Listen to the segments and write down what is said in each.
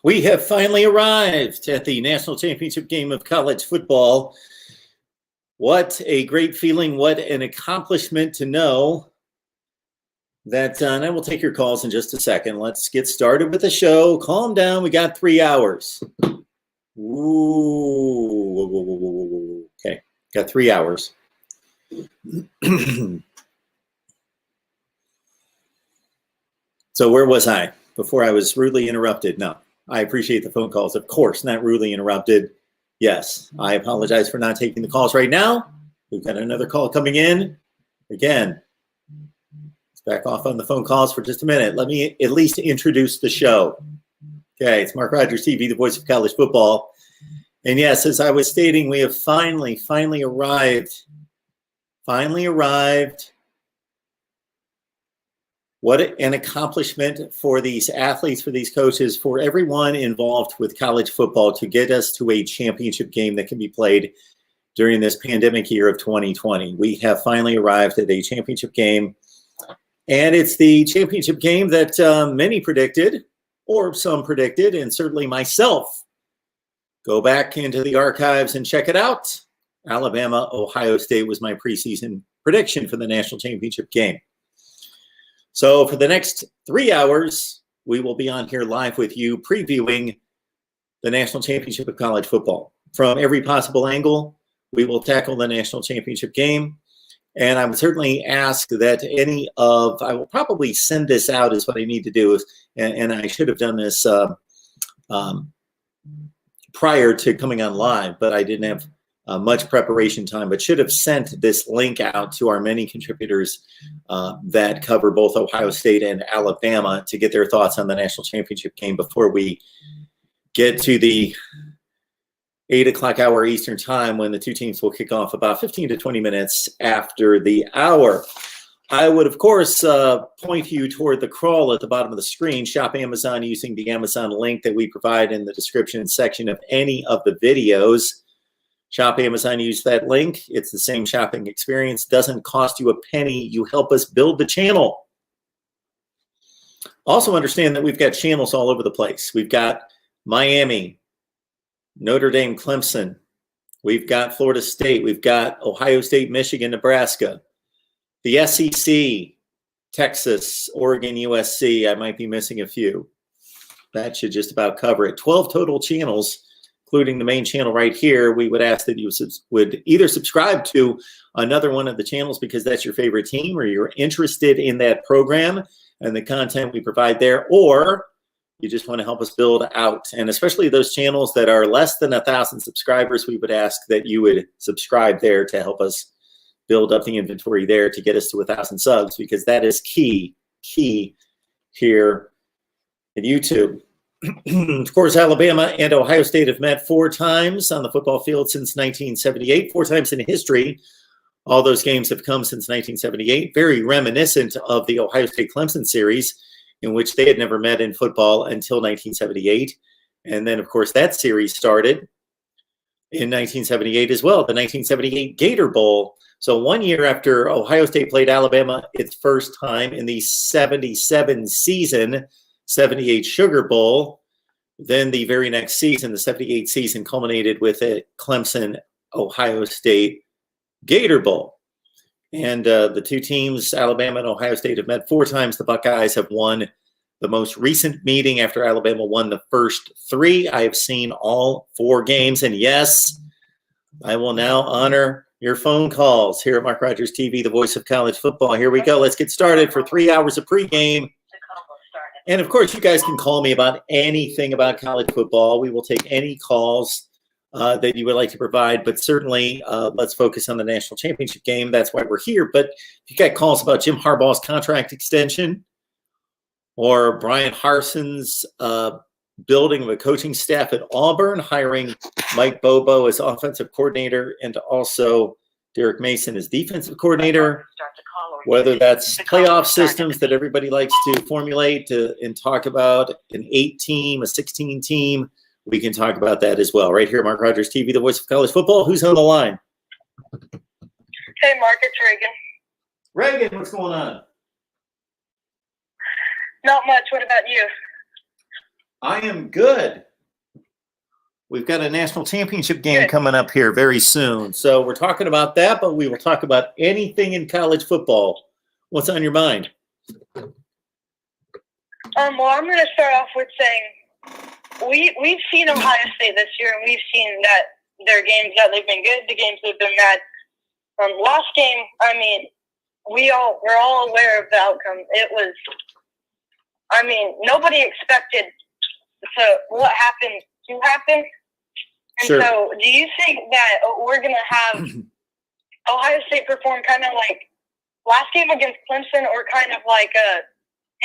We have finally arrived at the national championship game of college football. What a great feeling. What an accomplishment to know that. And I will take your calls in just a second. Let's get started with the show. Calm down. We got 3 hours. Ooh. Okay. Got 3 hours. So where was I before I was rudely interrupted? No. I appreciate the phone calls. Of course, not rudely interrupted. Yes, I apologize for not taking the calls right now. We've got another call coming in. Again, let's back off on the phone calls for just a minute. Let me at least introduce the show. Okay, it's MarkRogersTV, the voice of college football. And yes, as I was stating, we have finally arrived. Finally arrived. What an accomplishment for these athletes, for these coaches, for everyone involved with college football to get us to a championship game that can be played during this pandemic year of 2020. We have finally arrived at a championship game, and it's the championship game that many predicted, or some predicted, and certainly myself. Go back into the archives and check it out. Alabama, Ohio State was my preseason prediction for the national championship game. So for the next 3 hours, we will be on here live with you previewing the national championship of college football. From every possible angle, we will tackle the national championship game. And I would certainly ask that I will probably send this out is what I need to do. And I should have done this prior to coming on live, but I didn't have much preparation time, but should have sent this link out to our many contributors that cover both Ohio State and Alabama to get their thoughts on the national championship game before we get to the 8 o'clock hour Eastern time, when the two teams will kick off about 15 to 20 minutes after the hour. I would, of course, point you toward the crawl at the bottom of the screen. Shop Amazon using the Amazon link that we provide in the description section of any of the videos. Shop Amazon, use that link. It's the same shopping experience. Doesn't cost you a penny. You help us build the channel. Also understand that we've got channels all over the place. We've got Miami, Notre Dame, Clemson. We've got Florida State. We've got Ohio State, Michigan, Nebraska. The SEC, Texas, Oregon, USC. I might be missing a few. That should just about cover it. 12 total channels, including the main channel right here. We would ask that you would either subscribe to another one of the channels because that's your favorite team or you're interested in that program and the content we provide there, or you just want to help us build out. And especially those channels that are less than 1,000 subscribers, we would ask that you would subscribe there to help us build up the inventory there to get us to 1,000 subs, because that is key here at YouTube. Of course, Alabama and Ohio State have met 4 times on the football field since 1978, 4 times in history. All those games have come since 1978, very reminiscent of the Ohio State-Clemson series, in which they had never met in football until 1978. And then, of course, that series started in 1978 as well, the 1978 Gator Bowl. So 1 year after Ohio State played Alabama its first time in the 77 season, 78 Sugar Bowl. Then the very next season, the 78 season, culminated with a Clemson-Ohio State Gator Bowl. And the two teams, Alabama and Ohio State, have met 4 times. The Buckeyes have won the most recent meeting after Alabama won the first 3. I have seen all 4 games. And yes, I will now honor your phone calls here at MarkRogersTV, the voice of college football. Here we go. Let's get started for 3 hours of pregame. And, of course, you guys can call me about anything about college football. We will take any calls that you would like to provide. But certainly, let's focus on the national championship game. That's why we're here. But if you got calls about Jim Harbaugh's contract extension or Brian Harson's building of a coaching staff at Auburn, hiring Mike Bobo as offensive coordinator and also Derek Mason as defensive coordinator, whether that's playoff systems that everybody likes to formulate and talk about, an 8-team, a 16-team. We can talk about that as well. Right here, Mark Rogers TV, the voice of college football. Who's on the line? Hey, Mark, it's Reagan. Reagan, what's going on? Not much. What about you? I am good. We've got a national championship game coming up here very soon. So we're talking about that, but we will talk about anything in college football. What's on your mind? Well, I'm going to start off with saying we've seen Ohio State this year, and we've seen that their games that they've been good, the games they've been bad. Last game, I mean, we're all aware of the outcome. It was, I mean, nobody expected what happened to happen. And sure. So do you think that we're going to have Ohio State perform kind of like last game against Clemson, or kind of like a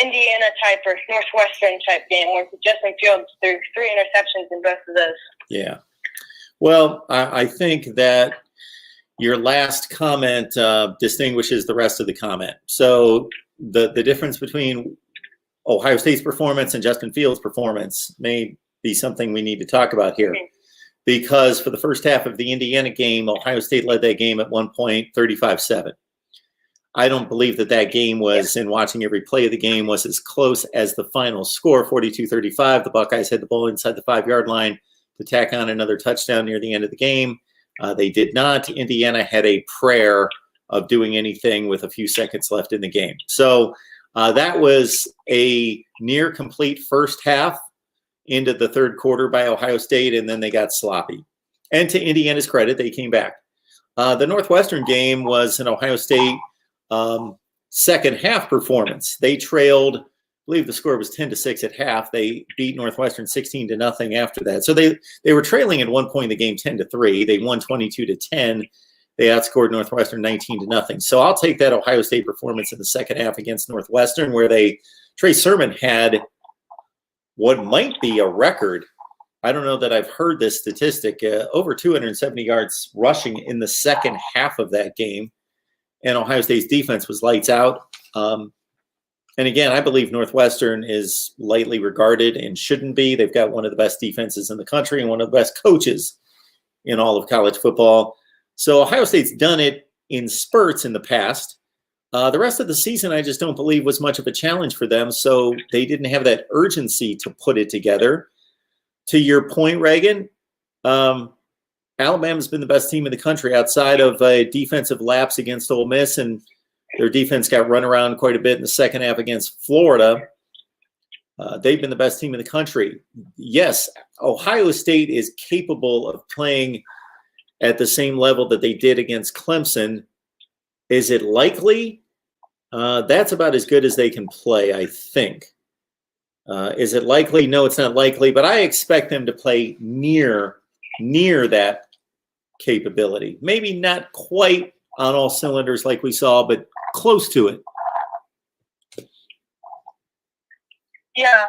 Indiana type or Northwestern type game where Justin Fields threw 3 interceptions in both of those? Yeah. Well, I think that your last comment distinguishes the rest of the comment. So the difference between Ohio State's performance and Justin Fields' performance may be something we need to talk about here. Mm-hmm. Because for the first half of the Indiana game, Ohio State led that game at one point 35-7. I don't believe that game was, in watching every play of the game, was as close as the final score, 42-35. The Buckeyes had the ball inside the 5-yard line to tack on another touchdown near the end of the game. They did not. Indiana had a prayer of doing anything with a few seconds left in the game. So that was a near complete first half into the third quarter by Ohio State, and then they got sloppy. And to Indiana's credit, they came back. The Northwestern game was an Ohio State second half performance. They trailed, I believe the score was 10-6 at half. They beat Northwestern 16-0 after that. So they were trailing at one point in the game 10-3. They won 22-10. They outscored Northwestern 19-0. So I'll take that Ohio State performance in the second half against Northwestern, where Trey Sermon had what might be a record. I don't know that I've heard this statistic, over 270 yards rushing in the second half of that game. And Ohio State's defense was lights out. And again, I believe Northwestern is lightly regarded and shouldn't be. They've got one of the best defenses in the country and one of the best coaches in all of college football. So Ohio State's done it in spurts in the past. The rest of the season, I just don't believe was much of a challenge for them. So they didn't have that urgency to put it together. To your point, Reagan, Alabama's been the best team in the country outside of a defensive lapse against Ole Miss, and their defense got run around quite a bit in the second half against Florida. They've been the best team in the country. Yes, Ohio State is capable of playing at the same level that they did against Clemson. Is it likely? That's about as good as they can play, I think. Is it likely? No, it's not likely, but I expect them to play near that capability. Maybe not quite on all cylinders like we saw, but close to it. Yeah,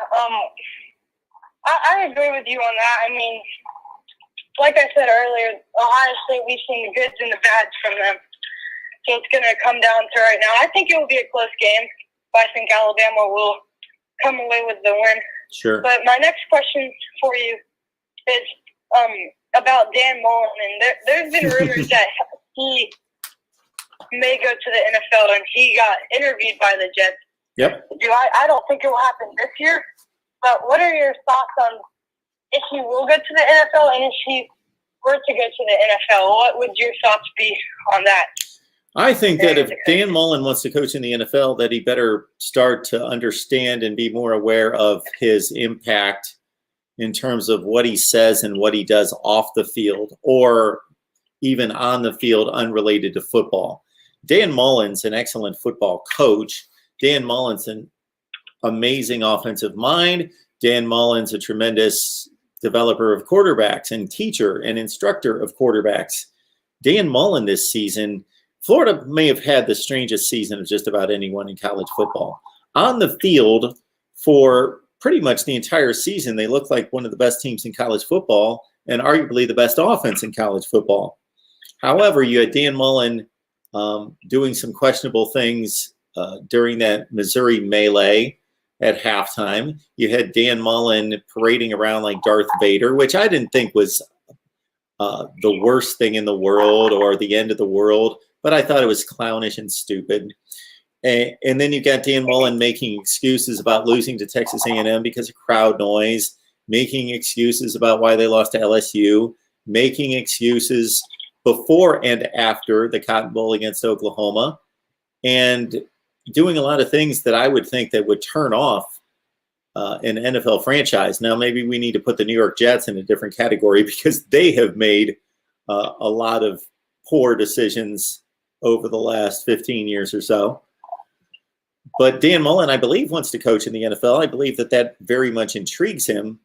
I agree with you on that. I mean, like I said earlier, Ohio State, we've seen the goods and the bads from them. So it's going to come down to right now. I think it will be a close game, but I think Alabama will come away with the win. Sure. But my next question for you is about Dan Mullen. And there's been rumors that he may go to the NFL, and he got interviewed by the Jets. Yep. I don't think it will happen this year, but what are your thoughts on if he will go to the NFL, and if he were to go to the NFL, what would your thoughts be on that? I think that if Dan Mullen wants to coach in the NFL, that he better start to understand and be more aware of his impact in terms of what he says and what he does off the field or even on the field unrelated to football. Dan Mullen's an excellent football coach. Dan Mullen's an amazing offensive mind. Dan Mullen's a tremendous developer of quarterbacks and teacher and instructor of quarterbacks. Dan Mullen this season, Florida may have had the strangest season of just about anyone in college football. On the field, for pretty much the entire season, they looked like one of the best teams in college football and arguably the best offense in college football. However, you had Dan Mullen doing some questionable things during that Missouri melee at halftime. You had Dan Mullen parading around like Darth Vader, which I didn't think was the worst thing in the world or the end of the world, but I thought it was clownish and stupid. And then you got Dan Mullen making excuses about losing to Texas A&M because of crowd noise, making excuses about why they lost to LSU, making excuses before and after the Cotton Bowl against Oklahoma, and doing a lot of things that I would think that would turn off an NFL franchise. Now, maybe we need to put the New York Jets in a different category because they have made a lot of poor decisions over the last 15 years or so. But Dan Mullen, I believe, wants to coach in the NFL. I believe that very much intrigues him.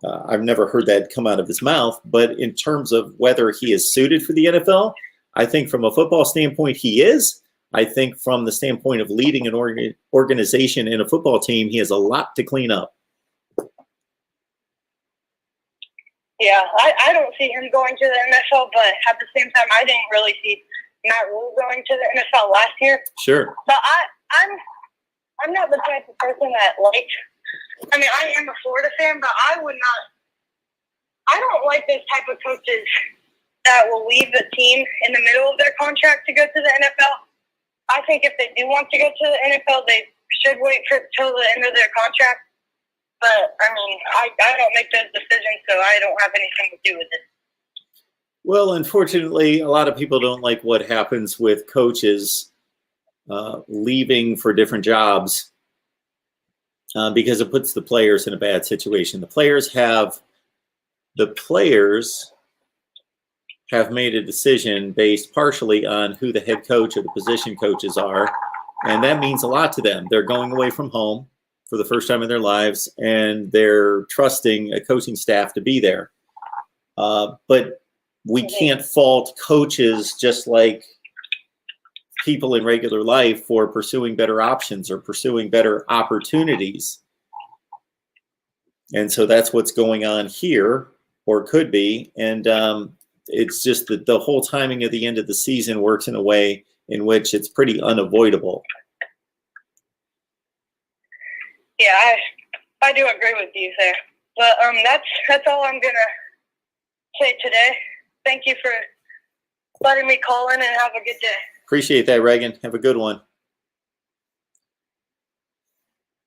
I've never heard that come out of his mouth. But in terms of whether he is suited for the NFL, I think from a football standpoint, he is. I think from the standpoint of leading an organization in a football team, he has a lot to clean up. Yeah, I don't see him going to the NFL, but at the same time, I didn't really see Matt Rule going to the NFL last year. Sure. But I'm not the type of person that I am a Florida fan, but I don't like those type of coaches that will leave the team in the middle of their contract to go to the NFL. I think if they do want to go to the NFL, they should wait till the end of their contract. But, I don't make those decisions, so I don't have anything to do with it. Well, unfortunately, a lot of people don't like what happens with coaches leaving for different jobs because it puts the players in a bad situation. The players have made a decision based partially on who the head coach or the position coaches are, and that means a lot to them. They're going away from home for the first time in their lives, and they're trusting a coaching staff to be there. But we can't fault coaches just like people in regular life for pursuing better options or pursuing better opportunities. And so that's what's going on here, or could be. And it's just that the whole timing of the end of the season works in a way in which it's pretty unavoidable. Yeah, I do agree with you there. But that's all I'm gonna say today. Thank you for letting me call in, and have a good day. Appreciate that, Reagan. Have a good one.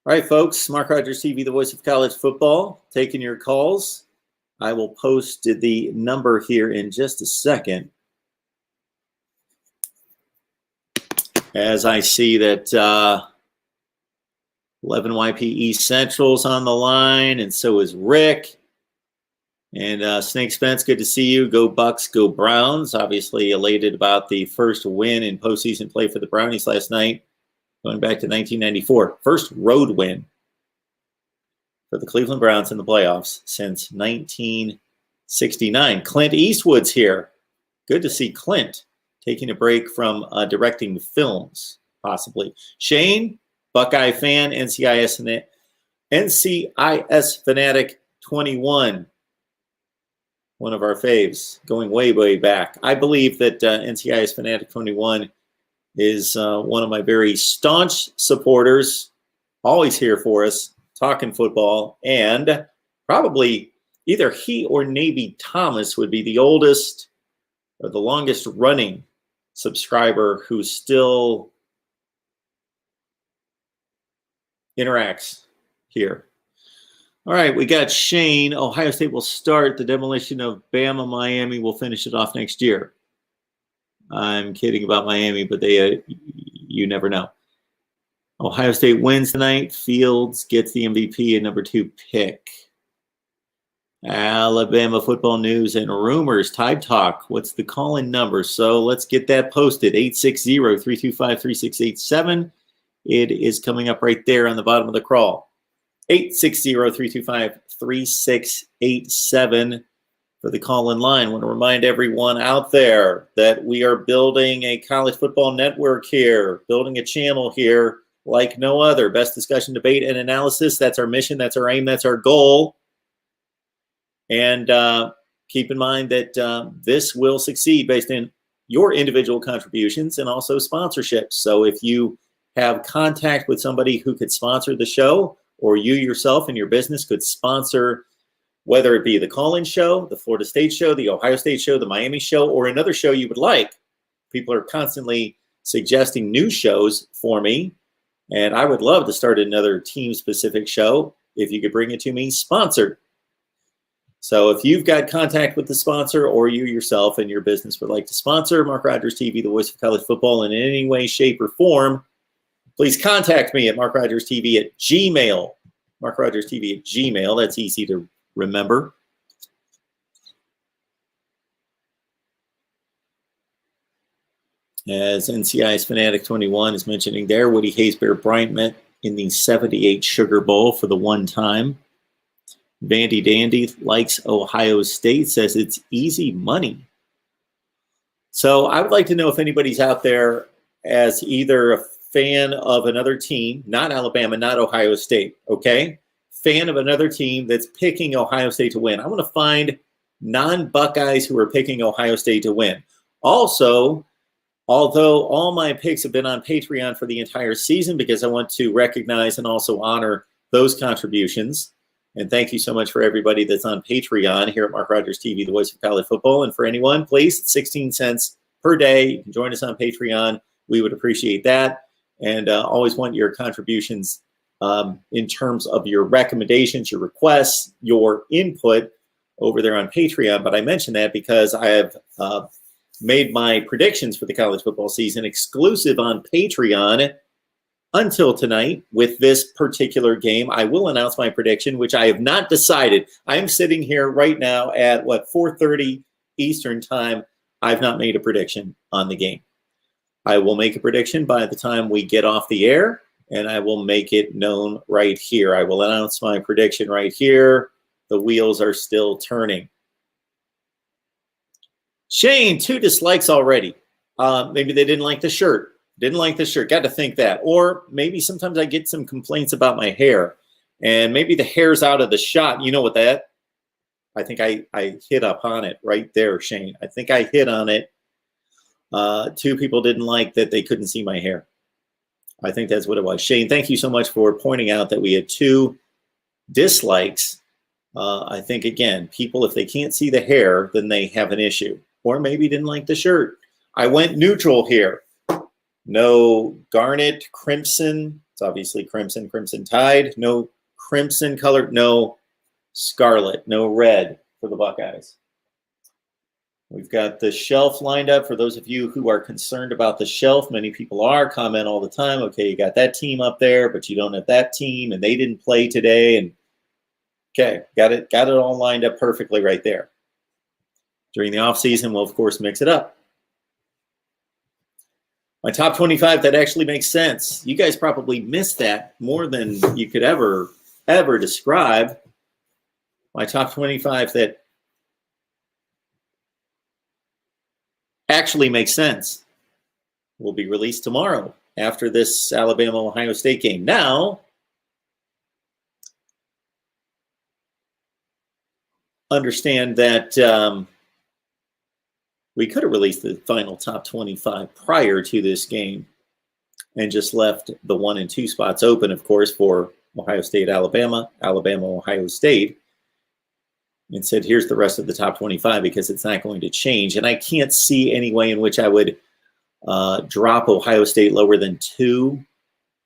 All right, folks. Mark Rogers TV, the voice of college football, taking your calls. I will post the number here in just a second, as I see that 11YP East Central's on the line, and so is Rick. And Snake Spence, good to see you. Go Bucks, go Browns. Obviously elated about the first win in postseason play for the Brownies last night, going back to 1994. First road win for the Cleveland Browns in the playoffs since 1969. Clint Eastwood's here. Good to see Clint taking a break from directing films, possibly. Shane, Buckeye fan, NCIS Fanatic 21. One of our faves, going way, way back. I believe that NCIS Fanatic 21 is one of my very staunch supporters, always here for us, talking football, and probably either he or Navy Thomas would be the oldest or the longest running subscriber who still interacts here. All right, we got Shane. Ohio State will start the demolition of Bama. Miami will finish it off next year. I'm kidding about Miami, but you never know. Ohio State wins tonight. Fields gets the MVP and #2 pick. Alabama football news and rumors. Tide Talk. What's the call-in number? So let's get that posted. 860-325-3687. It is coming up right there on the bottom of the crawl. 860-325-3687 for the call-in line. I want to remind everyone out there that we are building a college football network here, building a channel here like no other. Best discussion, debate, and analysis. That's our mission. That's our aim. That's our goal. And keep in mind that this will succeed based on your individual contributions and also sponsorships. So if you have contact with somebody who could sponsor the show, or you yourself and your business could sponsor, whether it be the call-in show, the Florida State show, the Ohio State show, the Miami show, or another show you would like. People are constantly suggesting new shows for me, and I would love to start another team-specific show if you could bring it to me sponsored. So if you've got contact with the sponsor, or you yourself and your business would like to sponsor Mark Rogers TV, the voice of college football, in any way, shape, or form, please contact me at MarkRogersTV@gmail. MarkRogersTV@gmail. That's easy to remember. As NCI's Fanatic 21 is mentioning there, Woody Hayes Bear Bryant met in the 78 Sugar Bowl for the one time. Vandy Dandy likes Ohio State, says it's easy money. So I would like to know if anybody's out there as either a fan of another team, not Alabama, not Ohio State, okay? Fan of another team that's picking Ohio State to win. I want to find non-Buckeyes who are picking Ohio State to win. Also, although all my picks have been on Patreon for the entire season because I want to recognize and also honor those contributions. And thank you so much for everybody that's on Patreon here at Mark Rogers TV, the voice of college football. And for anyone, please, 16 cents per day. You can join us on Patreon. We would appreciate that. And always want your contributions in terms of your recommendations, your requests, your input over there on Patreon. But I mention that because I have made my predictions for the college football season exclusive on Patreon until tonight. With this particular game, I will announce my prediction, which I have not decided. I'm sitting here right now at 4:30 Eastern time. I've not made a prediction on the game. I will make a prediction by the time we get off the air, and I will make it known right here. I will announce my prediction right here. The wheels are still turning. Shane, 2 dislikes already. Maybe they didn't like the shirt. Didn't like the shirt. Got to think that. Or maybe sometimes I get some complaints about my hair, and maybe the hair's out of the shot. You know what that? I think I hit up on it right there, Shane. I think I hit on it. 2 people didn't like that they couldn't see my hair. I think that's what it was. Shane, thank you so much for pointing out that we had 2 dislikes. I think, again, people, if they can't see the hair, then they have an issue. Or maybe didn't like the shirt. I went neutral here. No garnet, crimson. It's obviously crimson, crimson tide. No crimson colored, no scarlet, no red for the Buckeyes. We've got the shelf lined up. For those of you who are concerned about the shelf, many people are, comment all the time. Okay, you got that team up there, but you don't have that team, and they didn't play today. And okay, got it all lined up perfectly right there. During the offseason, we'll, of course, mix it up. My top 25, that actually makes sense. You guys probably missed that more than you could ever describe. My top 25 that actually makes sense will be released tomorrow after this Alabama-Ohio State game. Now, understand that we could have released the final top 25 prior to this game and just left the 1 and 2 spots open, of course, for Ohio State, Alabama, Alabama, Ohio State, and said, here's the rest of the top 25 because it's not going to change. And I can't see any way in which I would drop Ohio State lower than 2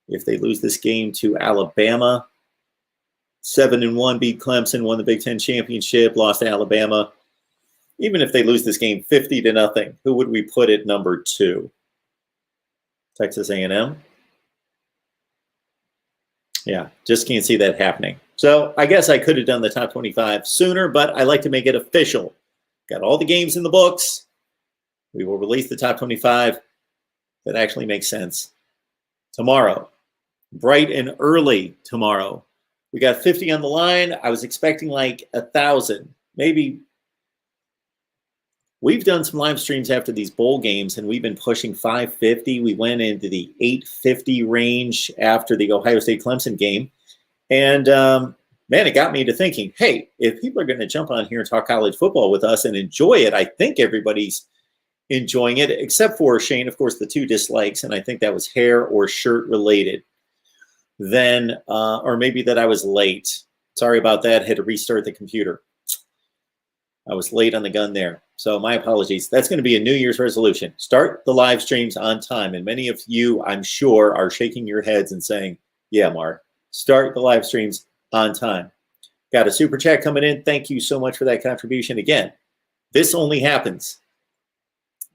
if they lose this game to Alabama. 7-1, beat Clemson, won the Big Ten championship, lost to Alabama. Even if they lose this game 50-0, who would we put at number 2? Texas A&M? Yeah, just can't see that happening. So I guess I could have done the top 25 sooner, but I like to make it official. Got all the games in the books. We will release the top 25. That actually makes sense. Tomorrow, bright and early tomorrow. We got 50 on the line. I was expecting like 1,000, maybe we've done some live streams after these bowl games, and we've been pushing 550. We went into the 850 range after the Ohio State Clemson game. And man, it got me to thinking, hey, if people are going to jump on here and talk college football with us and enjoy it, I think everybody's enjoying it, except for Shane, of course, the 2 dislikes, and I think that was hair or shirt related. Then, or maybe that I was late. Sorry about that. Had to restart the computer. I was late on the gun there. So my apologies. That's going to be a New Year's resolution. Start the live streams on time. And many of you, I'm sure, are shaking your heads and saying, yeah, Mark, start the live streams on time. Got a super chat coming in. Thank you so much for that contribution. Again, this only happens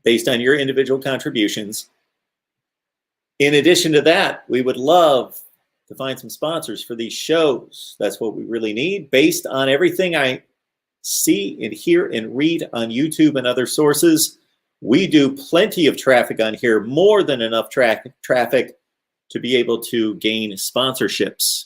based on your individual contributions. In addition to that, we would love to find some sponsors for these shows. That's what we really need. Based on everything I see and hear and read on YouTube and other sources, we do plenty of traffic on here, more than enough traffic to be able to gain sponsorships.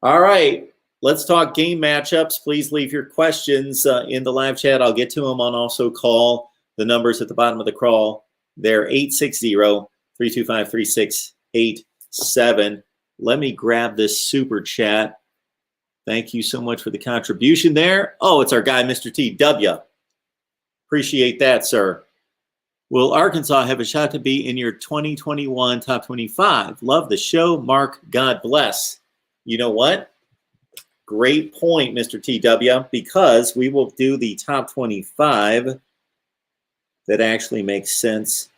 All right, let's talk game matchups. Please leave your questions in the live chat. I'll get to them on also call. The numbers at the bottom of the call, they're 860-325-3687. Let me grab this super chat. Thank you so much for the contribution there. Oh, it's our guy, Mr. TW. Appreciate that, sir. Will Arkansas have a shot to be in your 2021 top 25? Love the show, Mark. God bless. You know what? Great point, Mr. TW, because we will do the top 25 that actually makes sense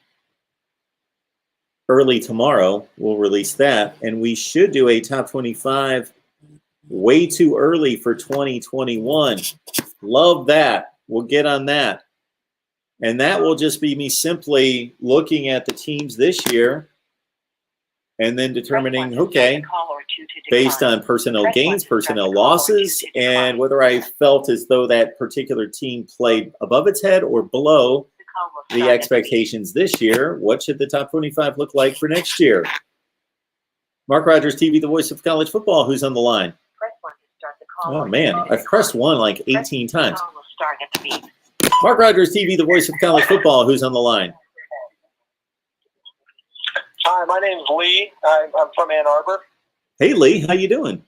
early tomorrow. We'll release that, and we should do a top 25 way too early for 2021. Love that. We'll get on that. And that will just be me simply looking at the teams this year and then determining, okay, based on personnel gains, personnel losses, and whether I felt as though that particular team played above its head or below the expectations this year, what should the top 25 look like for next year? Mark Rogers TV, the voice of college football, who's on the line? Oh, man, I've pressed 1 like 18 times. Mark Rogers TV, the voice of college football, who's on the line? Hi, my name's Lee. I'm from Ann Arbor. Hey, Lee, how you doing?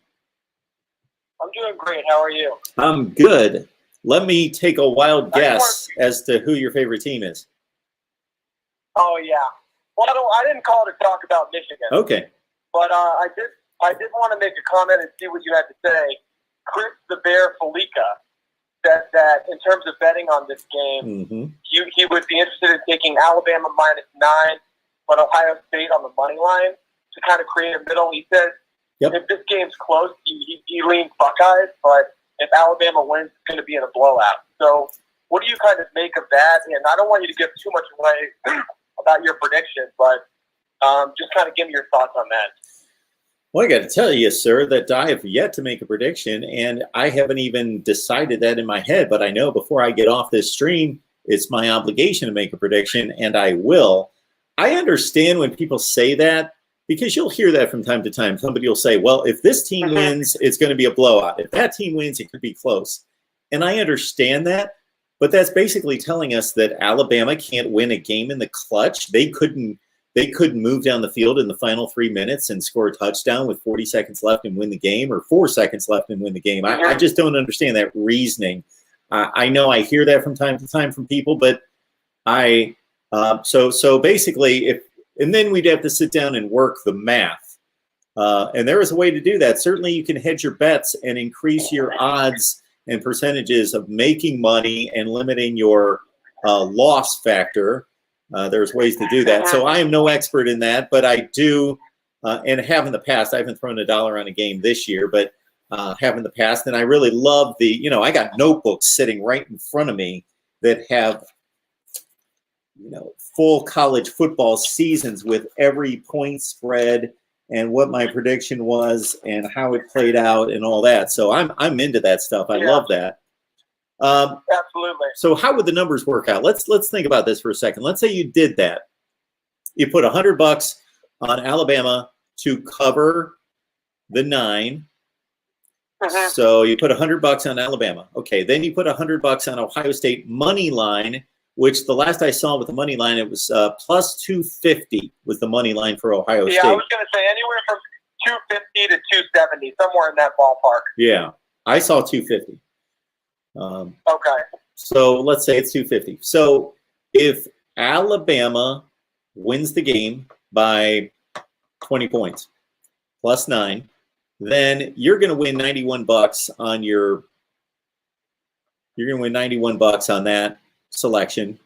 I'm doing great. How are you? I'm good. Let me take a wild guess as to who your favorite team is. Oh, yeah. Well, I didn't call to talk about Michigan. Okay. But I did want to make a comment and see what you had to say. Chris the Bear Felica said that in terms of betting on this game, he would be interested in taking Alabama -9, but Ohio State on the money line to kind of create a middle. He said if this game's close, he leans Buckeyes, but if Alabama wins, it's going to be in a blowout. So what do you kind of make of that? And I don't want you to give too much away about your prediction, but just kind of give me your thoughts on that. Well, I got to tell you, sir, that I have yet to make a prediction, and I haven't even decided that in my head. But I know before I get off this stream, it's my obligation to make a prediction, and I will. I understand when people say that because you'll hear that from time to time. Somebody will say, well, if this team wins, it's going to be a blowout. If that team wins, it could be close. And I understand that, but that's basically telling us that Alabama can't win a game in the clutch. They couldn't move down the field in the final 3 minutes and score a touchdown with 40 seconds left and win the game, or 4 seconds left and win the game. I just don't understand that reasoning. I know I hear that from time to time from people, but so basically, and then we'd have to sit down and work the math. And there is a way to do that. Certainly you can hedge your bets and increase your odds and percentages of making money and limiting your loss factor. There's ways to do that. So I am no expert in that, but I do, and have in the past. I haven't thrown $1 on a game this year, but have in the past. And I really love I got notebooks sitting right in front of me that have, full college football seasons with every point spread and what my prediction was and how it played out and all that. So I'm into that stuff. I love that. Absolutely. So how would the numbers work out? Let's think about this for a second. Let's say you did that. You put $100 on Alabama to cover the 9, So you put $100 on Alabama. Okay, then you put $100 on Ohio State money line, which the last I saw with the money line, it was plus 250 was the money line for Ohio State. Yeah, I was going to say anywhere from 250 to 270, somewhere in that ballpark. Yeah, I saw 250. Okay. So let's say it's 250. So if Alabama wins the game by 20 points, plus 9, then you're going to win $91 on your. You're going to win $91 on that selection,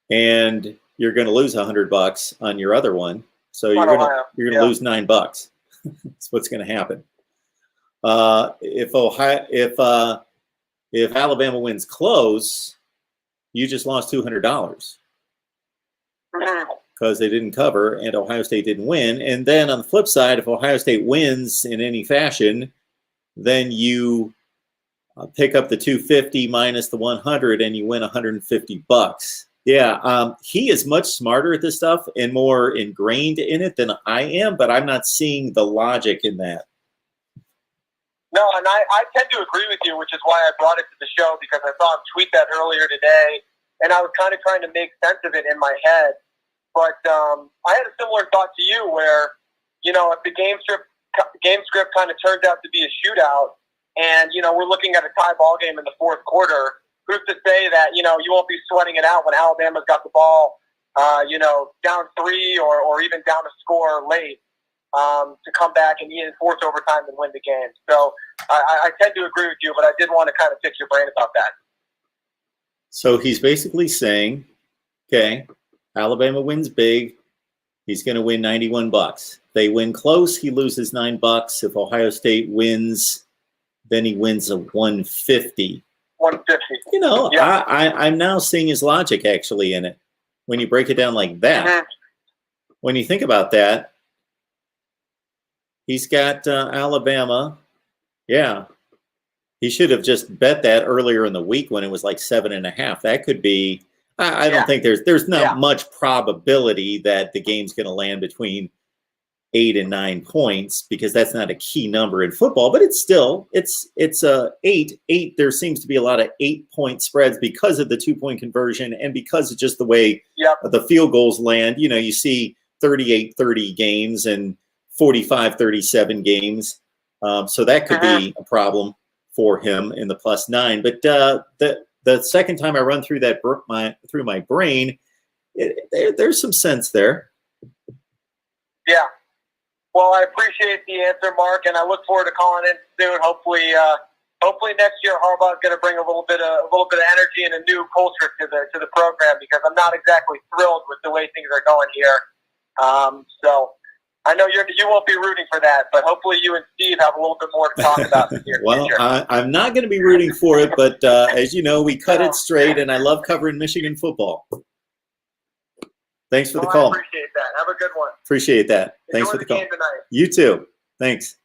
and you're going to lose $100 on your other one. So you're going to lose $9. That's what's going to happen. If Alabama wins close, you just lost $200 because they didn't cover and Ohio State didn't win. And then on the flip side, if Ohio State wins in any fashion, then you pick up the 250 minus the 100 and you win $150. Yeah, he is much smarter at this stuff and more ingrained in it than I am, but I'm not seeing the logic in that. No, and I tend to agree with you, which is why I brought it to the show, because I saw him tweet that earlier today, and I was kind of trying to make sense of it in my head. But I had a similar thought to you where, you know, if the game script kind of turns out to be a shootout and, you know, we're looking at a tie ball game in the fourth quarter, who's to say that, you know, you won't be sweating it out when Alabama's got the ball, you know, down 3 or even down a score late to come back and enforce overtime and win the game. So I tend to agree with you, but I did want to kind of pick your brain about that. So he's basically saying, okay, Alabama wins big. He's going to win $91. They win close, he loses $9. If Ohio State wins, then he wins a 150. 150. You know, yeah. I'm now seeing his logic actually in it when you break it down like that. Mm-hmm. When you think about that, he's got Alabama. Yeah. He should have just bet that earlier in the week when it was like 7.5. That could be, I don't think there's not much probability that the game's going to land between 8 and 9 points because that's not a key number in football, but it's still, it's 8. There seems to be a lot of 8-point spreads because of the 2-point conversion and because of just the way the field goals land. You know, you see 38-30 games and 45-37 games. So that could be a problem for him in the plus 9. But the second time I run through that through my brain, there's some sense there. Yeah. Well, I appreciate the answer, Mark, and I look forward to calling in soon. Hopefully next year Harbaugh's going to bring a little bit of energy and a new culture to the program because I'm not exactly thrilled with the way things are going here. So I know you won't be rooting for that, but hopefully you and Steve have a little bit more to talk about this year. Well, I'm not going to be rooting for it, but as you know, we cut it straight, and I love covering Michigan football. Thanks for the call. I appreciate that. Have a good one. Appreciate that. Thanks for the call. You too. Thanks.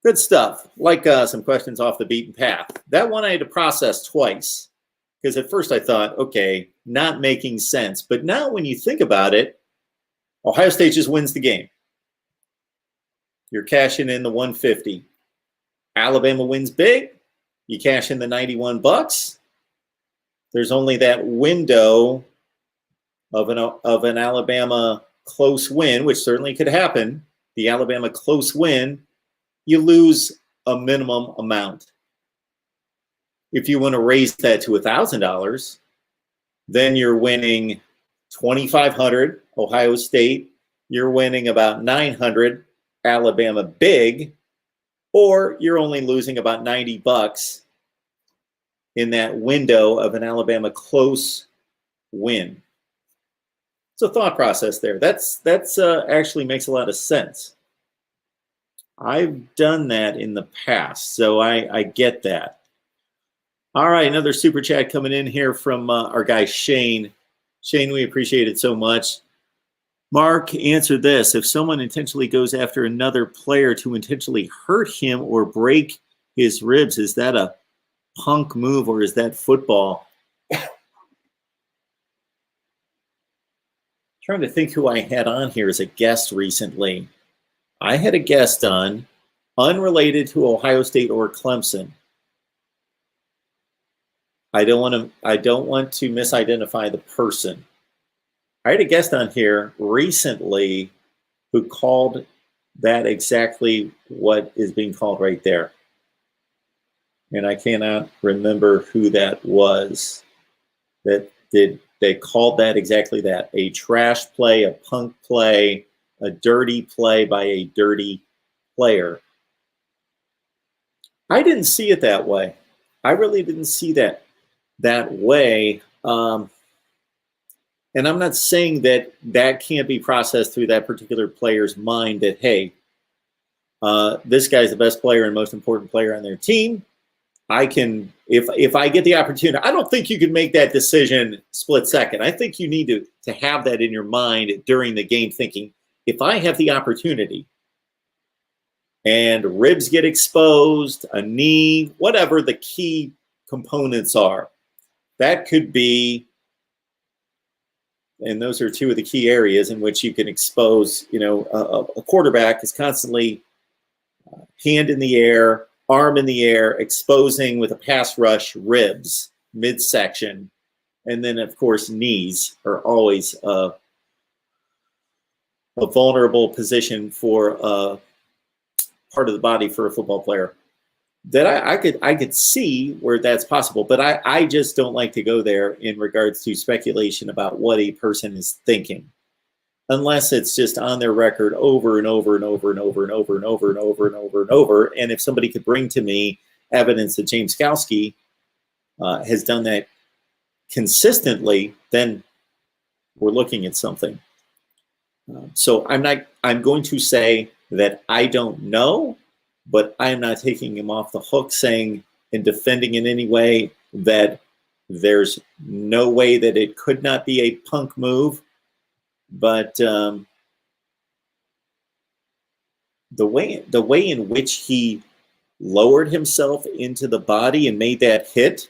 Good stuff. Like some questions off the beaten path. That one I had to process twice because at first I thought, okay, not making sense. But now when you think about it, Ohio State just wins the game. You're cashing in the 150. Alabama wins big. You cash in the $91. There's only that window of an Alabama close win, which certainly could happen. The Alabama close win, you lose a minimum amount. If you want to raise that to $1,000, then you're winning $2,500 Ohio State, you're winning about $900 Alabama big, or you're only losing about $90 in that window of an Alabama close win. It's a thought process there. That's actually makes a lot of sense. I've done that in the past, so I get that. All right, another super chat coming in here from our guy Shane. Shane, we appreciate it so much. Mark, answer this. If someone intentionally goes after another player to intentionally hurt him or break his ribs, is that a punk move or is that football? Trying to think who I had on here as a guest recently. I had a guest on unrelated to Ohio State or Clemson. I don't want to misidentify the person. I had a guest on here recently who called that exactly what is being called right there. And I cannot remember who that was. They called that exactly that. A trash play, a punk play, a dirty play by a dirty player. I didn't see it that way. I really didn't see that way. And I'm not saying that can't be processed through that particular player's mind that, hey, this guy's the best player and most important player on their team. I can, if I get the opportunity, I don't think you can make that decision split second. I think you need to have that in your mind during the game, thinking, if I have the opportunity and ribs get exposed, a knee, whatever the key components are, that could be, and those are two of the key areas in which you can expose, a quarterback is constantly hand in the air, arm in the air, exposing with a pass rush ribs, midsection, and then, of course, knees are always a vulnerable position for part of the body for a football player. That I could see where that's possible, but I just don't like to go there in regards to speculation about what a person is thinking, unless it's just on their record over and over and over and over and over and over and over and over and over. And if somebody could bring to me evidence that James Skalski has done that consistently, then we're looking at something. So I'm going to say that I don't know, but I'm not taking him off the hook saying and defending in any way that there's no way that it could not be a punk move. But the way in which he lowered himself into the body and made that hit,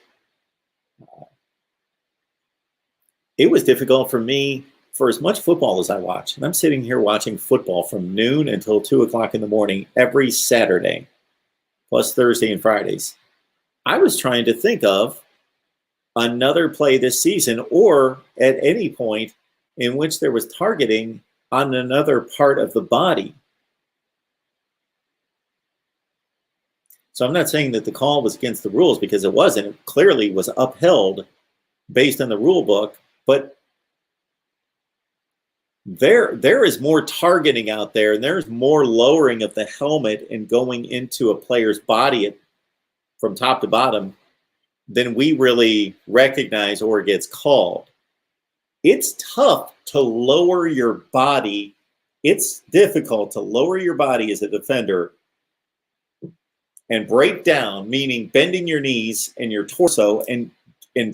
it was difficult for me for as much football as I watch. And I'm sitting here watching football from noon until 2 o'clock in the morning every Saturday, plus Thursday and Fridays. I was trying to think of another play this season or at any point in which there was targeting on another part of the body. So I'm not saying that the call was against the rules, because it wasn't. It clearly was upheld based on the rule book, but there is more targeting out there, and there's more lowering of the helmet and going into a player's body from top to bottom than we really recognize or gets called. It's tough to lower your body. It's difficult to lower your body as a defender and break down, meaning bending your knees and your torso and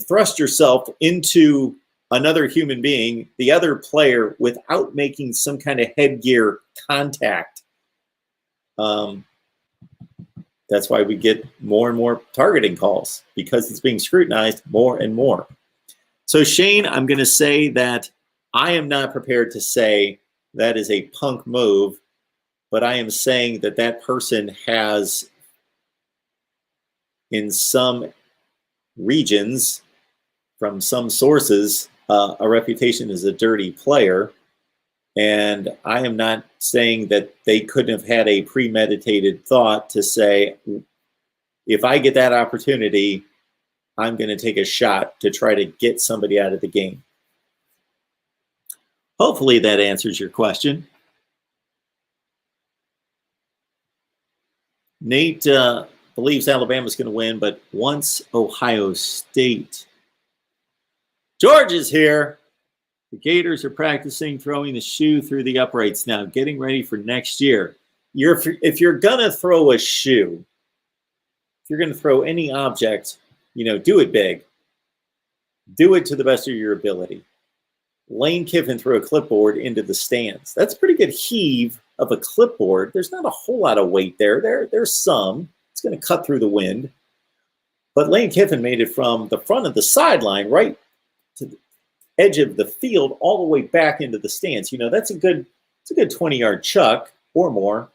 thrust yourself into another human being, the other player, without making some kind of headgear contact. That's why we get more and more targeting calls, because it's being scrutinized more and more. So Shane, I'm going to say that I am not prepared to say that is a punk move, but I am saying that that person has, in some regions, from some sources, a reputation as a dirty player. And I am not saying that they couldn't have had a premeditated thought to say, if I get that opportunity, I'm going to take a shot to try to get somebody out of the game. Hopefully that answers your question. Nate believes Alabama's going to win, but once Ohio State. George is here. The Gators are practicing throwing the shoe through the uprights now, getting ready for next year. If you're going to throw a shoe, if you're going to throw any object, do it big. Do it to the best of your ability. Lane Kiffin threw a clipboard into the stands. That's a pretty good heave of a clipboard. There's not a whole lot of weight there. There's some. It's going to cut through the wind. But Lane Kiffin made it from the front of the sideline right to the edge of the field all the way back into the stands. That's a good 20-yard chuck or more.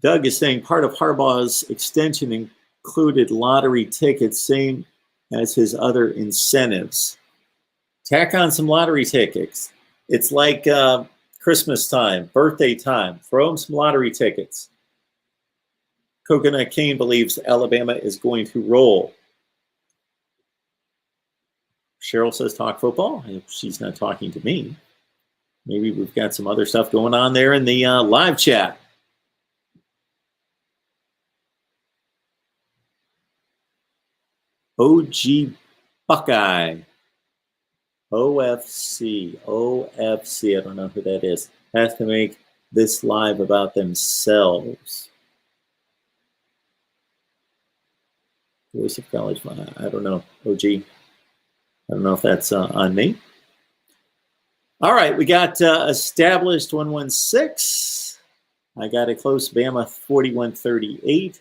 Doug is saying part of Harbaugh's extension included lottery tickets, same as his other incentives. Tack on some lottery tickets. It's like Christmas time, birthday time. Throw him some lottery tickets. Coconut Cane believes Alabama is going to roll. Cheryl says talk football. She's not talking to me. Maybe we've got some other stuff going on there in the live chat. OG Buckeye. OFC. I don't know who that is. Has to make this live about themselves. Voice of College. I don't know. OG. I don't know if that's on me. All right, we got established 116. I got a close Bama 41-38.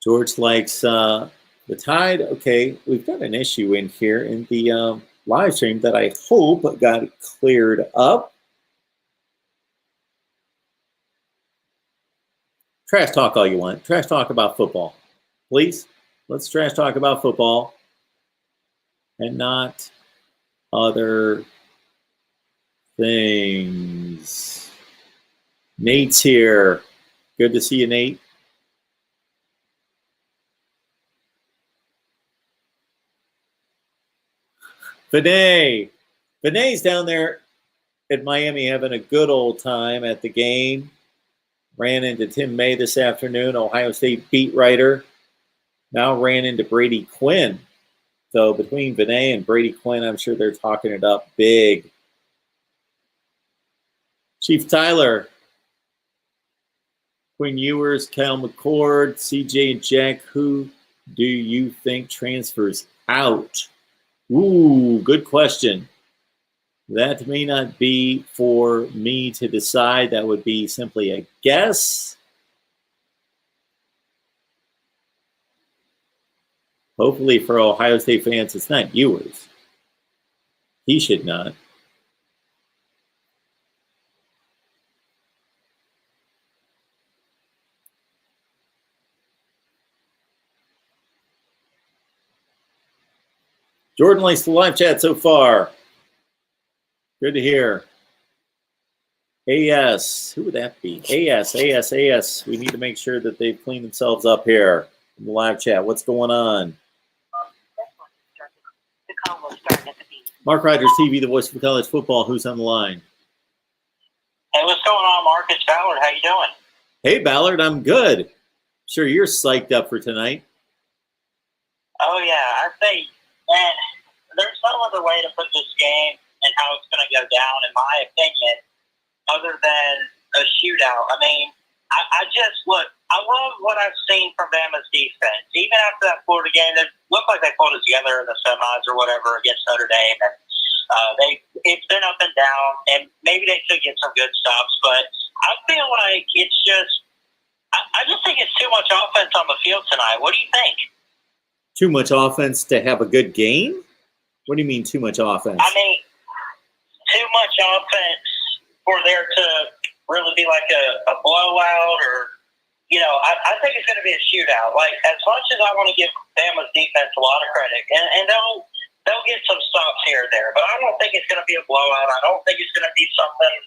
George likes the Tide. Okay, we've got an issue in here in the live stream that I hope got cleared up. Trash talk all you want. Trash talk about football. Please, let's trash talk about football and not other things. Nate's here. Good to see you, Nate. Vinay's down there at Miami having a good old time at the game. Ran into Tim May this afternoon, Ohio State beat writer. Now ran into Brady Quinn. So between Vinay and Brady Quinn, I'm sure they're talking it up big. Chief Tyler, Quinn Ewers, Kyle McCord, CJ and Jack, who do you think transfers out? Ooh, good question. That may not be for me to decide. That would be simply a guess. Hopefully for Ohio State fans, it's not Ewers. He should not. Jordan likes the live chat so far. Good to hear. AS, who would that be? AS. We need to make sure that they've cleaned themselves up here in the live chat. What's going on? Mark Rogers TV, the voice of college football. Who's on the line? Hey, what's going on, Marcus Ballard? How you doing? Hey, Ballard, I'm good. Sure, you're psyched up for tonight. Oh, yeah. I think, man, there's no other way to put this game and how it's going to go down, in my opinion, other than a shootout. I mean, I just look. I love what I've seen from Bama's defense. Even after that Florida game, they looked like they pulled it together in the semis or whatever against Notre Dame. And it's been up and down, and maybe they could get some good stops. But I feel like it's just, I just think it's too much offense on the field tonight. What do you think? Too much offense to have a good game? What do you mean too much offense? I mean, too much offense for there to really be like a blowout or, you know, I think it's going to be a shootout. Like, as much as I want to give Bama's defense a lot of credit, and they'll get some stops here or there, but I don't think it's going to be a blowout. I don't think it's going to be something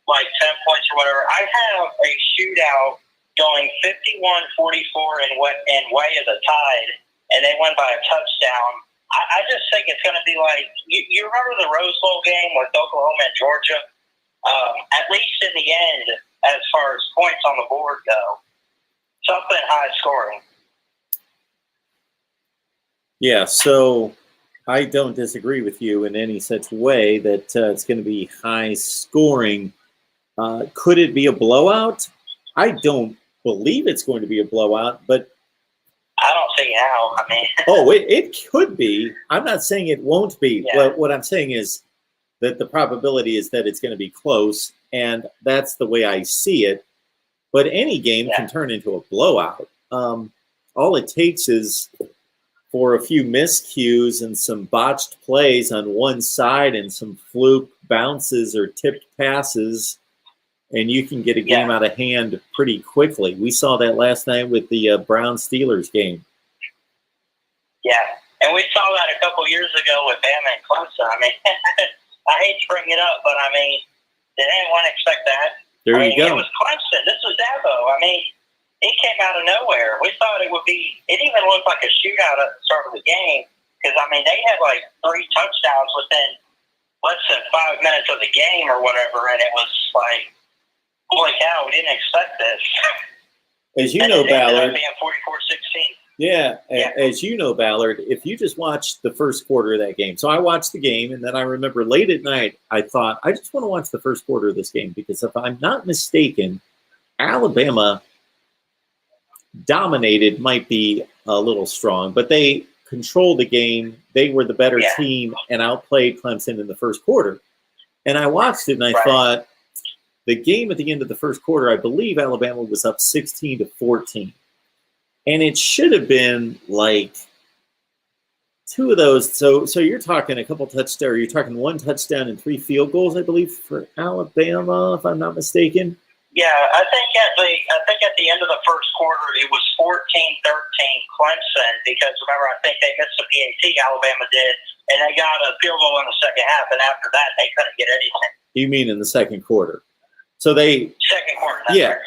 like 10 points or whatever. I have a shootout going 51-44 in way of the Tide, and they won by a touchdown. I just think it's going to be like, you remember the Rose Bowl game with Oklahoma and Georgia? At least in the end, as far as points on the board go, something high scoring. Yeah, so I don't disagree with you in any such way that it's going to be high scoring. Could it be a blowout? I don't believe it's going to be a blowout, but I don't see how. I mean, it could be. I'm not saying it won't be. Yeah. What I'm saying is that the probability is that it's going to be close, and that's the way I see it. But any game can turn into a blowout. All it takes is for a few miscues and some botched plays on one side and some fluke bounces or tipped passes, and you can get a game out of hand pretty quickly. We saw that last night with the Browns-Steelers game. Yeah, and we saw that a couple years ago with Bama and Clemson. I mean, I hate to bring it up, but I mean, did anyone expect that? There you go. It was Clemson. This was Dabo. I mean, it came out of nowhere. We thought it would be – it even looked like a shootout at the start of the game because, I mean, they had like 3 touchdowns within less than 5 minutes of the game or whatever, and it was like, holy cow, we didn't expect this. As you know, Ballard – being 44-16. Yeah, as you know, Ballard, if you just watch the first quarter of that game. So I watched the game, and then I remember late at night, I thought, I just want to watch the first quarter of this game because if I'm not mistaken, Alabama dominated might be a little strong, but they controlled the game. They were the better team and outplayed Clemson in the first quarter. And I watched it, and I thought, the game at the end of the first quarter, I believe Alabama was up 16-14. And it should have been like 2 of those. So you're talking a couple touchdowns. You're talking 1 touchdown and 3 field goals, I believe, for Alabama, if I'm not mistaken. Yeah, I think at the end of the first quarter it was 14-13 Clemson because remember I think they missed the PAT, Alabama did, and they got a field goal in the second half, and after that they couldn't get anything. You mean in the second quarter? So they second quarter. That's right.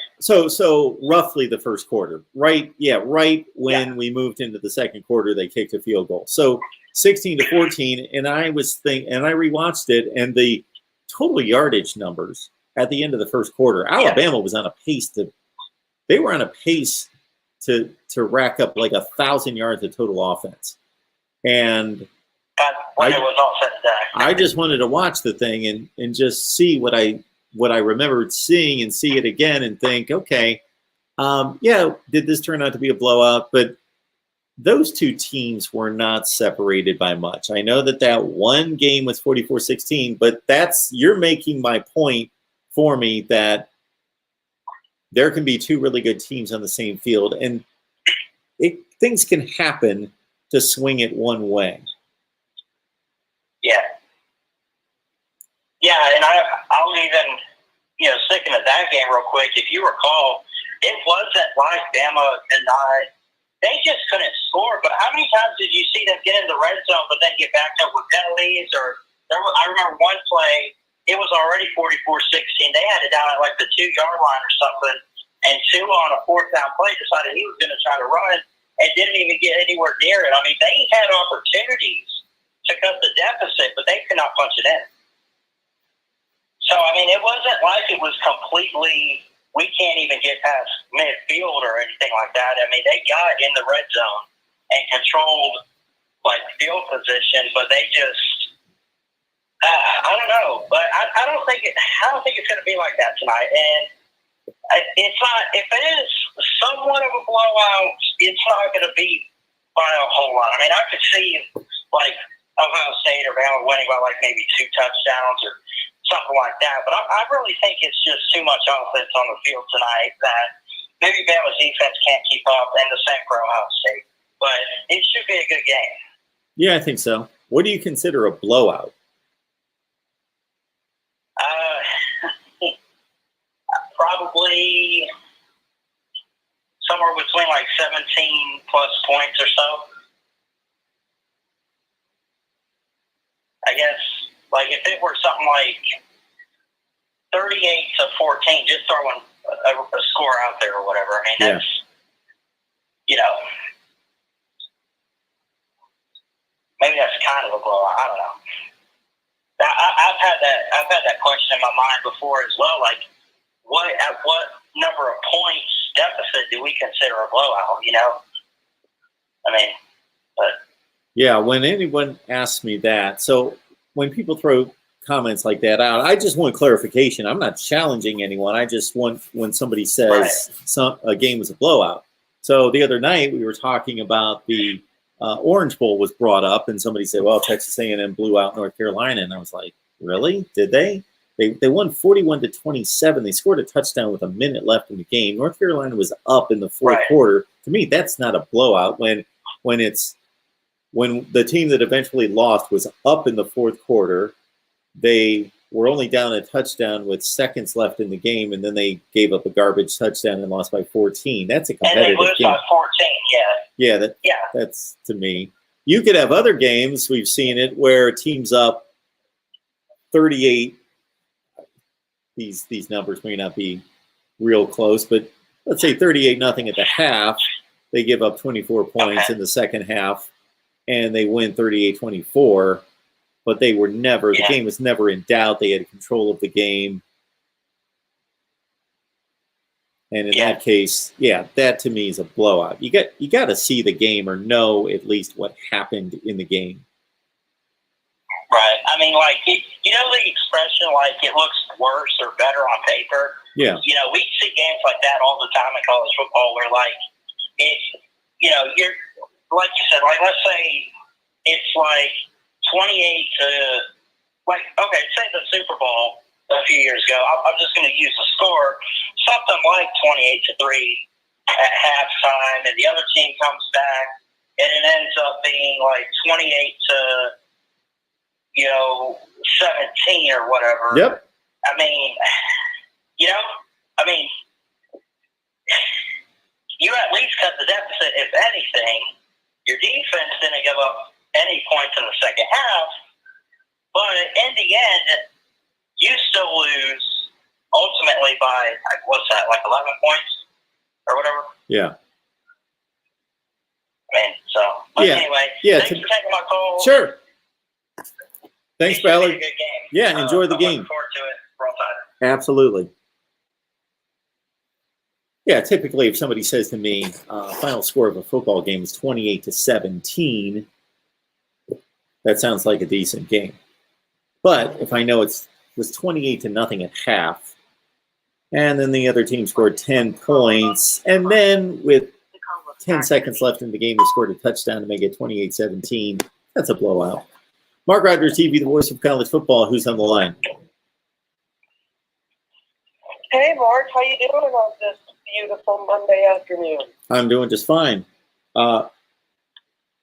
So roughly the first quarter, right? Yeah, right when we moved into the second quarter, they kicked a field goal. So 16-14, and I rewatched it, and the total yardage numbers at the end of the first quarter, Alabama was on a pace to rack up like 1,000 yards of total offense, and when it was all said and done, I just wanted to watch the thing and just see what I remembered seeing and see it again and think, okay, did this turn out to be a blowout? But those 2 teams were not separated by much. I know that one game was 44-16, but you're making my point for me that there can be 2 really good teams on the same field, and things can happen to swing it one way. Yeah, and I'll even, sticking to that game real quick, if you recall, it wasn't like Bama denied. They just couldn't score, but how many times did you see them get in the red zone but then get backed up with penalties? I remember one play, it was already 44-16. They had it down at like the 2-yard line or something, and Tua on a 4th down play decided he was going to try to run and didn't even get anywhere near it. I mean, they had opportunities to cut the deficit, but they could not punch it in. So, I mean, it wasn't like it was completely, we can't even get past midfield or anything like that. I mean, they got in the red zone and controlled, like, field position, but they just, I don't know. But I don't think it's going to be like that tonight. And it's not, if it is somewhat of a blowout, it's not going to be by a whole lot. I mean, I could see, like, Ohio State or Bama winning by, like, maybe 2 touchdowns or something like that. But I really think it's just too much offense on the field tonight that maybe Bama's defense can't keep up, and the same for Ohio State. But it should be a good game. Yeah, I think so. What do you consider a blowout? Probably somewhere between like 17 plus points or so. I guess, like if it were something like 38-14, just throwing a score out there or whatever. I mean, that's, maybe that's kind of a blowout. I don't know. I've had that question in my mind before as well. Like, at what number of points deficit do we consider a blowout? I mean, but yeah, when anyone asks me that, so when people throw comments like that out, I just want clarification. I'm not challenging anyone. I just want when somebody says a game was a blowout. So the other night we were talking about the Orange Bowl was brought up, and somebody said, "Well, Texas A&M blew out North Carolina," and I was like, "Really? Did they?" They won 41-27. They scored a touchdown with a minute left in the game. North Carolina was up in the fourth quarter. To me, that's not a blowout when it's when the team that eventually lost was up in the fourth quarter, they were only down a touchdown with seconds left in the game, and then they gave up a garbage touchdown and lost by 14. That's a competitive and they lose game. by 14. Yeah. That's to me. You could have other games. We've seen it where a team's up 38. These numbers may not be real close, but let's say 38-0 at the half. They give up 24 points in the second half, and they win 38-24. But they were never, the game was never in doubt. They had control of the game. And in that case, that to me is a blowout. You got to see the game or know at least what happened in the game. Right. I mean, like, you know the expression, like, it looks worse or better on paper? Yeah. You know, we see games like that all the time in college football where, like, you're, like you said, like, let's say it's like 28 to, like, okay, say the Super Bowl a few years ago. I'm just going to use the score, something like 28-3 at halftime, and the other team comes back, and it ends up being like 28 to, 17 or whatever. Yep. I mean, you at least cut the deficit. If anything, your defense didn't give up any points in the second half, but in the end, you still lose ultimately by, what's that, like 11 points or whatever? Yeah. I mean, so, but anyway, thanks for taking my call. Sure. Thanks, Ballard. Good game. Yeah, enjoy the game. Looking forward to it. We're all tired. Absolutely. Yeah, typically if somebody says to me, final score of a football game is 28-17, that sounds like a decent game. But if I know it was 28-0 at half, and then the other team scored 10 points, and then with 10 seconds left in the game, they scored a touchdown to make it 28-17, that's a blowout. Mark Rogers TV, the voice of college football. Who's on the line? Hey, Mark. How you doing on this beautiful Monday afternoon? I'm doing just fine.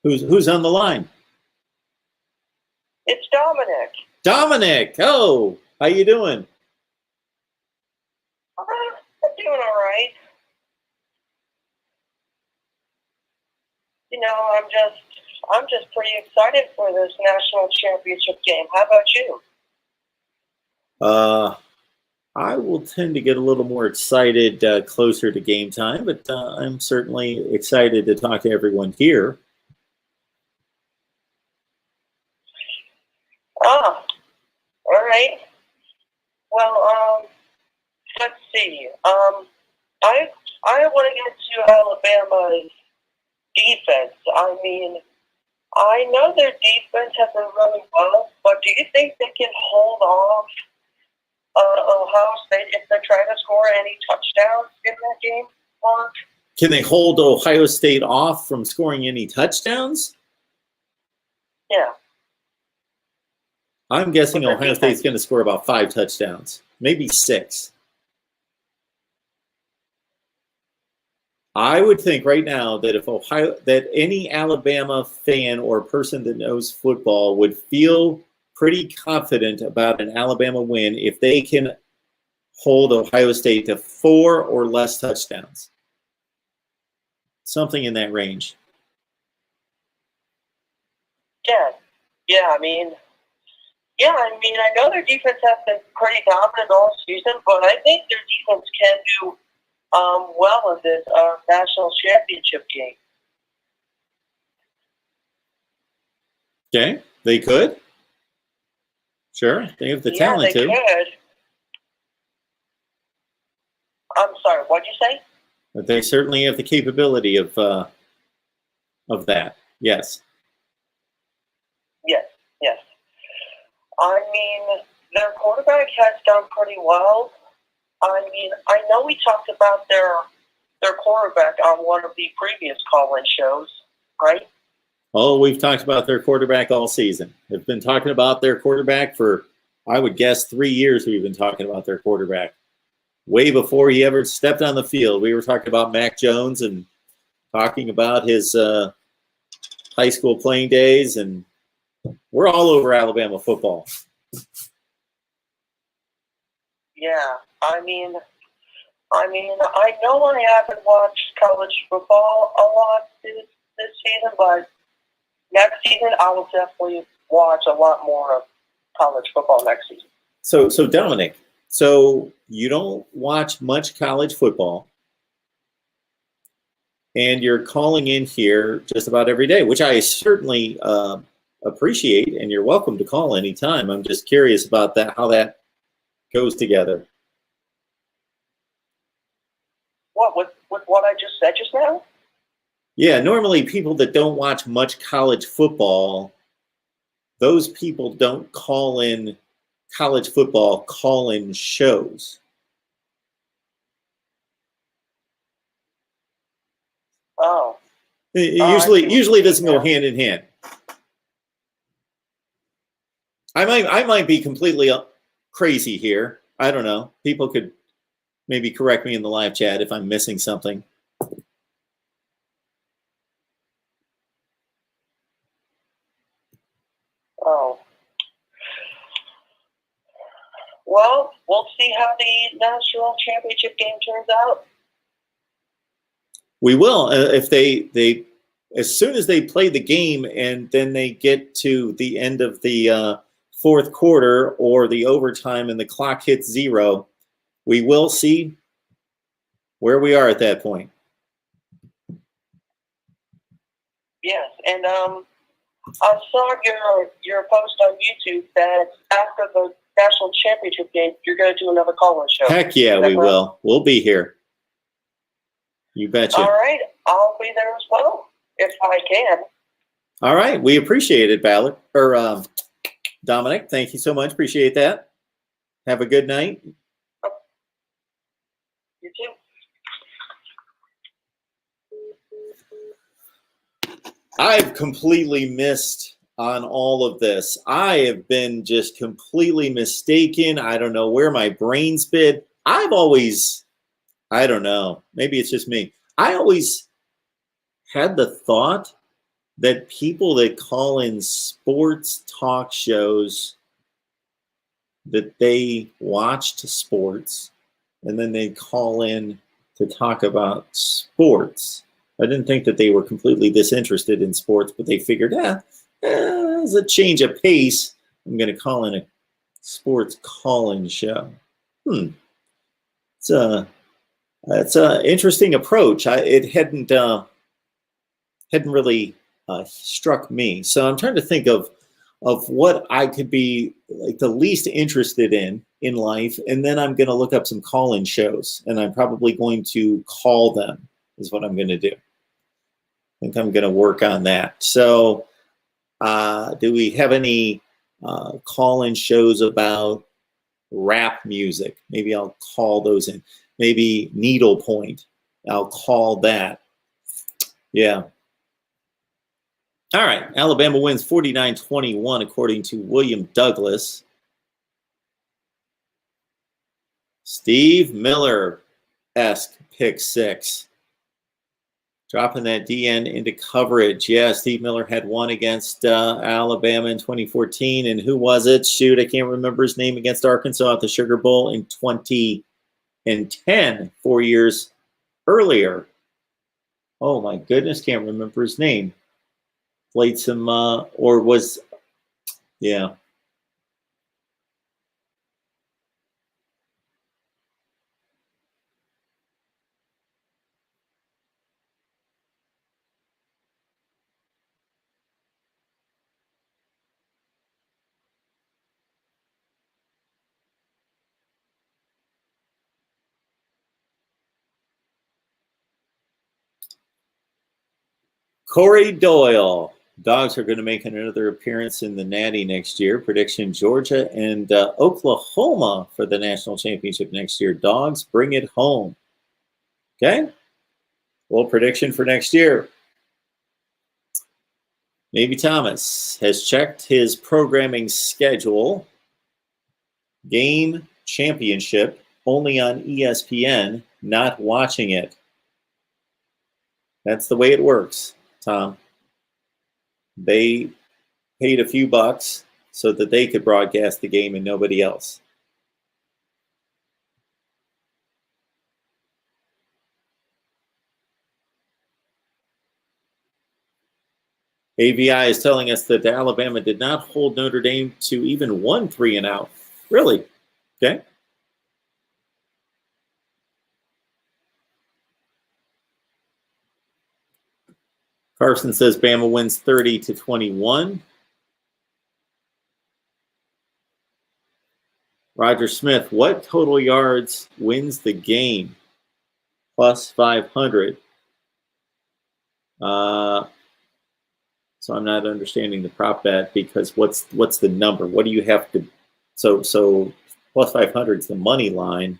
Who's on the line? It's Dominic. Dominic. Oh, how you doing? I'm doing all right. I'm just pretty excited for this national championship game. How about you? I will tend to get a little more excited closer to game time, but I'm certainly excited to talk to everyone here. All right. Well, let's see. I want to get to Alabama's defense. I mean, I know their defense has been running well, but do you think they can hold off Ohio State if they're trying to score any touchdowns in that game, Mark? Can they hold Ohio State off from scoring any touchdowns? Yeah. I'm guessing Ohio State's going to score about 5 touchdowns, maybe 6. I would think right now that that any Alabama fan or person that knows football would feel pretty confident about an Alabama win if they can hold Ohio State to 4 or less touchdowns. Something in that range. Yeah. I know their defense has been pretty dominant all season, but I think their defense can do well in this national championship game. Okay, they could. Sure, they have the talent to. Yeah, they could. I'm sorry, what'd you say? But they certainly have the capability of that. Yes. Yes. I mean, their quarterback has done pretty well. I mean, I know we talked about their quarterback on one of the previous call-in shows, right? Oh, we've talked about their quarterback all season. We've been talking about their quarterback for, I would guess, 3 years we've been talking about their quarterback. Way before he ever stepped on the field, we were talking about Mac Jones and talking about his high school playing days, and we're all over Alabama football. Yeah, I mean, I know I haven't watched college football a lot this season, but next season I will definitely watch a lot more of college football next season. So Dominic, so you don't watch much college football, and you're calling in here just about every day, which I certainly appreciate, and you're welcome to call anytime. I'm just curious about that, how that goes together. What, with what I just said just now? Yeah, normally people that don't watch much college football, those people don't call in college football call-in shows. Oh. It usually doesn't go hand in hand. I might be completely crazy here. I don't know. People could maybe correct me in the live chat if I'm missing something. Oh. Well, we'll see how the national championship game turns out. We will if they as soon as they play the game and then they get to the end of the fourth quarter or the overtime and the clock hits 0, we will see where we are at that point. Yes, and I saw your post on YouTube that after the national championship game, you're going to do another call-in show. Heck yeah, we will. We'll be here. You betcha. All right, I'll be there as well if I can. All right, we appreciate it, Dominic. Thank you so much. Appreciate that. Have a good night. You too. I've completely missed on all of this. I have been just completely mistaken. I don't know where my brain's been. I've always, I don't know, maybe it's just me. I always had the thought that people that call in sports talk shows, that they watched sports and then they call in to talk about sports. I didn't think that they were completely disinterested in sports, but they figured, as a change of pace, I'm going to call in a sports call-in show. It's an interesting approach. It hadn't really struck me. So I'm trying to think of what I could be like the least interested in life, and then I'm going to look up some call-in shows, and I'm probably going to call them. Is what I'm going to do. I think I'm going to work on that. So, do we have any call-in shows about rap music? Maybe I'll call those in. Maybe needlepoint. I'll call that. Yeah. All right. Alabama wins 49-21 according to William Douglas. Steve Miller-esque pick 6. Dropping that DN into coverage. Yeah, Steve Miller had one against Alabama in 2014. And who was it? Shoot, I can't remember his name, against Arkansas at the Sugar Bowl in 2010, 4 years earlier. Oh, my goodness, can't remember his name. Played some, or was, yeah. Corey Doyle. Dogs are going to make another appearance in the Natty next year. Prediction: Georgia and Oklahoma for the national championship next year. Dogs, bring it home. Okay? Well, prediction for next year. Navy Thomas has checked his programming schedule. Game championship only on ESPN, not watching it. That's the way it works, Tom. They paid a few bucks so that they could broadcast the game and nobody else. AVI is telling us that Alabama did not hold Notre Dame to even one 3-and-out. Really? Okay. Carson says Bama wins 30-21. Roger Smith, what total yards wins the game? Plus 500. So I'm not understanding the prop bet because what's the number? What do you have to? So plus 500 is the money line.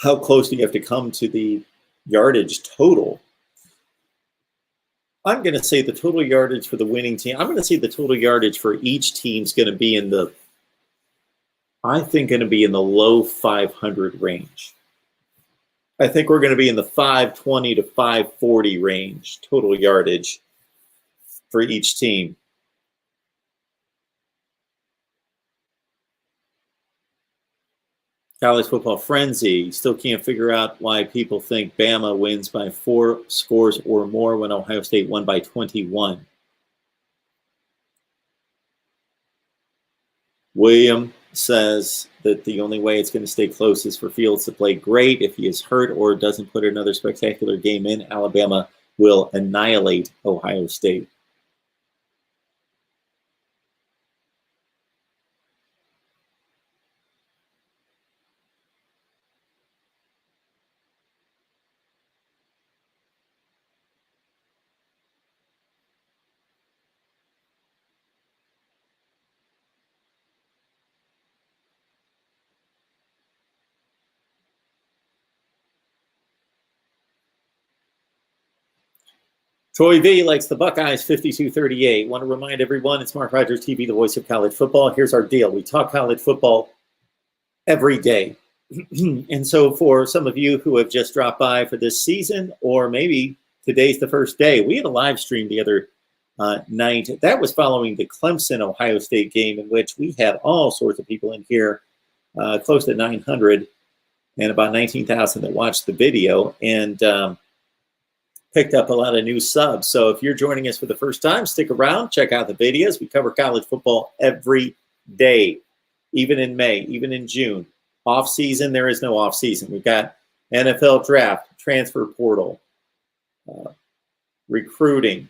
How close do you have to come to the yardage total? I'm going to say the total yardage for the winning team. I'm going to say the total yardage for each team is going to be in the, I think, going to be in the low 500 range. I think we're going to be in the 520 to 540 range total yardage for each team. College football frenzy. Still can't figure out why people think Bama wins by 4 scores or more when Ohio State won by 21. William says that the only way it's going to stay close is for Fields to play great. If he is hurt or doesn't put another spectacular game in, Alabama will annihilate Ohio State. Troy V likes the Buckeyes 52-38. Want to remind everyone, it's Mark Rogers TV, the voice of college football. Here's our deal. We talk college football every day. And so for some of you who have just dropped by for this season, or maybe today's the first day, we had a live stream the other night. That was following the Clemson-Ohio State game, in which we had all sorts of people in here, close to 900, and about 19,000 that watched the video. And picked up a lot of new subs. So if you're joining us for the first time, stick around, check out the videos. We cover college football every day, even in May, even in June. Off season, there is no off season. We've got NFL draft, transfer portal, recruiting.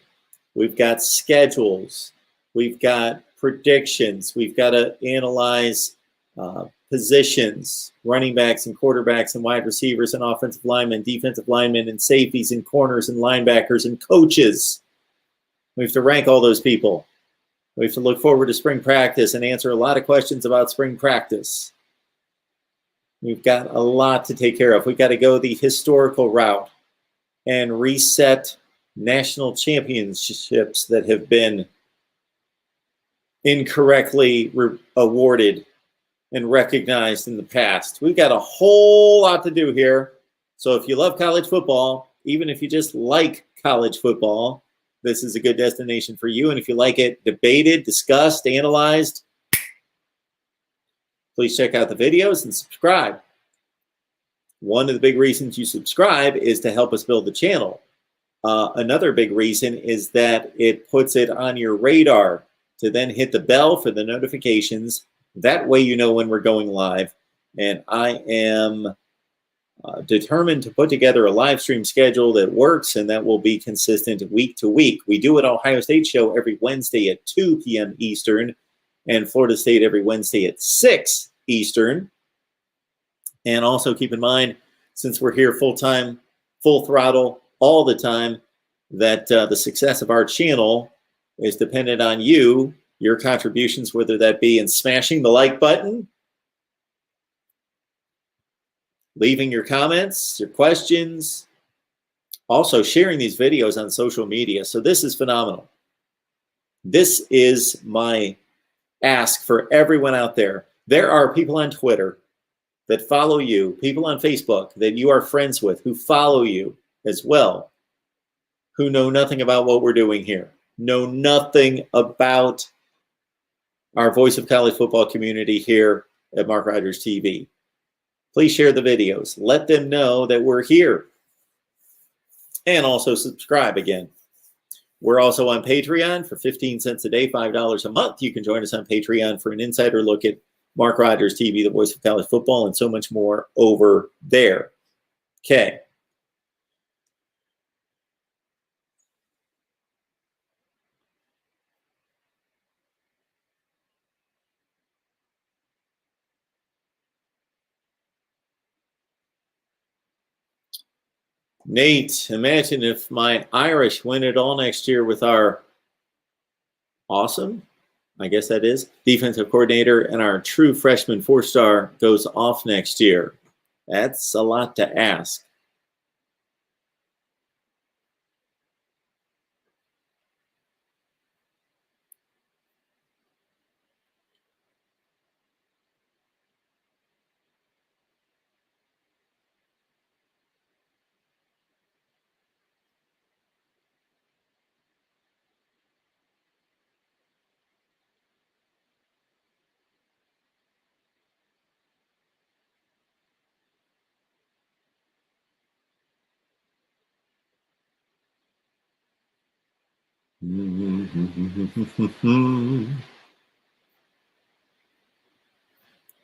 We've got schedules. We've got predictions. We've got to analyze positions, running backs and quarterbacks and wide receivers and offensive linemen, defensive linemen and safeties and corners and linebackers and coaches. We have to rank all those people. We have to look forward to spring practice and answer a lot of questions about spring practice. We've got a lot to take care of. We've got to go the historical route and reset national championships that have been incorrectly awarded and recognized in the past. We've got a whole lot to do here. So if you love college football, even if you just like college football, this is a good destination for you. And if you like it debated, discussed, analyzed, please check out the videos and subscribe. One of the big reasons you subscribe is to help us build the channel. Another big reason is that it puts it on your radar to then hit the bell for the notifications. That way you know when we're going live. And I am determined to put together a live stream schedule that works and that will be consistent week to week. We do an Ohio State show every Wednesday at 2 p.m. Eastern and Florida State every Wednesday at 6 Eastern. And also keep in mind, since we're here full-time, full throttle, all the time, that the success of our channel is dependent on you, your contributions, whether that be in smashing the like button, leaving your comments, your questions, also sharing these videos on social media. So this is phenomenal. This is my ask for everyone out there. There are people on Twitter that follow you, people on Facebook that you are friends with who follow you as well, who know nothing about what we're doing here. know nothing about our Voice of College Football community here at Mark Rogers TV. Please share the videos. Let them know that we're here. And also subscribe again. We're also on Patreon for 15 cents a day, $5 a month. You can join us on Patreon for an insider look at Mark Rogers TV, the Voice of College Football, and so much more over there. Okay. Nate, imagine if my Irish win it all next year with our awesome, I guess that is, defensive coordinator, and our true freshman 4-star goes off next year. That's a lot to ask.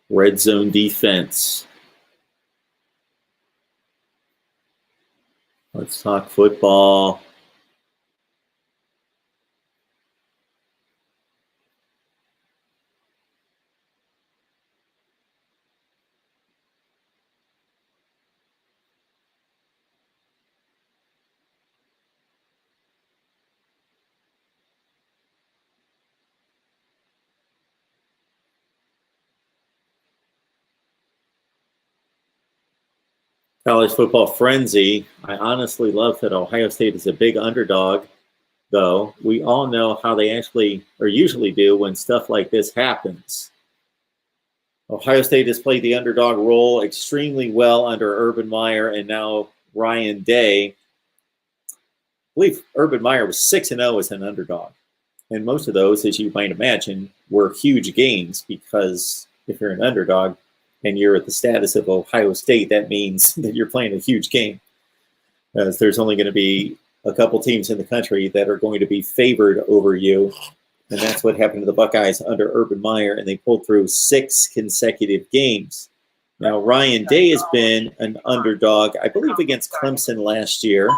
Red zone defense. Let's talk football. College football frenzy. I honestly love that Ohio State is a big underdog, though. We all know how they actually or usually do when stuff like this happens. Ohio State has played the underdog role extremely well under Urban Meyer and now Ryan Day. I believe Urban Meyer was 6-0 as an underdog. And most of those, as you might imagine, were huge games because if you're an underdog, and you're at the status of Ohio State, that means that you're playing a huge game. As there's only going to be a couple teams in the country that are going to be favored over you. And that's what happened to the Buckeyes under Urban Meyer, and they pulled through 6 consecutive games. Now, Ryan Day has been an underdog, I believe, against Clemson last year,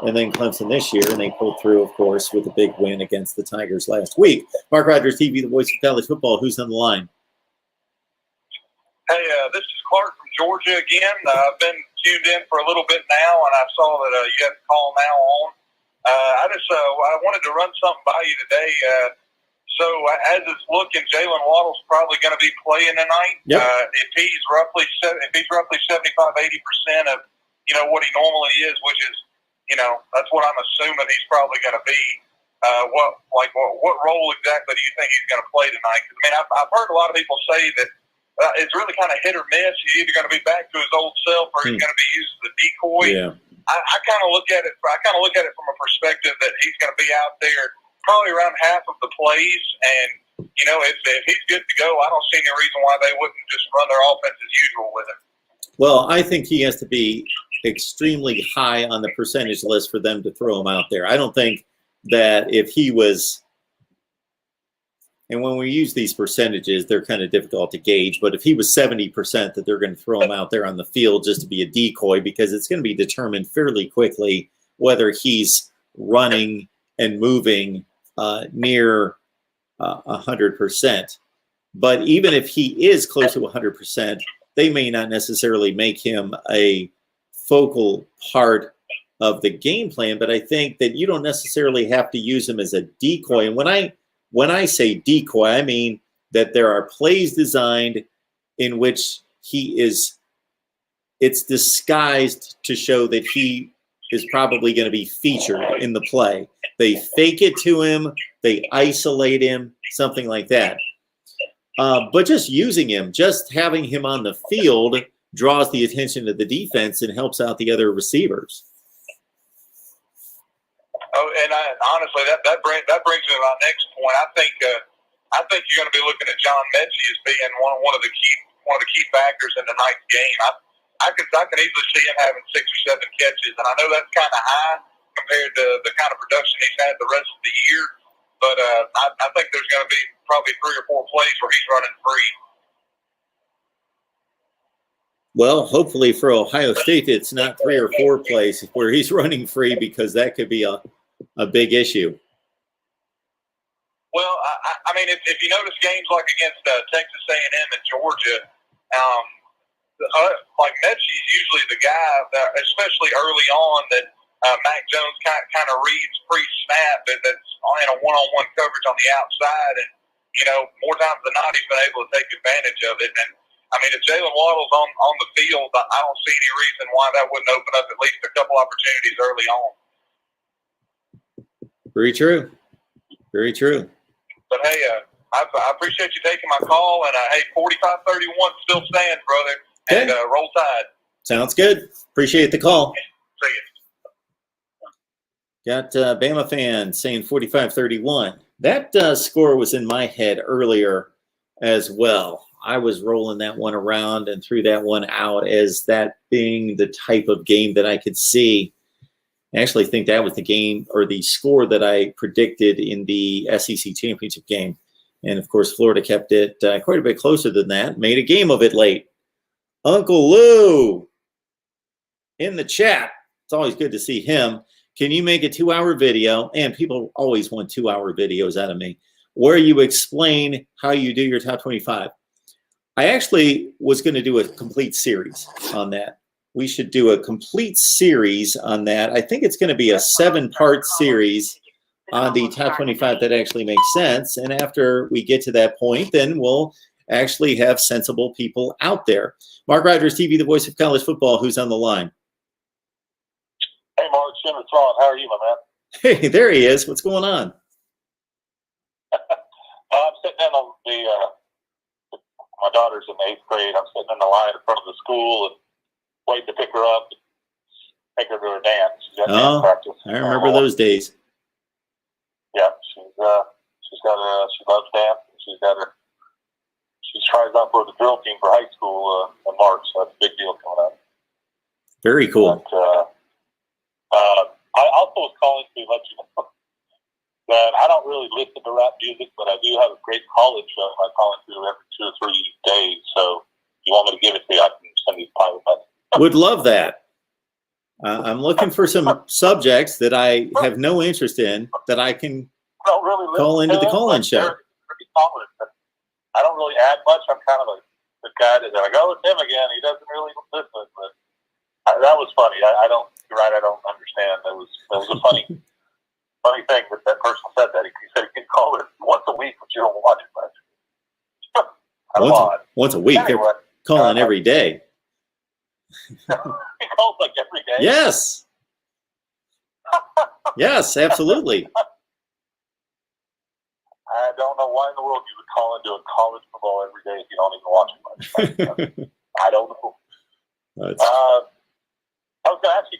and then Clemson this year, and they pulled through, of course, with a big win against the Tigers last week. Mark Rogers TV, the Voice of College Football. Who's on the line? Hey, this is Clark from Georgia again. I've been tuned in for a little bit now, and I saw that you have the call now on. I wanted to run something by you today. So as it's looking, Jalen Waddle's probably going to be playing tonight. Yep. If he's roughly 75-80% of what he normally is, which is that's what I'm assuming he's probably going to be. What role exactly do you think he's going to play tonight? 'Cause, I mean, I've heard a lot of people say that. It's really kind of hit or miss. He's either going to be back to his old self, or he's going to be used as a decoy. Yeah. I kind of look at it. From a perspective that he's going to be out there probably around half of the plays, and if he's good to go, I don't see any reason why they wouldn't just run their offense as usual with him. Well, I think he has to be extremely high on the percentage list for them to throw him out there. I don't think that if he was. And when we use these percentages, they're kind of difficult to gauge. But if he was 70%, that they're going to throw him out there on the field just to be a decoy, because it's going to be determined fairly quickly whether he's running and moving near 100%. But even if he is close to 100%, they may not necessarily make him a focal part of the game plan. But I think that you don't necessarily have to use him as a decoy. And when I say decoy, I mean that there are plays designed in which it's disguised to show that he is probably going to be featured in the play. They fake it to him, they isolate him, something like that. But just using him, just having him on the field draws the attention of the defense and helps out the other receivers. Oh, and honestly, that brings me to my next point. I think you're going to be looking at John Mechie as being one of the key factors in tonight's game. I can easily see him having 6 or 7 catches, and I know that's kind of high compared to the kind of production he's had the rest of the year. But I think there's going to be probably 3 or 4 plays where he's running free. Well, hopefully for Ohio State, it's not 3 or 4 plays where he's running free, because that could be a big issue. Well, I mean, if you notice games like against Texas A&M and Georgia, like Mechie's usually the guy, especially early on, that Mac Jones kind of reads pre-snap that's in a one-on-one coverage on the outside, and more times than not, he's been able to take advantage of it. And I mean, if Jalen Waddle's on the field, I don't see any reason why that wouldn't open up at least a couple opportunities early on. Very true. Very true. But hey, I appreciate you taking my call, and hey, 45-31 still stands, brother. Okay. And roll Tide. Sounds good. Appreciate the call. See you. Got Bama fans saying 45-31. That score was in my head earlier as well. I was rolling that one around and threw that one out as that being the type of game that I could see. I actually think that was the game or the score that I predicted in the SEC championship game. And, of course, Florida kept it quite a bit closer than that, made a game of it late. Uncle Lou in the chat. It's always good to see him. Can you make a 2-hour video? And people always want 2-hour videos out of me, where you explain how you do your top 25. I actually was going to do a complete series on that. We should do a complete series on that. I think it's going to be a 7-part series on the top 25 that actually makes sense. And after we get to that point, then we'll actually have sensible people out there. MarkRogersTV, the voice of college football, who's on the line? Hey, Mark, Jim, it's Ron. How are you, my man? Hey, there he is. What's going on? I'm sitting in on my daughter's in the 8th grade. I'm sitting in the line in front of the school and waiting to pick her up and take her to her dance. She's got dance practice. I remember those days. Yeah, she loves dance. She tries out for the drill team for high school in March, so that's a big deal coming up. Very cool. But, I also was calling to let you know that I don't really listen to rap music, but I do have a great college show I call into every 2 or 3 days. So if you want me to give it to you, I can send you a private message. Would love that. I'm looking for some subjects that I have no interest in that I can call into the call-in show. I don't really add much. I'm kind of the guy that I go with him again. He doesn't really listen, but that was funny. I don't. You're right. I don't understand. That was a funny thing that person said that. He said he can call it once a week, but you don't watch it much. Once a week. Anyway, they're calling every day. He calls like every day. Yes. Yes, absolutely. I don't know why in the world you would call into a college football every day if you don't even watch it much. I don't know. I was going to ask you,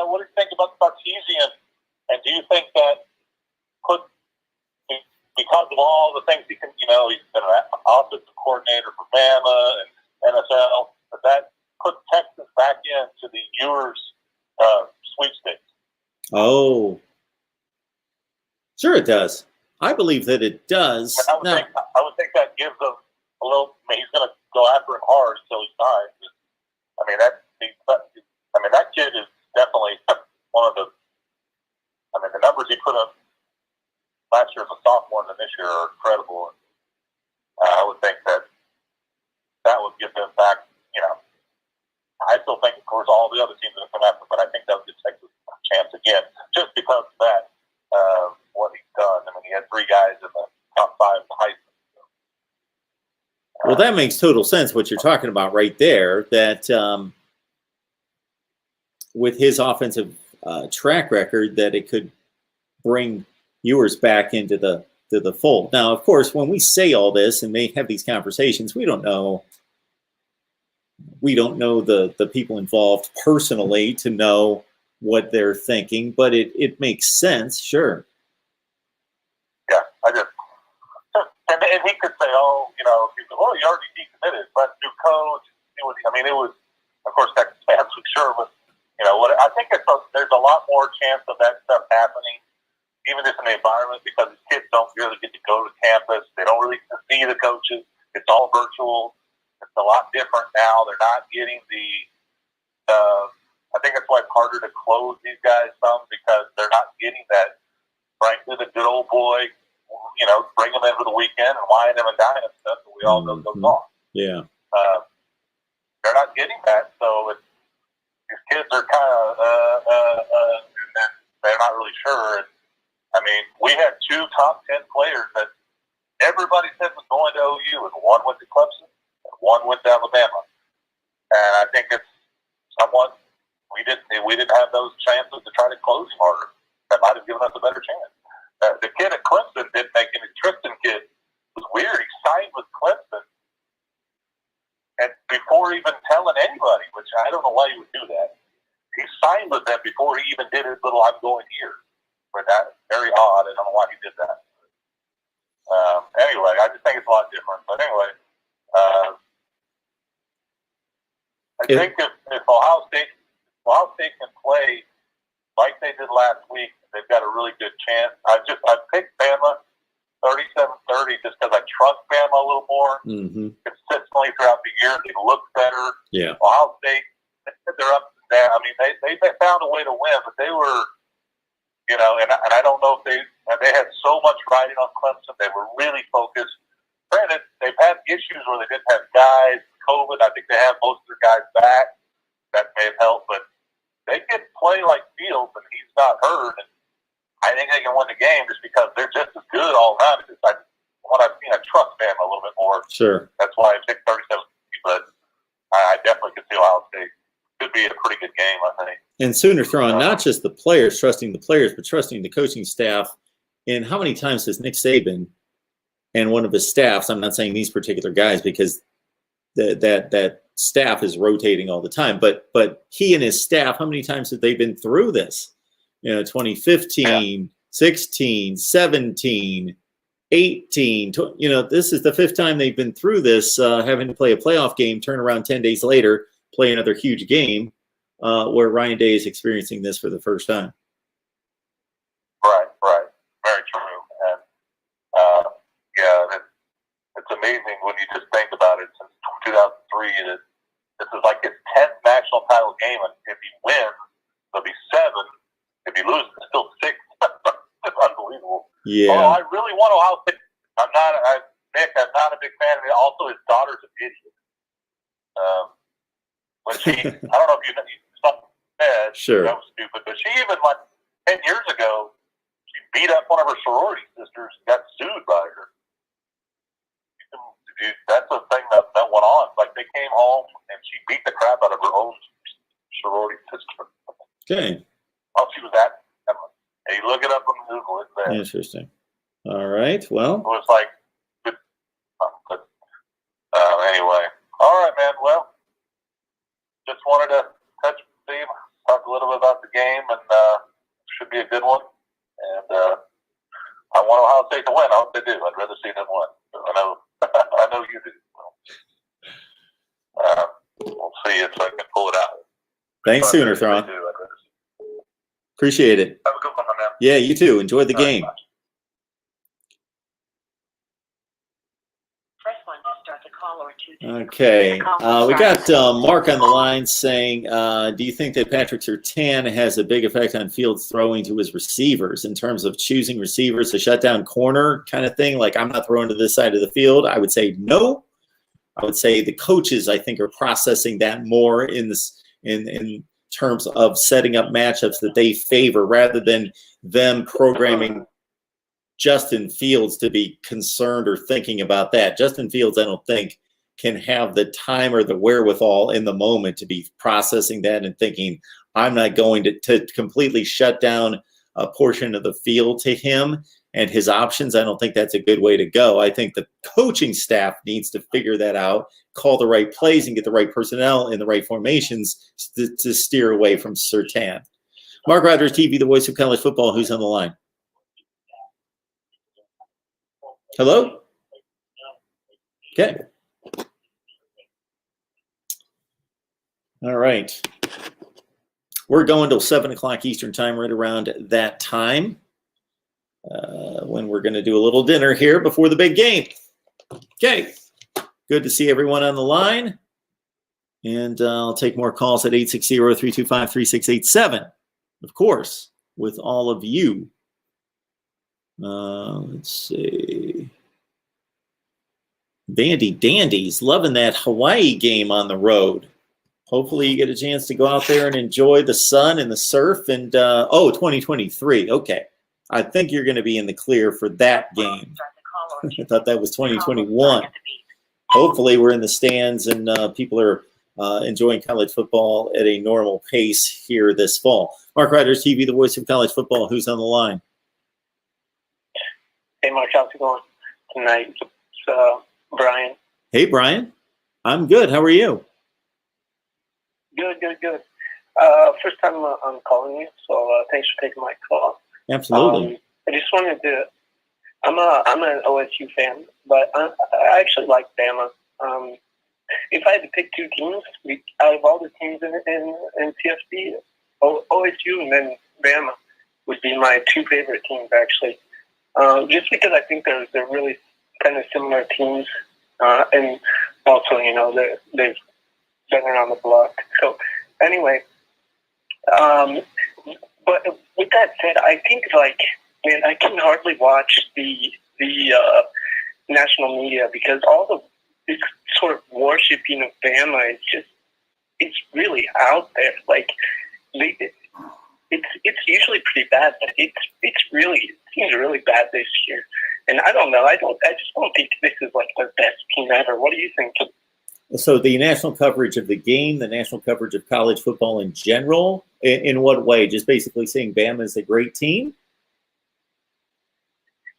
what do you think about Sarkisian? And do you think that because of all the things he can, he's been an offensive coordinator for Bama and NFL, that put Texas back into the Ewers sweepstakes? Oh, sure it does. I believe that it does. I would think that gives them a little. He's going to go after him hard until he signs. That kid is definitely one of the. The numbers he put up last year as a sophomore and this year are incredible. I would think that would give them back. I still think, of course, all the other teams that have come after, but I think that would give Texas a chance again, just because of that. What he's done. He had 3 guys in the top 5 in the Heisman. Well, that makes total sense what you're talking about right there, that with his offensive track record, that it could bring Ewers back into the fold. Now, of course, when we say all this and may have these conversations, we don't know the people involved personally to know what they're thinking, but it makes sense, sure. Yeah, and he could say, oh, you already decommitted, but new coach. I mean, it was, of course, Texas fans would sure, but I think there's a lot more chance of that stuff happening, even just in the environment, because the kids don't really get to go to campus. They don't really get to see the coaches. It's all virtual. It's a lot different now. They're not getting the. I think that's why it's harder to close these guys some, because they're not getting that. Frankly, the good old boy, bring them in for the weekend and wine them and dine and stuff that we all know goes on. Yeah. They're not getting that, so these kids are kind of, they're not really sure. And, I mean, we had 2 top 10 players that everybody said was going to OU, and one went to Clemson, and one went to Alabama. And I think it's somewhat, we didn't have those chances to try to close him harder. That might have given us a better chance. The kid at Clemson didn't make any. Tristan kid was weird. He signed with Clemson, and before even telling anybody, which I don't know why he would do that. He signed with them before he even did his little "I'm going here." But that's very odd. I don't know why he did that. Anyway, I just think it's a lot different. But anyway, I think if Ohio State can play like they did last week, they've got a really good chance. I picked Bama 37-30 just because I trust Bama a little more consistently throughout the year. They look better. Yeah. Ohio State, they're up and down. I mean, they found a way to win, but they were, and I don't know if they had so much riding on Clemson. They were really focused. Granted, they've had issues where they didn't have guys. COVID, I think they have most of their guys back. That may have helped, but they can play like Fields, and he's not hurt. And I think they can win the game just because they're just as good all around. What I've seen, I trust them a little bit more. Sure. That's why I picked 37, but I definitely could see Ohio State could be a pretty good game, I think. And Sooner throwing not just the players, trusting the players, but trusting the coaching staff. And how many times has Nick Saban and one of his staffs, I'm not saying these particular guys because that staff is rotating all the time, but he and his staff, how many times have they been through this? 2015, 16, 17, 18, this is the 5th time they've been through this, having to play a playoff game, turn around 10 days later, play another huge game, where Ryan Day is experiencing this for the first time. Right. Very true. And, it's amazing when you just think about it. Since 2003, this is like his 10th national title game, and if he wins, it'll be 7. If he loses, it's still 6. It's unbelievable. Yeah. Oh, I really want Ohio State. Nick, I'm not a big fan of it. Also, his daughter's an idiot. But she, I don't know if you something said. Sure. That was stupid. But she even, 10 years ago, she beat up one of her sorority sisters and got sued by her. That's the thing that went on. Like, they came home and she beat the crap out of her own sorority sister. Okay. Oh, she was at. Hey, look it up on Google. It's there. Interesting. All right. Well. It was like, anyway. All right, man. Well, just wanted to touch base, talk a little bit about the game, and should be a good one. And I want Ohio State to win. I hope they do. I'd rather see them win. I know you do. We'll see if I can pull it out. Thanks, Sooner Thron. Appreciate it. Have a good one, my man. Yeah, you too. Enjoy the game. Bye. Okay. We got Mark on the line saying, do you think that Patrick Surtain has a big effect on Fields throwing to his receivers in terms of choosing receivers to shut down corner kind of thing? Like, I'm not throwing to this side of the field. I would say no. I would say the coaches, I think, are processing that more in terms of setting up matchups that they favor rather than them programming Justin Fields to be concerned or thinking about that. Justin Fields, I don't think, can have the time or the wherewithal in the moment to be processing that and thinking, I'm not going to completely shut down a portion of the field to him and his options. I don't think that's a good way to go. I think the coaching staff needs to figure that out, call the right plays, and get the right personnel in the right formations to steer away from Surtain. Mark Rogers TV, the voice of college football. Who's on the line? Hello? Okay. All right. We're going till 7 o'clock Eastern time, right around that time, when we're going to do a little dinner here before the big game. Okay. Good to see everyone on the line. And I'll take more calls at 860-325-3687. Of course, with all of you. Let's see. Vandy Dandies, loving that Hawaii game on the road. Hopefully you get a chance to go out there and enjoy the sun and the surf. And, 2023. Okay. I think you're going to be in the clear for that game. I thought that was 2021. Hopefully we're in the stands and people are enjoying college football at a normal pace here this fall. Mark Rogers TV, the voice of college football. Who's on the line? Hey, Mark, how's it going tonight? It's Brian. Hey, Brian. I'm good. How are you? Good. First time I'm calling you, so thanks for taking my call. Absolutely. I just wanted to. I'm an OSU fan, but I actually like Bama. If I had to pick two teams, out of all the teams in TFC, OSU and then Bama would be my two favorite teams, actually. Just because I think they're really kind of similar teams, and also they've been around the block. So anyway, but with that said, I think I can hardly watch the national media because all this sort of worshipping of Bama it's really out there. Like it's usually pretty bad, but it seems really bad this year. And I don't know. I just don't think this is like their best team ever. What do you think? So the national coverage of the game, the national coverage of college football in general, in what way? Just basically saying Bama is a great team?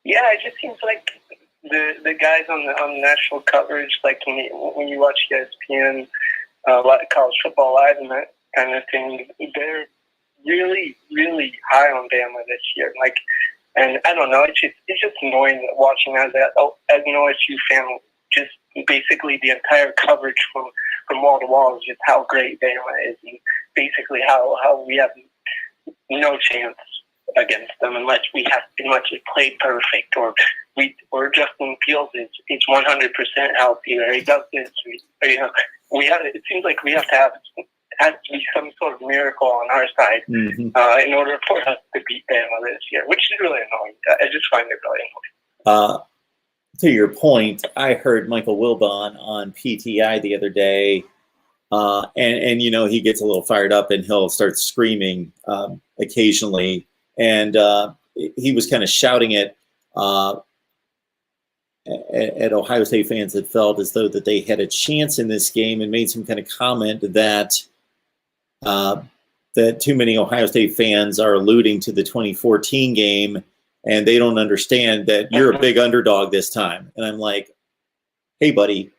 Yeah, it just seems like the guys on the national coverage, like when you watch ESPN, College Football Live and that kind of thing, they're really, really high on Bama this year. Like, and I don't know, it's just annoying watching as an OSU fan. Just basically the entire coverage from wall to wall is just how great Bama is, and basically how we have no chance against them unless we played perfect, or Justin Fields is 100% healthy, or he does this. It seems like we have to be some sort of miracle on our side in order for us to beat Bama this year, which is really annoying. I just find it really annoying. To your point, I heard Michael Wilbon on PTI the other day, and he gets a little fired up and he'll start screaming occasionally. And he was kind of shouting at Ohio State fans that felt as though that they had a chance in this game, and made some kind of comment that too many Ohio State fans are alluding to the 2014 game, and they don't understand that you're a big underdog this time. And I'm like, hey, buddy,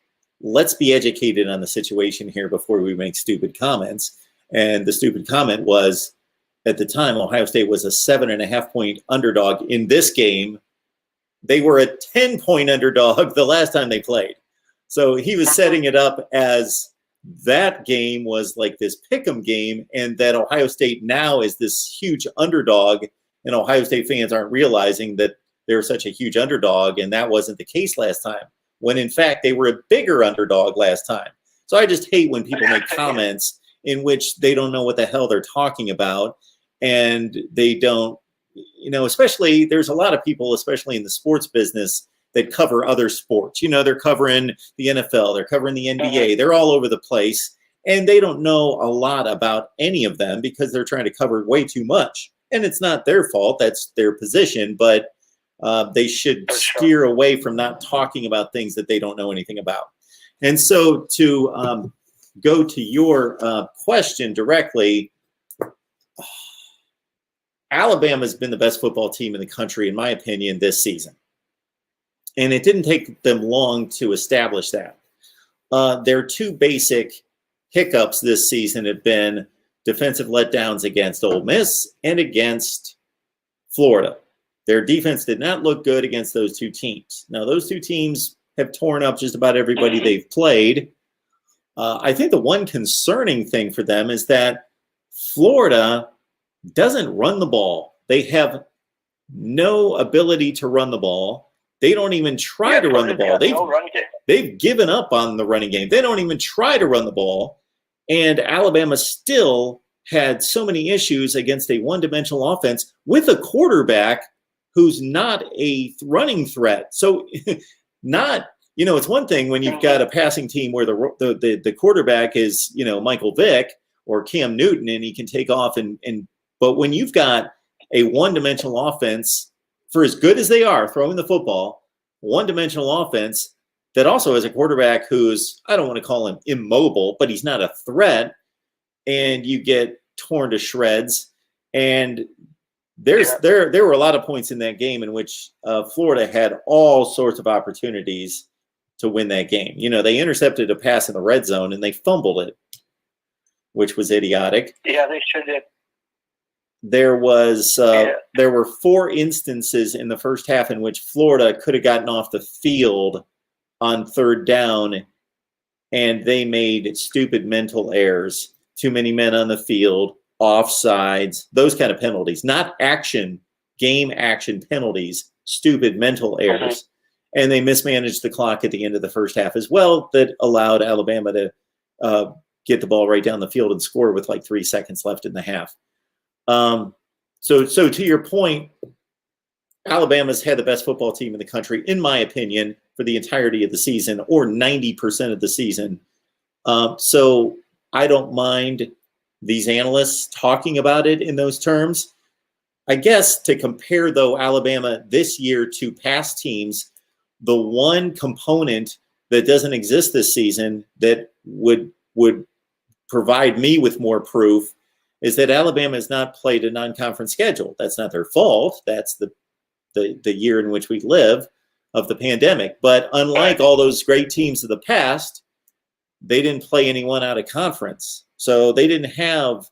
let's be educated on the situation here before we make stupid comments. And the stupid comment was, at the time, Ohio State was a 7.5-point underdog in this game. They were a 10-point underdog the last time they played. So he was setting it up as that game was like this pick'em game, and that Ohio State now is this huge underdog, and Ohio State fans aren't realizing that they're such a huge underdog, and that wasn't the case last time, when in fact they were a bigger underdog last time. So I just hate when people make comments in which they don't know what the hell they're talking about, and they don't, especially there's a lot of people, especially in the sports business, that cover other sports. They're covering the NFL, they're covering the NBA, they're all over the place, and they don't know a lot about any of them because they're trying to cover way too much. And it's not their fault, that's their position, but they should steer away from not talking about things that they don't know anything about. And so to go to your question directly, Alabama's been the best football team in the country, in my opinion, this season. And it didn't take them long to establish that. Their two basic hiccups this season have been defensive letdowns against Ole Miss and against Florida. Their defense did not look good against those two teams. Now, those two teams have torn up just about everybody they've played. I think the one concerning thing for them is that Florida doesn't run the ball. They have no ability to run the ball. They don't even try to run the ball. They've given up on the running game. They don't even try to run the ball. And Alabama still had so many issues against a one-dimensional offense with a quarterback who's not a running threat. So not, it's one thing when you've got a passing team where the quarterback is, Michael Vick or Cam Newton, and he can take off but when you've got a one-dimensional offense, for as good as they are throwing the football, one-dimensional offense that also has a quarterback who's, I don't want to call him immobile, but he's not a threat, and you get torn to shreds. And there were a lot of points in that game in which Florida had all sorts of opportunities to win that game. They intercepted a pass in the red zone and they fumbled it, which was idiotic. Yeah, they sure did. There were 4 instances in the first half in which Florida could have gotten off the field on third down, and they made stupid mental errors. Too many men on the field, offsides, those kind of penalties, not game action penalties, stupid mental errors. And they mismanaged the clock at the end of the first half as well, that allowed Alabama to get the ball right down the field and score with like 3 seconds left in the half. So to your point, Alabama's had the best football team in the country, in my opinion, for the entirety of the season, or 90% of the season. So I don't mind these analysts talking about it in those terms. I guess to compare, though, Alabama this year to past teams, the one component that doesn't exist this season that would provide me with more proof is that Alabama has not played a non-conference schedule. That's not their fault. That's the year in which we live of the pandemic. But unlike all those great teams of the past, they didn't play anyone out of conference. So they didn't have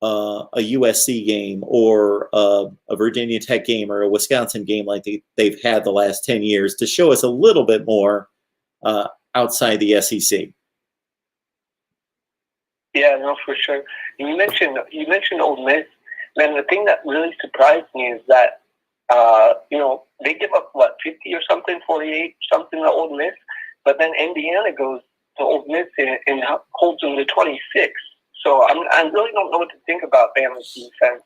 a USC game or a Virginia Tech game or a Wisconsin game like they've had the last 10 years to show us a little bit more outside the SEC. Yeah, no, for sure. You mentioned Ole Miss. Man, the thing that really surprised me is that they give up 50 or something, 48 something to Ole Miss, but then Indiana goes to Ole Miss and holds them to 26. So I really don't know what to think about Bama's defense.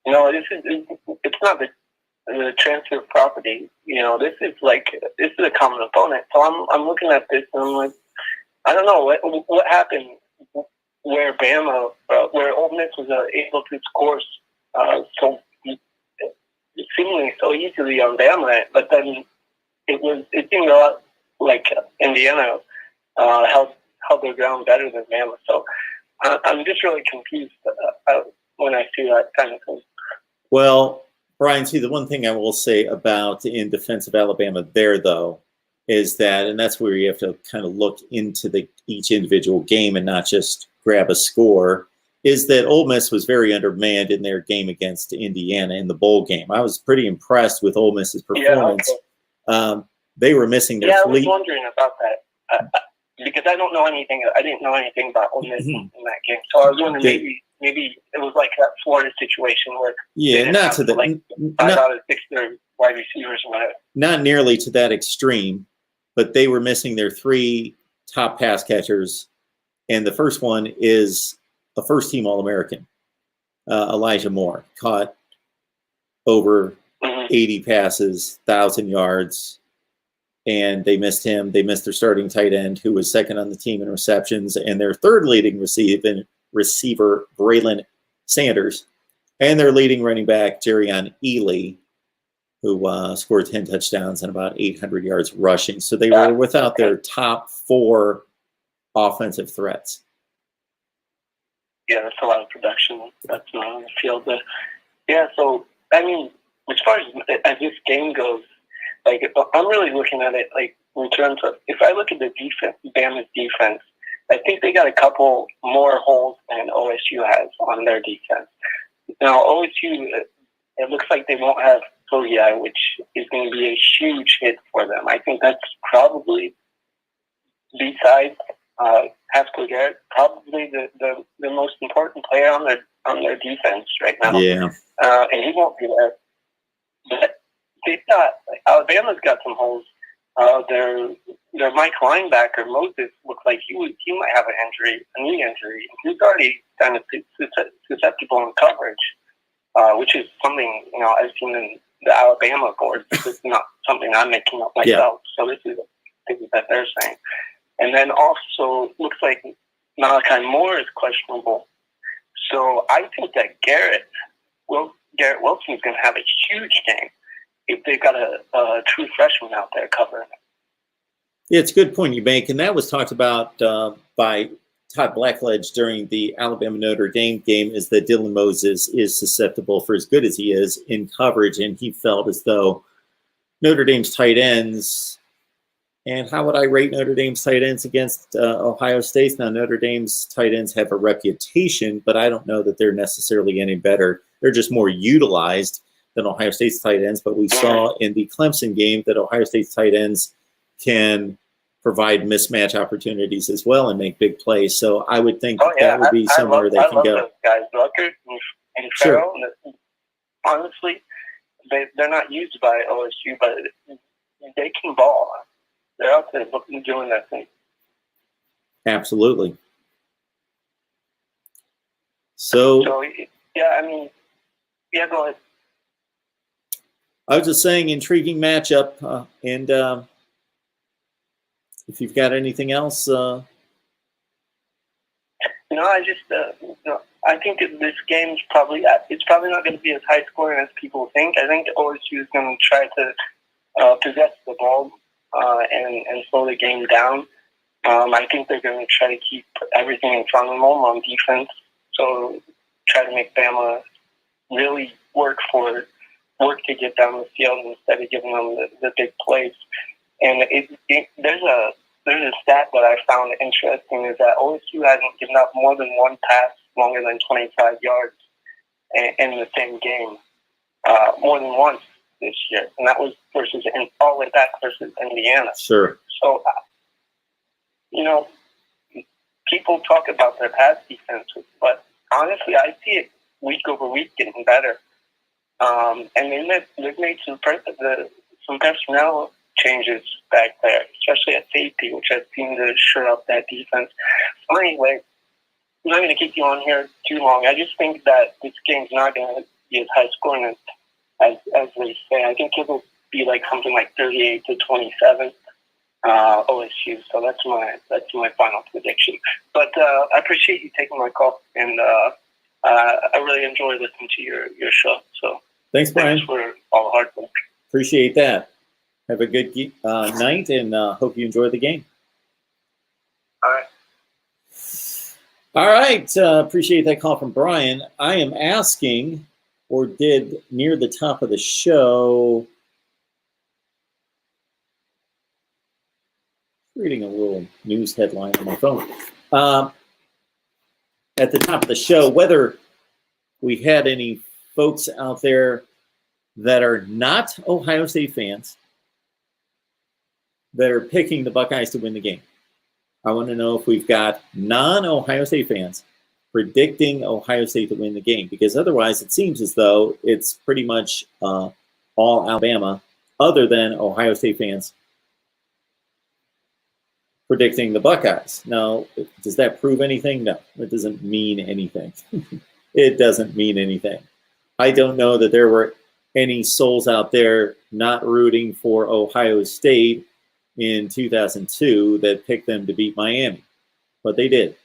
It's not the transfer of property. This is a common opponent. So I'm looking at this and I'm like, I don't know what happened where Ole Miss was able to score so seemingly so easily on Bama, but then it seemed a lot like Indiana held their ground better than Bama. So I'm just really confused when I see that kind of thing. Well, Brian, see, the one thing I will say about in defense of Alabama there, though, is that, and that's where you have to kind of look into each individual game and not just grab a score, is that Ole Miss was very undermanned in their game against Indiana in the bowl game. I was pretty impressed with Ole Miss's performance. Yeah, okay. They were missing their I was wondering about that because I didn't know anything about Ole Miss in that game. So I was wondering maybe it was like that Florida situation where not to the 5 out of 6 wide receivers or whatever. Not nearly to that extreme, but they were missing their 3 top pass catchers, and the first one is a first-team All-American, Elijah Moore, caught over 80 passes, 1,000 yards, and they missed him. They missed their starting tight end, who was second on the team in receptions, and their third leading receiver, Braylon Sanders, and their leading running back, Jerrion Ely, who scored 10 touchdowns and about 800 yards rushing. So they were without their top 4 offensive threats. Yeah, that's a lot of production that's not on the field. But so, I mean, as far as this game goes, I'm really looking at it in terms of, if I look at the defense, Bama's defense, I think they got a couple more holes than OSU has on their defense. Now, OSU, it looks like they won't have Fogia, which is going to be a huge hit for them. I think that's probably, besides Haskell Garrett, probably the most important player on their defense right now. Yeah. And he won't be there. But they've got, Alabama's got some holes. Their Mike linebacker, Moses, looks like he might have a knee injury. He's already kind of susceptible in coverage, which is something, I've seen in the Alabama board. This is not something I'm making up myself. Yeah. So this is things that they're saying. And then also, looks like Malachi Moore is questionable. So I think that Garrett Wilson is going to have a huge game if they've got a true freshman out there covering it. Yeah, it's a good point you make, and that was talked about by Todd Blackledge during the Alabama-Notre Dame game, is that Dylan Moses is susceptible, for as good as he is, in coverage, and he felt as though Notre Dame's tight ends, and how would I rate Notre Dame's tight ends against Ohio State's? Now, Notre Dame's tight ends have a reputation, but I don't know that they're necessarily any better. They're just more utilized than Ohio State's tight ends, but we saw in the Clemson game that Ohio State's tight ends can provide mismatch opportunities as well and make big plays. So I would think that would be somewhere they can go. Those guys, Rucker and Farrell. Sure. Honestly, they're not used by OSU, but they can ball. They're out there doing that thing. Absolutely. So yeah, go ahead. I was just saying, intriguing matchup, and if you've got anything else, I think that this game's probably not going to be as high scoring as people think. I think OSU is going to try to possess the ball and slow the game down. I think they're going to try to keep everything in front of them on defense. So try to make Bama really work to get down the field instead of giving them the big plays. And there's a stat that I found interesting, is that OSU hasn't given up more than one pass longer than 25 yards in the same game, more than once this year, and that was all the way back versus Indiana. Sure. So, people talk about their pass defense, but honestly, I see it week over week getting better. And they've made some personnel changes back there, especially at safety, which has seemed to shore up that defense. So anyway, I'm not going to keep you on here too long. I just think that this game's not going to be as high scoring as they say. I think it will be like something like 38-27 OSU. So that's my final prediction. But I appreciate you taking my call, and I really enjoy listening to your show. So thanks, Brian. Thanks for all the hard work. Appreciate that. Have a good night, and hope you enjoy the game. All right. All right. Appreciate that call from Brian. I am asking, or did near the top of the show, reading a little news headline on my phone. At the top of the show, whether we had any folks out there that are not Ohio State fans that are picking the Buckeyes to win the game. I want to know if we've got non-Ohio State fans predicting Ohio State to win the game, because otherwise it seems as though it's pretty much all Alabama, other than Ohio State fans predicting the Buckeyes. Now, does that prove anything? No, it doesn't mean anything. It doesn't mean anything. I don't know that there were any souls out there not rooting for Ohio State in 2002 that picked them to beat Miami, but they did.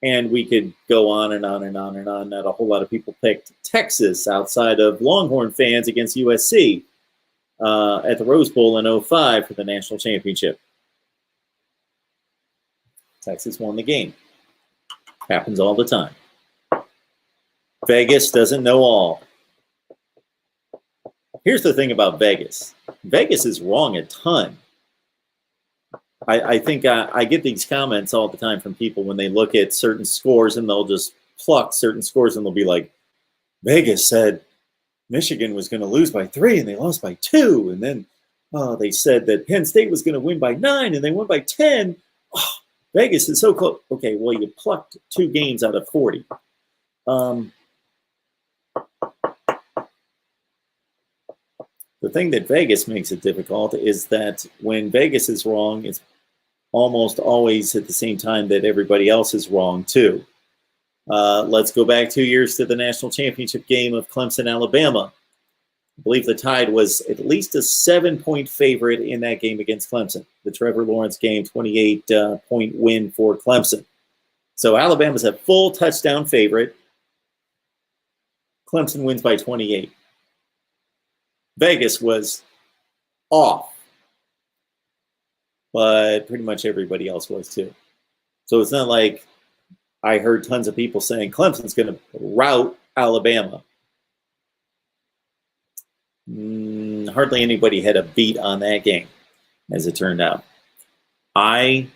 And we could go on and on and on and on. Not a whole lot of people picked Texas outside of Longhorn fans against USC at the Rose Bowl in 2005 for the national championship. Texas won the game. Happens all the time. Vegas doesn't know all. Here's the thing about Vegas. Vegas is wrong a ton. I think I get these comments all the time from people when they look at certain scores and they'll just pluck certain scores and they'll be like, Vegas said Michigan was going to lose by 3 and they lost by 2. And then they said that Penn State was going to win by 9 and they won by 10. Oh, Vegas is so close. Okay, well, you plucked 2 games out of 40. The thing that Vegas makes it difficult is that when Vegas is wrong, it's almost always at the same time that everybody else is wrong too. Let's go back 2 years to the national championship game of Clemson, Alabama. I believe the Tide was at least a 7-point favorite in that game against Clemson. The Trevor Lawrence game, 28-point win for Clemson. So Alabama's a full touchdown favorite. Clemson wins by 28. Vegas was off, but pretty much everybody else was too. So it's not like I heard tons of people saying Clemson's going to rout Alabama. Hardly anybody had a beat on that game, as it turned out. I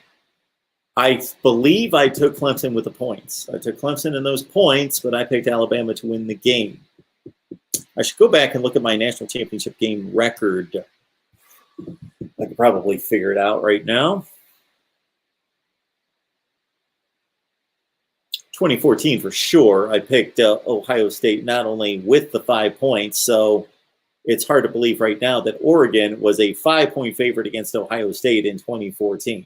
believe I took Clemson with the points. I took Clemson in those points, but I picked Alabama to win the game. I should go back and look at my national championship game record. I could probably figure it out right now. 2014 for sure. I picked Ohio State not only with the 5 points, so it's hard to believe right now that Oregon was a 5-point favorite against Ohio State in 2014.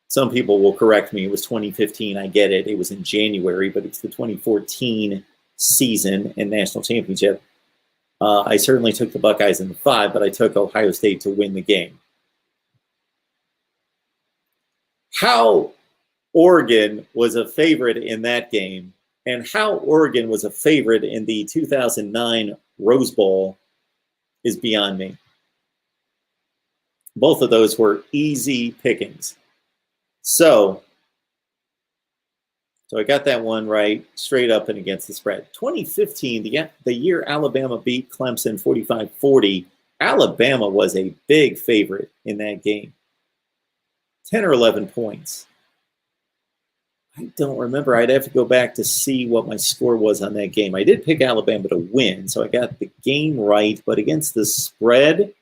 Some people will correct me. It was 2015. I get it. It was in January, but it's the 2014 season and national championship. I certainly took the Buckeyes in the 5, but I took Ohio State to win the game. How Oregon was a favorite in that game and how Oregon was a favorite in the 2009 Rose Bowl is beyond me. Both of those were easy pickings. So I got that one right, straight up and against the spread. 2015, the year Alabama beat Clemson 45-40, Alabama was a big favorite in that game. 10 or 11 points. I don't remember. I'd have to go back to see what my score was on that game. I did pick Alabama to win, so I got the game right, but against the spread,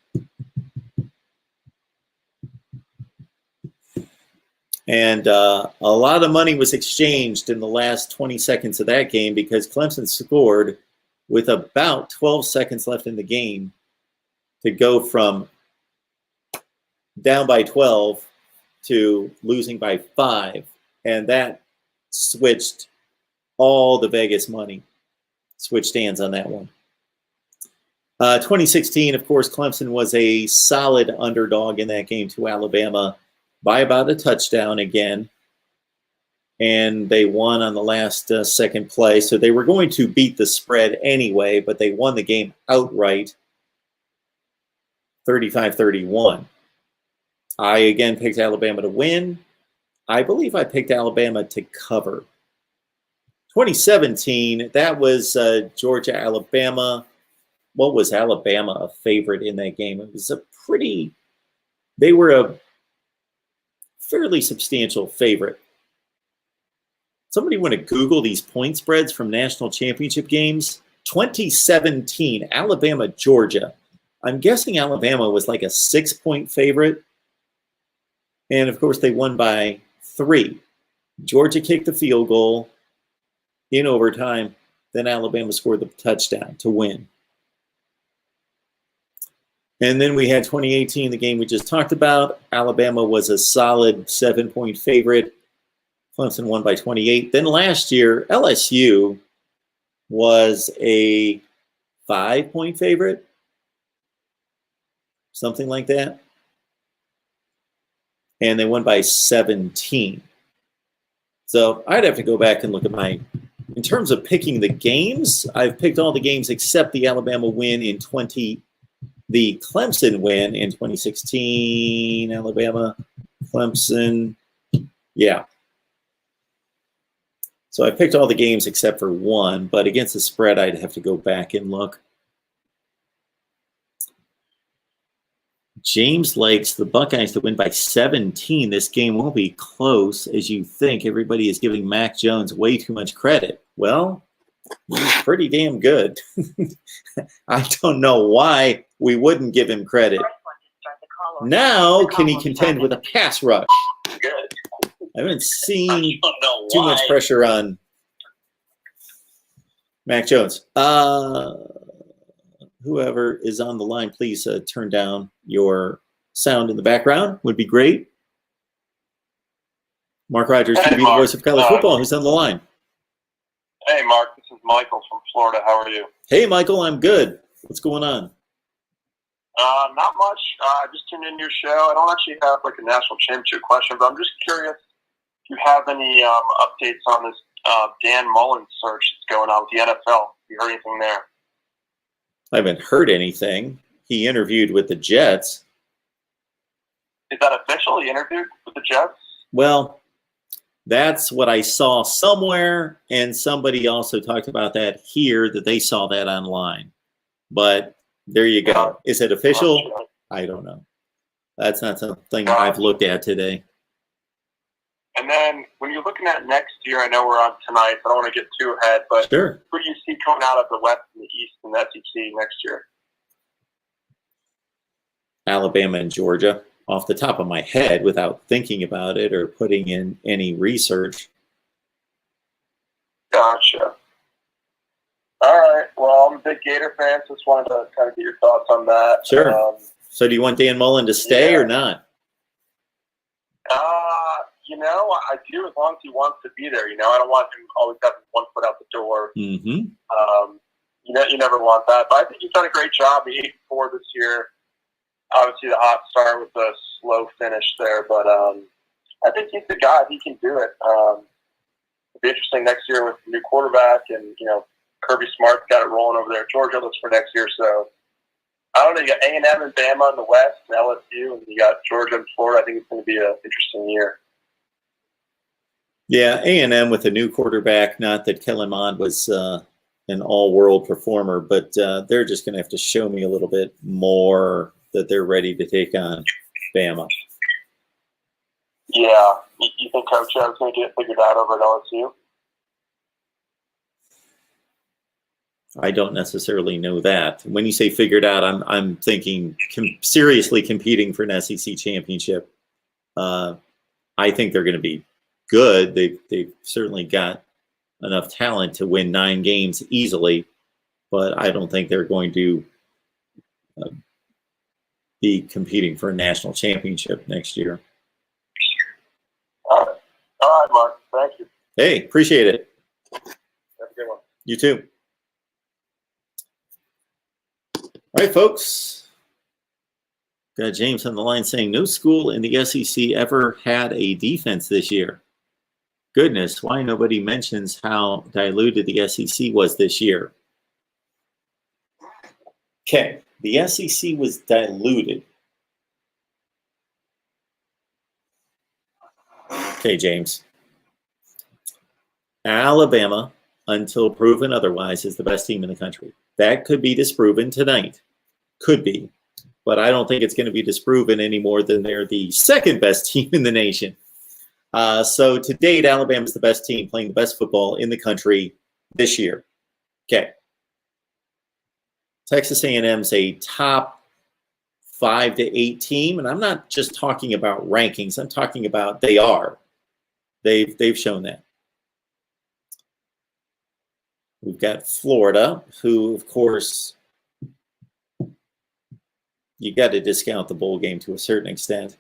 and a lot of money was exchanged in the last 20 seconds of that game because Clemson scored with about 12 seconds left in the game to go from down by 12 to losing by 5. And that switched all the Vegas money. Switched hands on that one. 2016, of course, Clemson was a solid underdog in that game to Alabama by about a touchdown again. And they won on the last second play. So they were going to beat the spread anyway, but they won the game outright, 35-31. I again picked Alabama to win. I believe I picked Alabama to cover. 2017, that was Georgia, Alabama. What was Alabama a favorite in that game? It was they were a fairly substantial favorite. Somebody want to Google these point spreads from national championship games? 2017, Alabama, Georgia. I'm guessing Alabama was like a 6-point favorite. And of course, they won by 3. Georgia kicked the field goal in overtime. Then Alabama scored the touchdown to win. And then we had 2018, the game we just talked about. Alabama was a solid 7-point favorite. Clemson won by 28. Then last year, LSU was a 5-point favorite. Something like that. And they won by 17. So I'd have to go back and look at in terms of picking the games, I've picked all the games except the Alabama win the Clemson win in 2016, Alabama, Clemson. Yeah. So I picked all the games except for one, but against the spread, I'd have to go back and look. James likes the Buckeyes to win by 17. This game won't be close as you think. Everybody is giving Mac Jones way too much credit. Well, he's pretty damn good. I don't know why we wouldn't give him credit. Now, can he contend with a pass rush? Good. I haven't seen too much pressure on Mac Jones. Whoever is on the line, please turn down your sound in the background. Would be great. Mark Rogers, Hey, TV, the Mark. voice of college football. Who's on the line? Hey, Mark. This is Michael from Florida. How are you? Hey, Michael. I'm good. What's going on? Not much. I just tuned in your show. I don't actually have like a national championship question, but I'm just curious if you have any updates on this Dan Mullen search that's going on with the NFL. Have you heard anything there? I haven't heard anything. He interviewed with the Jets. Is that official? He interviewed with the Jets? Well, that's what I saw somewhere, and somebody also talked about that here, that they saw that online. But there you go. Is it official? I don't know. That's not something I've looked at today. And then when you're looking at next year, I know we're on tonight, so I don't want to get too ahead, but Sure. who do you see coming out of the West and the East and the SEC next year? Alabama and Georgia, off the top of my head, without thinking about it or putting in any research. Gotcha. All right. Well, I'm a big Gator fan, so just wanted to kind of get your thoughts on that. Sure. So do you want Dan Mullen to stay or not? You know, I do as long as he wants to be there. You know, I don't want him always having one foot out the door. Mm-hmm. You never want that. But I think he's done a great job. He 8-4 this year. Obviously, the hot start with the slow finish there. But I think he's the guy. He can do it. It'll be interesting next year with the new quarterback. And, you know, Kirby Smart's got it rolling over there. Georgia looks for next year. So, I don't know. You got A&M and Bama in the West, and LSU, and you got Georgia and Florida. I think it's going to be an interesting year. Yeah, A&M with a new quarterback. Not that Kellen Mond was an all-world performer, but they're just going to have to show me a little bit more that they're ready to take on Bama. Yeah. You think Coach Joe's going to get figured out over at LSU? I don't necessarily know that. When you say figured out, I'm thinking seriously competing for an SEC championship. I think they're going to be good. They've certainly got enough talent to win 9 games easily, but I don't think they're going to be competing for a national championship next year. All right, Mark. Thank you. Hey, appreciate it. Have a good one. You too. All right, folks. Got James on the line saying no school in the SEC ever had a defense this year. Goodness, why nobody mentions how diluted the SEC was this year. Okay, the SEC was diluted. Okay, James. Alabama, until proven otherwise, is the best team in the country. That could be disproven tonight. Could be. But I don't think it's going to be disproven any more than they're the second best team in the nation. So to date, Alabama is the best team playing the best football in the country this year. Okay. Texas A&M's a top 5 to 8 team, and I'm not just talking about rankings. I'm talking about they are. They've shown that. We've got Florida, who, of course, you got to discount the bowl game to a certain extent.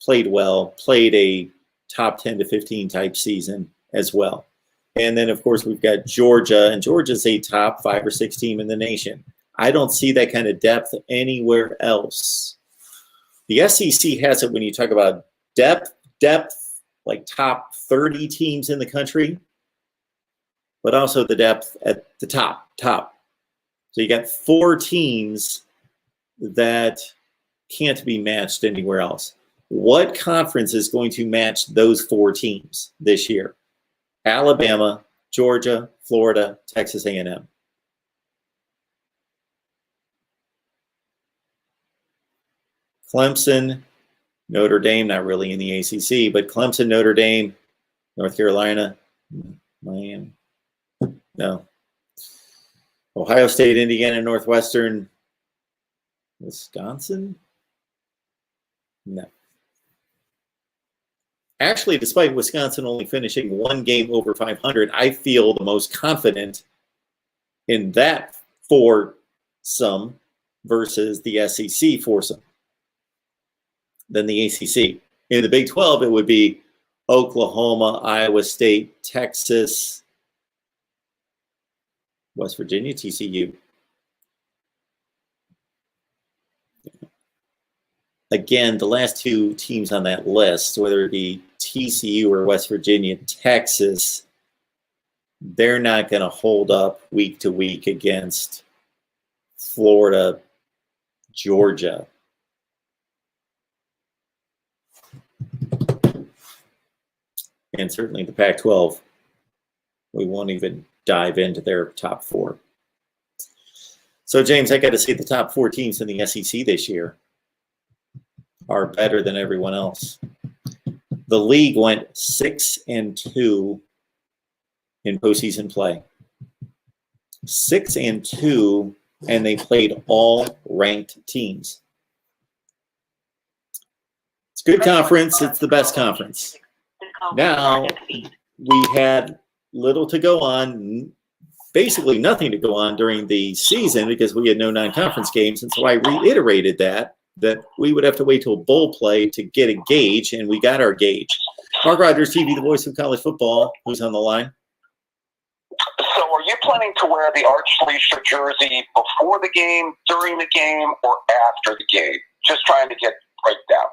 Played well, played a top 10 to 15 type season as well. And then, of course, we've got Georgia, and Georgia's a top 5 or 6 team in the nation. I don't see that kind of depth anywhere else. The SEC has it when you talk about depth, like top 30 teams in the country, but also the depth at the top. So you got 4 teams that can't be matched anywhere else. What conference is going to match those 4 teams this year? Alabama, Georgia, Florida, Texas A&M. Clemson, Notre Dame, not really in the ACC, but Clemson, Notre Dame, North Carolina, Miami. No. Ohio State, Indiana, Northwestern, Wisconsin? No. Actually, despite Wisconsin only finishing one game over 500, I feel the most confident in that foursome versus the SEC foursome than the ACC. In the Big 12, it would be Oklahoma, Iowa State, Texas, West Virginia, TCU. Again, the last two teams on that list, whether it be TCU or West Virginia, Texas, they're not going to hold up week to week against Florida, Georgia. And certainly the Pac-12, we won't even dive into their top four. So, James, I got to say the top four teams in the SEC this year are better than everyone else. The league went 6-2 in postseason play. 6-2, and they played all ranked teams. It's a good conference. It's the best conference. Now, we had little to go on, basically nothing to go on during the season because we had no non-conference games. And so I reiterated that we would have to wait till bowl play to get a gauge, and we got our gauge. MarkRogersTV, the voice of college football, who's on the line? So are you planning to wear the Arch Leisure jersey before the game, during the game, or after the game? Just trying to get breakdown.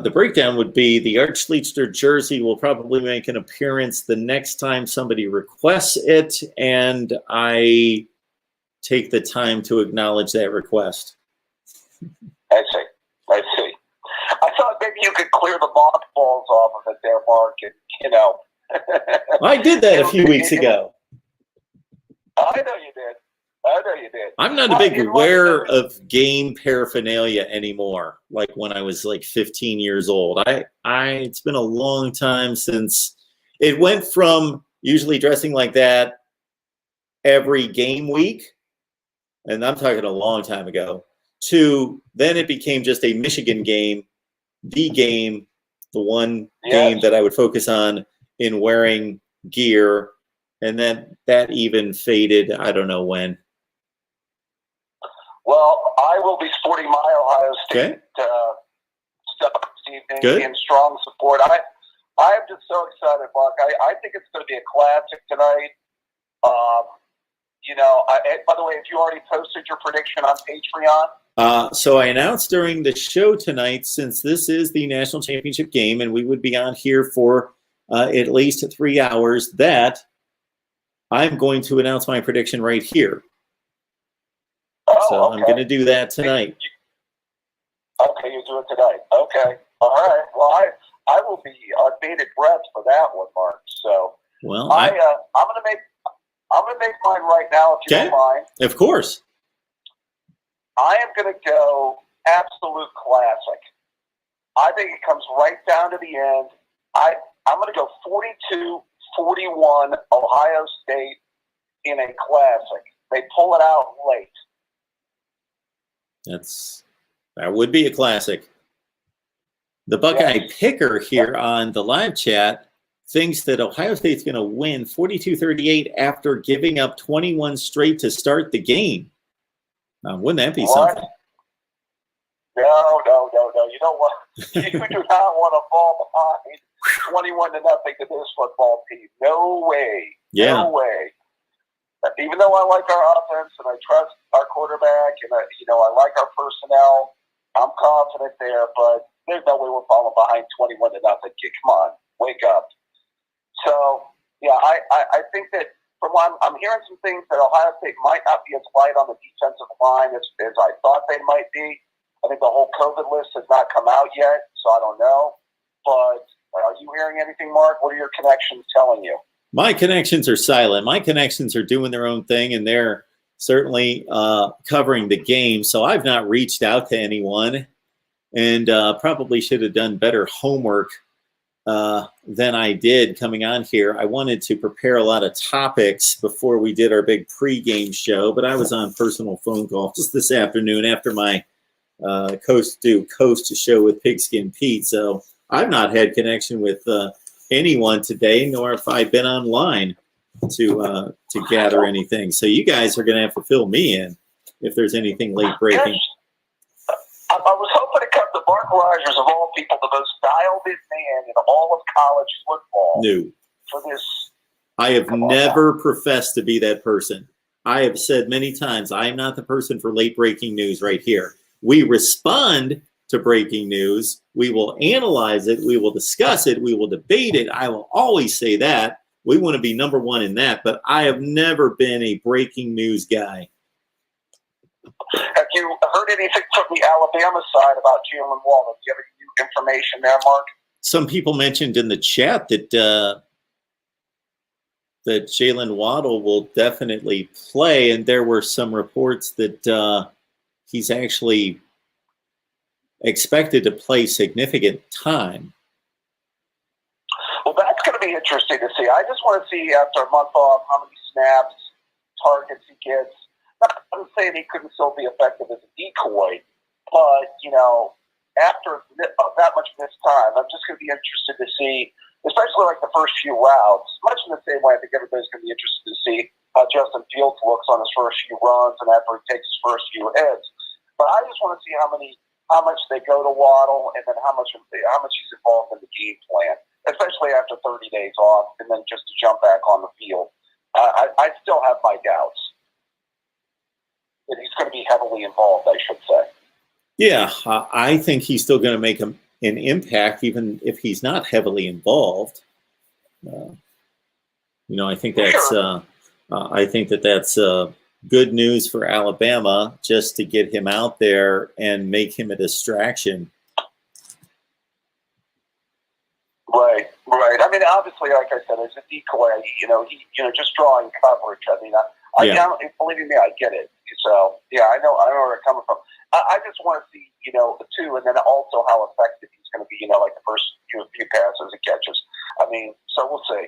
The breakdown would be the Arch Leisure jersey will probably make an appearance the next time somebody requests it, and I take the time to acknowledge that request. I see. I thought maybe you could clear the mothballs off of it there, Mark, and, I did that a few weeks ago. I know you did. I'm not a big wearer of game paraphernalia anymore, like when I was like 15 years old. It's been a long time since it went from usually dressing like that every game week, and I'm talking a long time ago, to then it became just a Michigan game, the one game that I would focus on in wearing gear, and then that even faded, I don't know when. Well, I will be sporting my Ohio State stuff this evening in strong support. I am just so excited, Mark. I think it's going to be a classic tonight. By the way, have you already posted your prediction on Patreon? So I announced during the show tonight, since this is the national championship game and we would be on here for at least 3 hours, that I'm going to announce my prediction right here. I'm going to do that tonight. Okay, you do it tonight. Okay, all right. Well, I will be on bated breath for that one, Mark. So, well, I'm going to make mine right now, if you don't mind. Of course. I am going to go absolute classic. I think it comes right down to the end. I'm going to go 42-41 Ohio State in a classic. They pull it out late. That would be a classic. The Buckeye Picker here on the live chat thinks that Ohio State's going to win 42-38 after giving up 21 straight to start the game. Wouldn't that be something? No. You don't want. You do not want to fall behind 21-0 to this football team. No way. Yeah. No way. Even though I like our offense and I trust our quarterback and I like our personnel, I'm confident there. But there's no way we're falling behind 21-0. Come on, wake up. So yeah, I think that. From what I'm hearing some things that Ohio State might not be as light on the defensive line as I thought they might be. I think the whole COVID list has not come out yet, so I don't know. But are you hearing anything, Mark? What are your connections telling you? My connections are silent. My connections are doing their own thing, and they're certainly covering the game. So I've not reached out to anyone. and probably should have done better homework than I did coming on here. I wanted to prepare a lot of topics before we did our big pregame show, but I was on personal phone calls this afternoon after my coast to coast show with Pigskin Pete. So I've not had connection with anyone today, nor have I been online to gather anything. So you guys are going to have to fill me in if there's anything late breaking. I was hoping to cut the Mark Rogers, of all people, the most dialed-in man in all of college football. No. For this. I have never professed to be that person. I have said many times, I am not the person for late breaking news right here. We respond to breaking news. We will analyze it. We will discuss it. We will debate it. I will always say that. We want to be number one in that, but I have never been a breaking news guy. Have you heard anything from the Alabama side about Jalen Waddle? Do you have any new information there, Mark? Some people mentioned in the chat that that Jalen Waddle will definitely play, and there were some reports that he's actually expected to play significant time. Well, that's going to be interesting to see. I just want to see after a month off how many snaps, targets he gets. I'm saying he couldn't still be effective as a decoy, but, after that much missed time, I'm just going to be interested to see, especially like the first few routes, much in the same way I think everybody's going to be interested to see how Justin Fields looks on his first few runs and after he takes his first few hits. But I just want to see how much they go to Waddle and then how much he's involved in the game plan, especially after 30 days off and then just to jump back on the field. I still have my doubts that he's going to be heavily involved, I should say. Yeah, I think he's still going to make an impact, even if he's not heavily involved. I think that's Sure. that's good news for Alabama, just to get him out there and make him a distraction. Right. I mean, obviously, like I said, as a decoy, just drawing coverage. I mean, believe me, I get it. So, yeah, I know where they're coming from. I just want to see, too, and then also how effective he's going to be, like the first few passes and catches. I mean, so we'll see.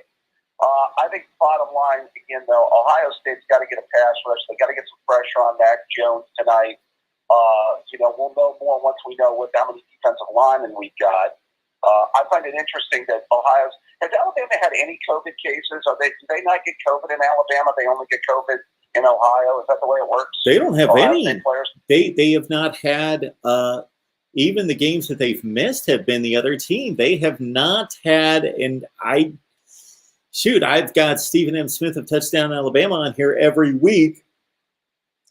I think bottom line, again, though, Ohio State's got to get a pass rush. They got to get some pressure on Mac Jones tonight. We'll know more once we know how many defensive linemen we've got. I find it interesting that has Alabama had any COVID cases? Do they not get COVID in Alabama? They only get COVID in Ohio? Is that the way it works? They don't have Ohio any. State players? They have not had, even the games that they've missed have been the other team. They have not had, and I've got Stephen M. Smith of Touchdown Alabama on here every week.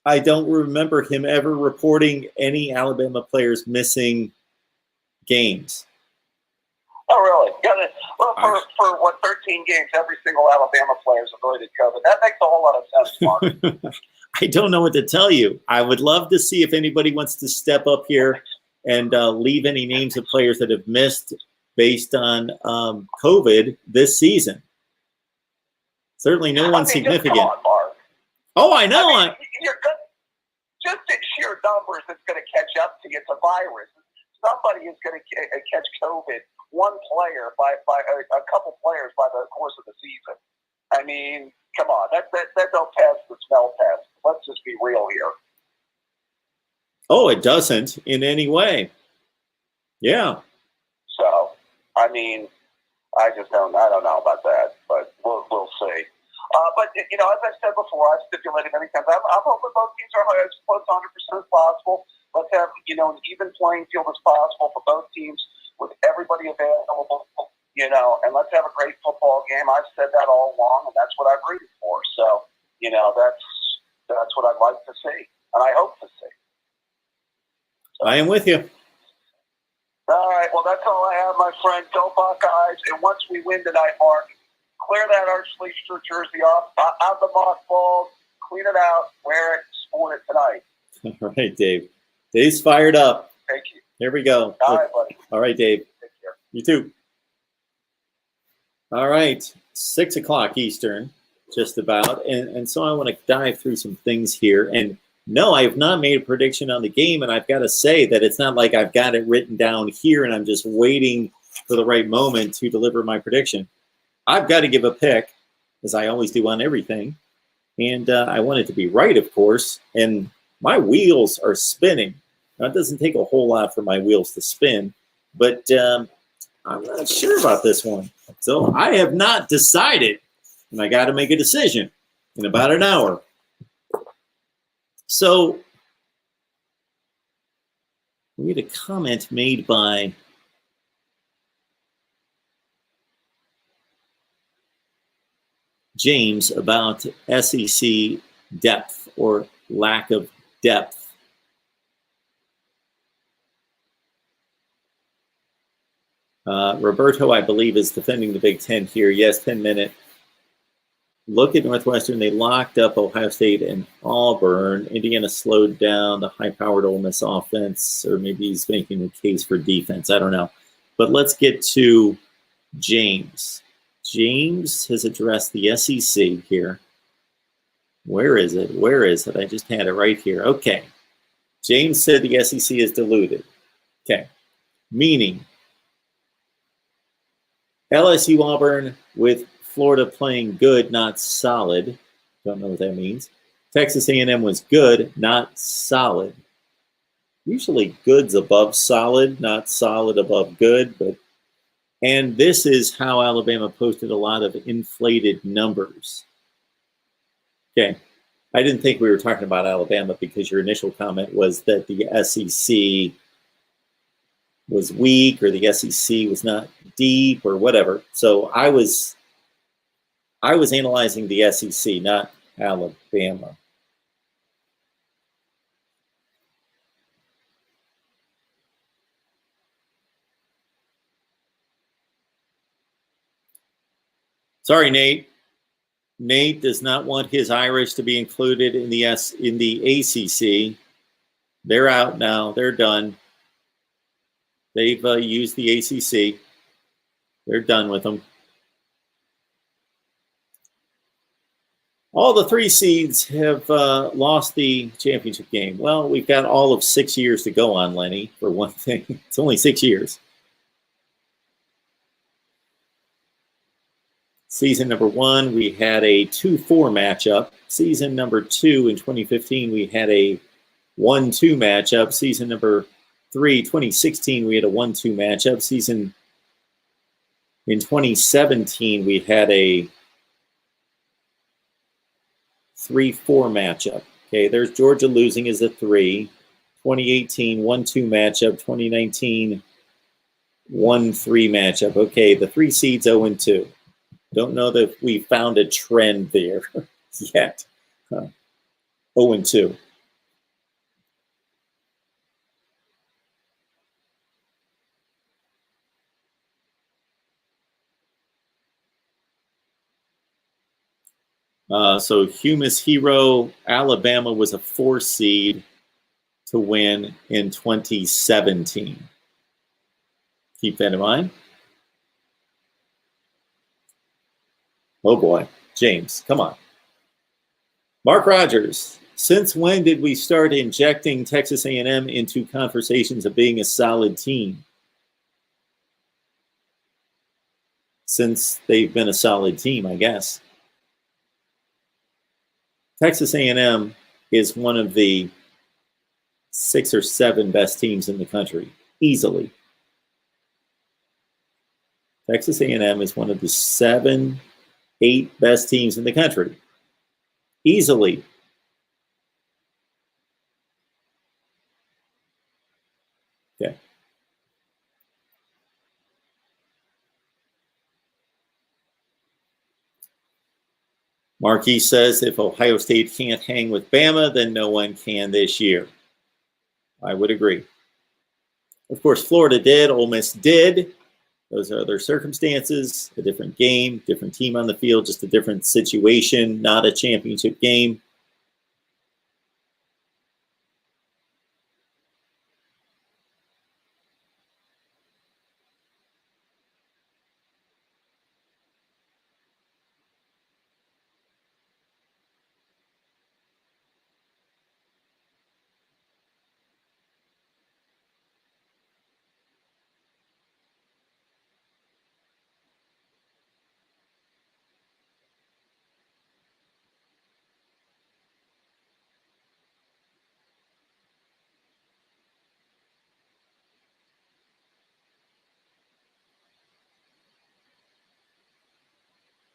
I don't remember him ever reporting any Alabama players missing games. Oh, really? Yeah. Well, for 13 games, every single Alabama player is avoided COVID. That makes a whole lot of sense, Mark. I don't know what to tell you. I would love to see if anybody wants to step up here and leave any names of players that have missed based on COVID this season. Certainly no one significant. Just come on, Mark. Oh, I know. You're good. Just in sheer numbers, it's going to catch up to you. It's a virus. Somebody is going to catch COVID. One player by a couple players by the course of the season. I mean, come on, that don't pass the smell test. Let's just be real here. Oh, it doesn't in any way. Yeah. So, I mean, I don't know about that, but we'll see. But as I said before, I've stipulated many times. I'm hoping both teams are as close to 100% as possible. Let's have an even playing field as possible for both teams, with everybody available, and let's have a great football game. I've said that all along, and that's what I've rooted for. So, that's what I'd like to see, and I hope to see. So, I am with you. All right, well, that's all I have, my friend. Go Buckeyes, and once we win tonight, Mark, clear that Arch Leicester jersey off, out the mothballs, clean it out, wear it, sport it tonight. All right, Dave. Dave's fired up. Thank you. Here we go. All right, buddy. All right, Dave. Take care. You too. All right, 6 o'clock Eastern, just about. And so I want to dive through some things here. And No, I have not made a prediction on the game, and I've got to say that it's not like I've got it written down here and I'm just waiting for the right moment to deliver my prediction. I've got to give a pick, as I always do on everything, and I want it to be right, of course, and my wheels are spinning. Now, it doesn't take a whole lot for my wheels to spin, but I'm not sure about this one. So I have not decided, and I got to make a decision in about an hour. So we had a comment made by James about SEC depth or lack of depth. Roberto, I believe, is defending the Big Ten here. Yes, 10-minute. Look at Northwestern. They locked up Ohio State and Auburn. Indiana slowed down the high-powered Ole Miss offense, or maybe he's making a case for defense. I don't know. But let's get to James. James has addressed the SEC here. Where is it? Where is it? I just had it right here. Okay. James said the SEC is diluted. Okay. Meaning LSU Auburn with Florida playing good, not solid. Don't know what that means. Texas A&M was good, not solid. Usually good's above solid, not solid above good. And this is how Alabama posted a lot of inflated numbers. Okay. I didn't think we were talking about Alabama because your initial comment was that the SEC was weak or the SEC was not deep or whatever. So I was analyzing the SEC, not Alabama. Sorry, Nate. Nate does not want his Irish to be included in the ACC. They're out now. They're done. They've used the ACC. They're done with them. All the 3 seeds have lost the championship game. Well, we've got all of 6 years to go on, Lenny, for one thing. It's only 6 years. Season number 1, we had a 2-4 matchup. Season number 2 in 2015, we had a 1-2 matchup. Season number 3, 2016, we had a 1-2 matchup. Season in 2017, we had a 3-4 matchup. Okay, there's Georgia losing as a 3. 2018, 1-2 matchup. 2019, 1-3 matchup. Okay, the 3 seeds 0-2. Don't know that we found a trend there yet. 0-2. So Humus Hero, Alabama was a 4 seed to win in 2017. Keep that in mind. Oh boy, James, come on. Mark Rogers, since when did we start injecting Texas A&M into conversations of being a solid team? Since they've been a solid team, I guess. Texas A&M is one of the 6 or 7 best teams in the country, easily. Texas A&M is one of the 7, 8 best teams in the country, easily. Okay. Marquis says if Ohio State can't hang with Bama, then no one can this year. I would agree. Of course, Florida did. Ole Miss did. Those are other circumstances, a different game, different team on the field, just a different situation, not a championship game.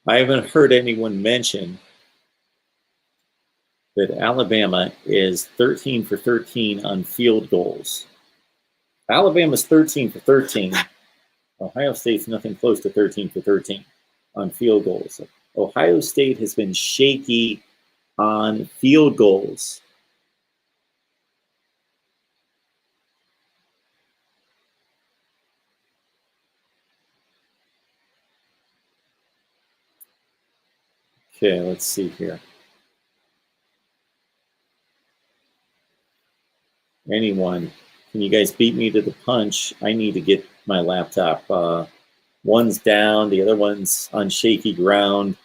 I haven't heard anyone mention that Alabama is 13 for 13 on field goals. Alabama's 13 for 13. Ohio State's nothing close to 13 for 13 on field goals. Ohio State has been shaky on field goals. Okay, let's see here. Anyone? Can you guys beat me to the punch? I need to get my laptop. One's down, the other one's on shaky ground.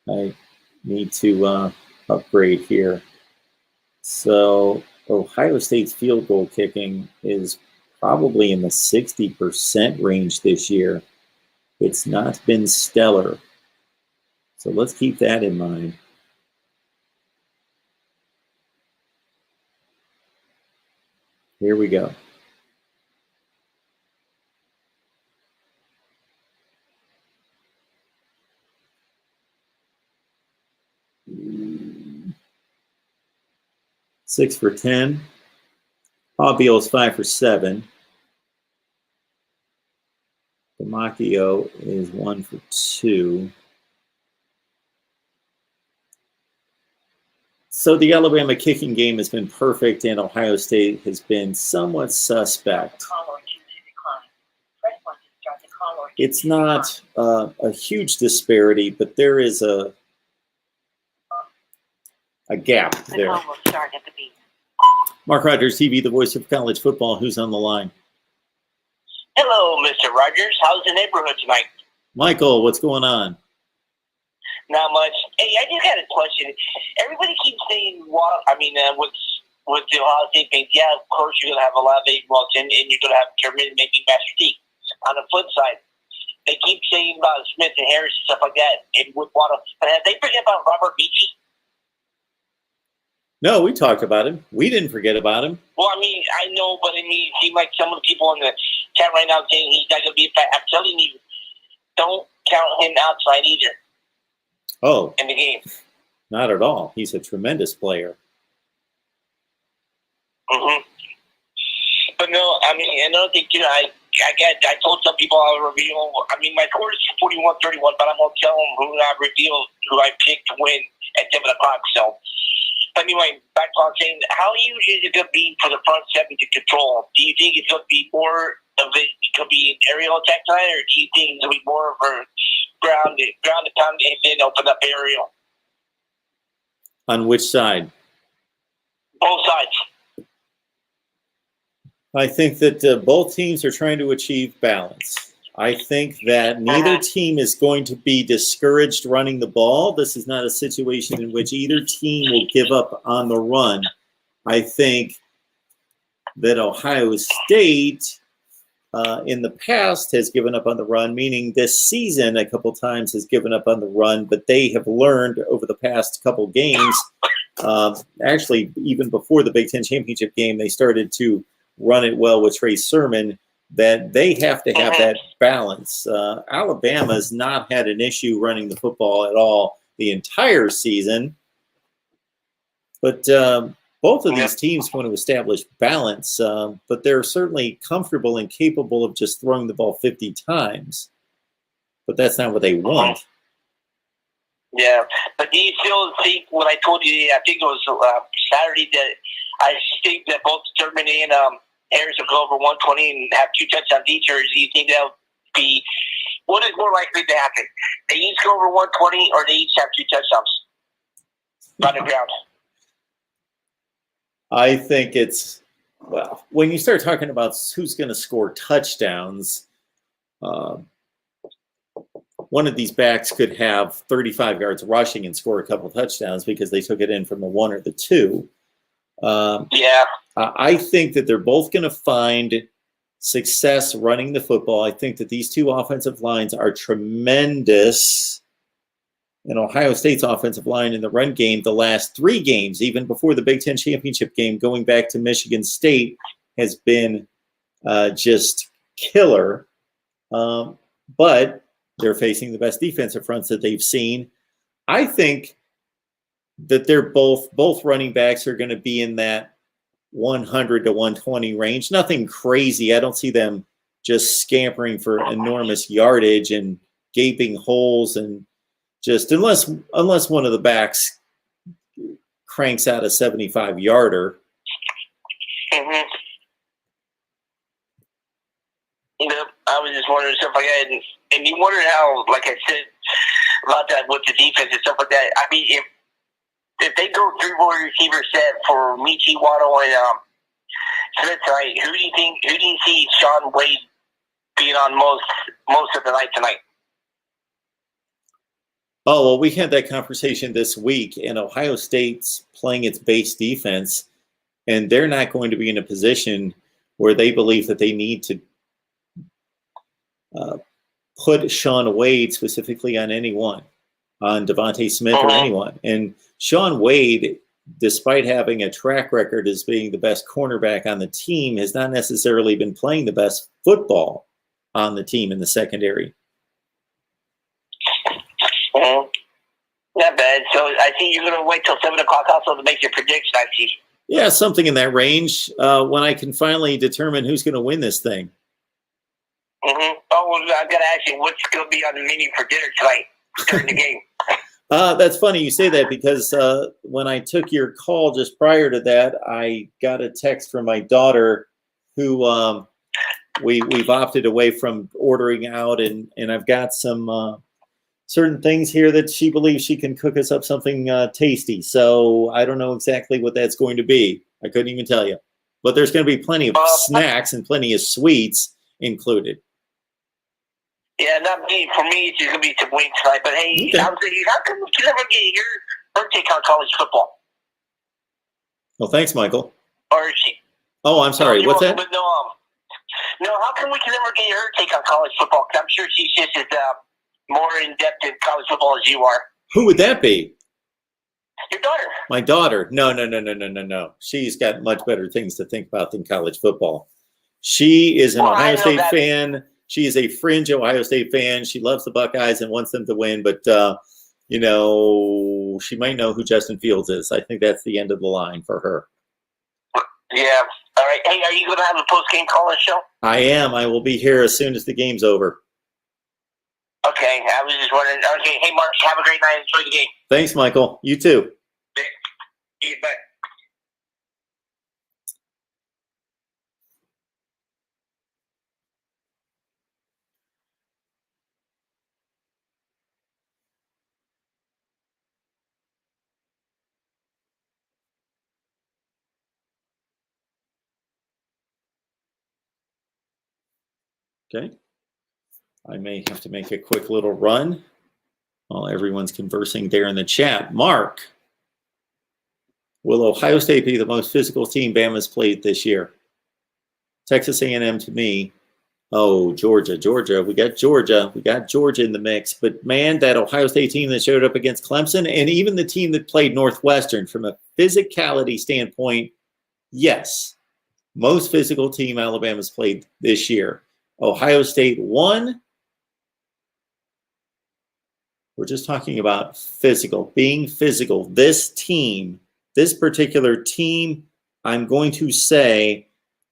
I need to upgrade here. So Ohio State's field goal kicking is probably in the 60% range this year. It's not been stellar. So let's keep that in mind. Here we go. Six for 10. Hobbiel's 5 for 7. Demacchio is 1 for 2. So the Alabama kicking game has been perfect, and Ohio State has been somewhat suspect. It's not a huge disparity, but there is a gap there. Mark Rogers TV, the voice of college football. Who's on the line? Hello, Mr. Rogers. How's the neighborhood tonight? Michael, what's going on? Not much. Hey, I just had a question. Everybody keeps saying, well, with the Ohio State thing, yeah, of course you're going to have a lot of Walton and you're going to have German, maybe Master T. On the flip side, they keep saying about Smith and Harris and stuff like that, and with Waddle. But have they forget about Robert Beachy? No, we talked about him. We didn't forget about him. Well, I know, but it seems like some of the people in the chat right now saying he's not going to be a fact. I'm telling you, don't count him outside either. Oh. In the game. Not at all. He's a tremendous player. Mm-hmm. But no, another thing too, I told some people I'll reveal. My score is 41-31, but I'm going to tell them who I revealed, who I picked to win at 7 o'clock. So, anyway, back to saying, how huge is it going to be for the front seven to control? Do you think it's going to be more of it could be an aerial attack line, or do you think it's going to be more of a ground and pound and then open up aerial? On which side? Both sides. I think that both teams are trying to achieve balance. I think that neither team is going to be discouraged running the ball. This is not a situation in which either team will give up on the run. I think that Ohio State in the past has given up on the run, meaning this season a couple times has given up on the run, but they have learned over the past couple games, actually even before the Big Ten Championship game, they started to run it well with Trey Sermon, that they have to have that balance. Alabama's not had an issue running the football at all the entire season, but both of these teams want to establish balance, but they're certainly comfortable and capable of just throwing the ball 50 times, but that's not what they want. Yeah, but do you still think what I told you, I think it was Saturday, that I think that both German and Harris will go over 120 and have 2 touchdowns each, or do you think that'll be, what is more likely to happen? They each go over 120 or they each have 2 touchdowns on the ground? I think it's, well, when you start talking about who's going to score touchdowns, one of these backs could have 35 yards rushing and score a couple touchdowns because they took it in from the 1 or the 2. I think that they're both going to find success running the football. I think that these two offensive lines are tremendous. And Ohio State's offensive line in the run game, the last 3 games, even before the Big Ten Championship game, going back to Michigan State, has been just killer. But they're facing the best defensive fronts that they've seen. I think that they're both running backs are going to be in that 100 to 120 range. Nothing crazy. I don't see them just scampering for enormous yardage and gaping holes, and just unless one of the backs cranks out a 75-yarder. Mm-hmm. Yep, I was just wondering stuff like that, and you wondered how, like I said, about that with the defense and stuff like that. I mean, if they go through wide receiver set for Michi, Waddle, and Smith tonight, who do you see Sean Wade being on most of the night tonight? Oh, well, we had that conversation this week, and Ohio State's playing its base defense, and they're not going to be in a position where they believe that they need to put Sean Wade specifically on anyone, on Devontae Smith or anyone. And Sean Wade, despite having a track record as being the best cornerback on the team, has not necessarily been playing the best football on the team in the secondary. Mm-hmm. Not bad. So I see you're going to wait till 7 o'clock also to make your prediction, I see. Yeah, something in that range when I can finally determine who's going to win this thing. Mm-hmm. Oh, well, I've got to ask you, what's going to be on the menu for dinner tonight during the game? That's funny you say that, because when I took your call just prior to that, I got a text from my daughter who we've opted away from ordering out, and I've got some certain things here that she believes she can cook us up something tasty. So I don't know exactly what that's going to be. I couldn't even tell you. But there's going to be plenty of snacks and plenty of sweets included. Yeah, not me. For me, it's just going to be some wings tonight. But hey, Okay. I was thinking, how come we can never get your take on college football? Well, thanks, Michael. Or is she? Oh, I'm sorry. What's that? But no, how come we can never get her take on college football? Because I'm sure she's just as more in-depth in college football as you are. Who would that be? Your daughter. My daughter. No. She's got much better things to think about than college football. She is an Ohio State fan. She is a fringe Ohio State fan. She loves the Buckeyes and wants them to win, but she might know who Justin Fields is. I think that's the end of the line for her. Yeah. All right. Hey, are you going to have a post-game call-in show? I am. I will be here as soon as the game's over. Okay. I was just wondering. Okay. Hey, Mark, have a great night. Enjoy the game. Thanks, Michael. You too. Bye. Okay. I may have to make a quick little run while everyone's conversing there in the chat. Mark, will Ohio State be the most physical team Bama's played this year? Texas A&M to me. Oh, Georgia. We got Georgia in the mix. But, man, that Ohio State team that showed up against Clemson, and even the team that played Northwestern, from a physicality standpoint, yes, most physical team Alabama's played this year. Ohio State won. We're just talking about physical, being physical. This particular team, I'm going to say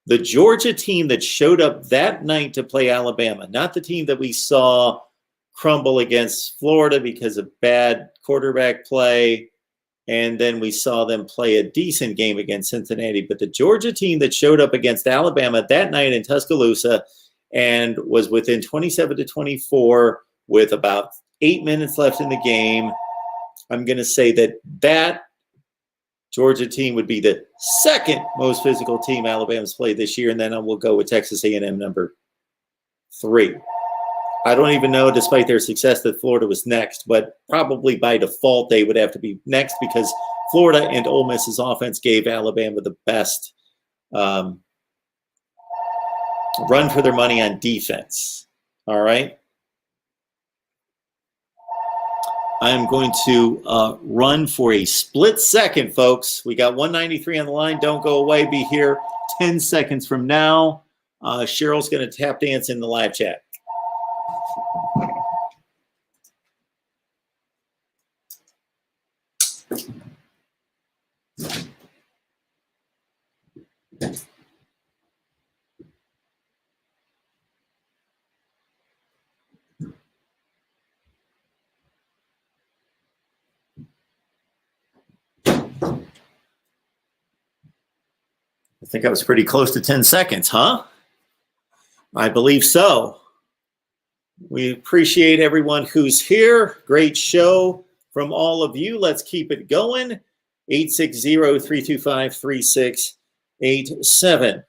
the Georgia team that showed up that night to play Alabama, not the team that we saw crumble against Florida because of bad quarterback play, and then we saw them play a decent game against Cincinnati. But the Georgia team that showed up against Alabama that night in Tuscaloosa and was within 27-24 with about 8 minutes left in the game, I'm going to say that Georgia team would be the second most physical team Alabama's played this year, and then we'll go with Texas A&M number 3. I don't even know, despite their success, that Florida was next, but probably by default they would have to be next because Florida and Ole Miss's offense gave Alabama the best run for their money on defense. All right. I'm going to run for a split second, folks. We got 193 on the line. Don't go away. Be here 10 seconds from now. Cheryl's going to tap dance in the live chat. I think I was pretty close to 10 seconds, huh? I believe so. We appreciate everyone who's here. Great show from all of you. Let's keep it going. 860-325-3687.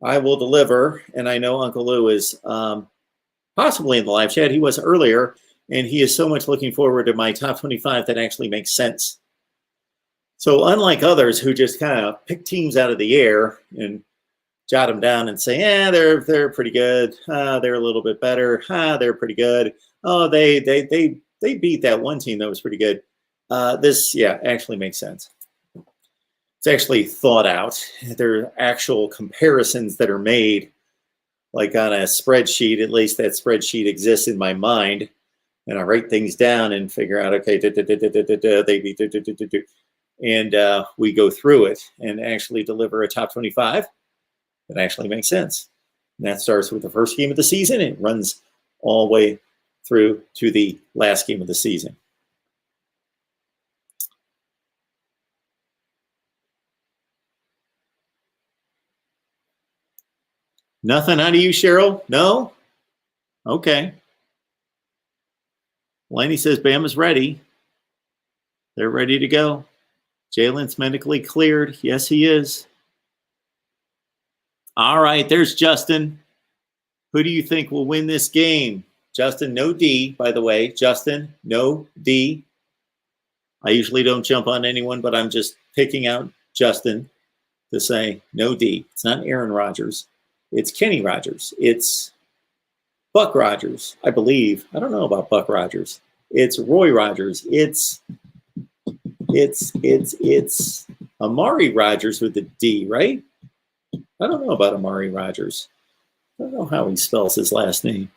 I will deliver, and I know Uncle Lou is possibly in the live chat. He was earlier, and he is so much looking forward to my top 25 that actually makes sense. So unlike others who just kind of pick teams out of the air and jot them down and say, yeah, they're pretty good. They're a little bit better. They're pretty good. Oh, they beat that one team that was pretty good. This actually makes sense. It's actually thought out. There are actual comparisons that are made, like on a spreadsheet. At least that spreadsheet exists in my mind, and I write things down and figure out, okay, they beat, and we go through it and actually deliver a top 25 that actually makes sense. And that starts with the first game of the season. It runs all the way through to the last game of the season. Nothing out of you, Cheryl? No? Okay. Laney says Bama's ready. They're ready to go. Jalen's medically cleared. Yes, he is. All right, there's Justin. Who do you think will win this game? Justin, no D, by the way. Justin, no D. I usually don't jump on anyone, but I'm just picking out Justin to say no D. It's not Aaron Rodgers. It's Kenny Rogers. It's Buck Rogers, I believe. I don't know about Buck Rogers. It's Roy Rogers. It's Amari Rogers with a D, right? I don't know about Amari Rogers. I don't know how he spells his last name.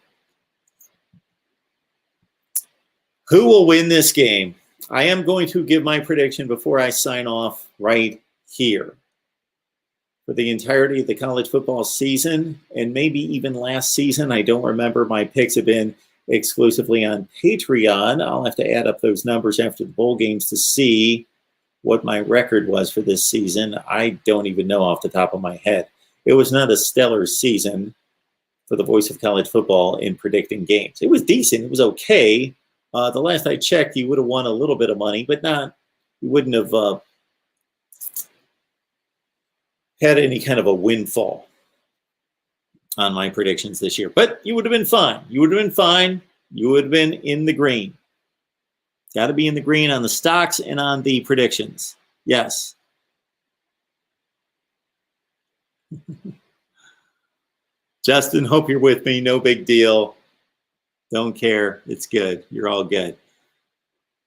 Who will win this game? I am going to give my prediction before I sign off right here. For the entirety of the college football season, and maybe even last season, I don't remember. My picks have been exclusively on Patreon. I'll have to add up those numbers after the bowl games to see what my record was for this season. I don't even know off the top of my head. It was not a stellar season for the voice of college football in predicting games. It was decent. It was okay. The last I checked, you would have won a little bit of money, but you wouldn't have had any kind of a windfall on my predictions this year. But you would have been fine. You would have been fine. You would have been in the green. Got to be in the green on the stocks and on the predictions. Yes. Justin, hope you're with me. No big deal. Don't care. It's good. You're all good.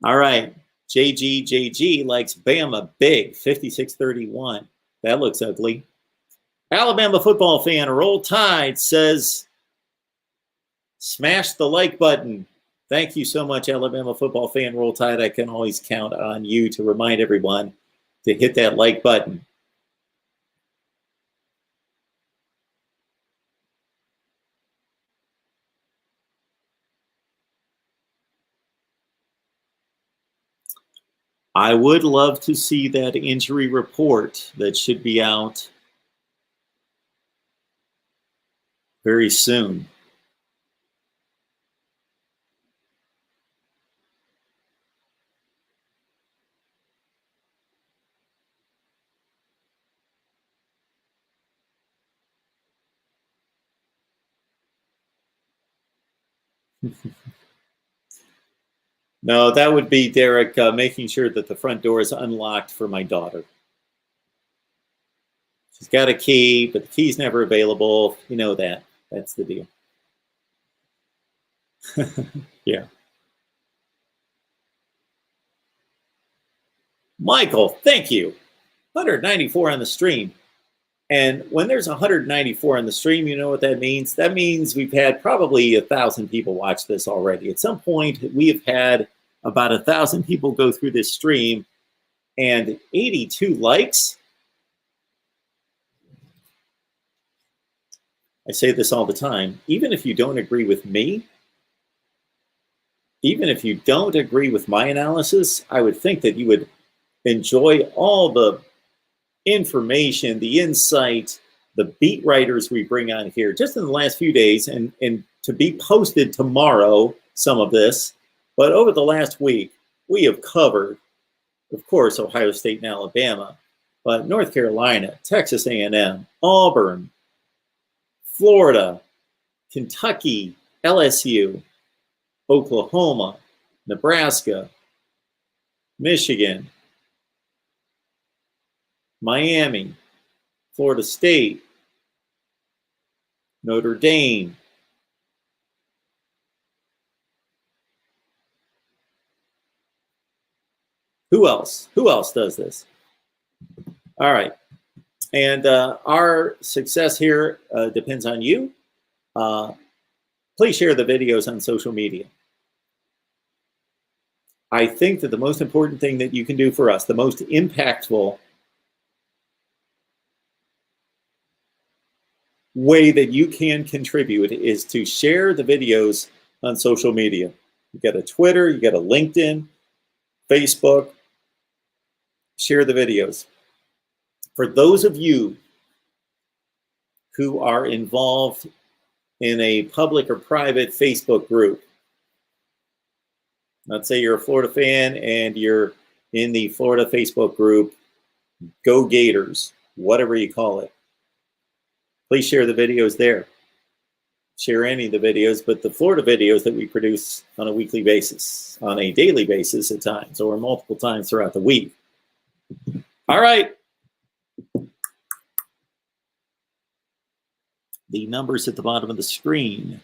All right. JG likes Bama big, 56-31. That looks ugly. Alabama football fan, Roll Tide, says, smash the like button. Thank you so much, Alabama football fan, Roll Tide. I can always count on you to remind everyone to hit that like button. I would love to see that injury report that should be out very soon. No, that would be Derek making sure that the front door is unlocked for my daughter. She's got a key, but the key's never available. You know that. That's the deal. Yeah. Michael, thank you. 194 on the stream. And when there's 194 on the stream, you know what that means? That means we've had probably 1,000 people watch this already. At some point, we have had about 1,000 people go through this stream and 82 likes. I say this all the time. Even if you don't agree with me, even if you don't agree with my analysis, I would think that you would enjoy all the information, the insight, the beat writers we bring on here just in the last few days, and to be posted tomorrow, some of this. But over the last week, we have covered, of course, Ohio State and Alabama, but North Carolina, Texas A&M, Auburn, Florida, Kentucky, LSU, Oklahoma, Nebraska, Michigan, Miami, Florida State, Notre Dame, who else? Who else does this? All right. And our success here depends on you. Please share the videos on social media. I think that the most important thing that you can do for us, the most impactful way that you can contribute, is to share the videos on social media. You got a Twitter, you got a LinkedIn, Facebook. Share the videos. For those of you who are involved in a public or private Facebook group, let's say you're a Florida fan and you're in the Florida Facebook group, Go Gators, whatever you call it, please share the videos there. Share any of the videos, but the Florida videos that we produce on a weekly basis, on a daily basis at times, or multiple times throughout the week. All right. The numbers at the bottom of the screen.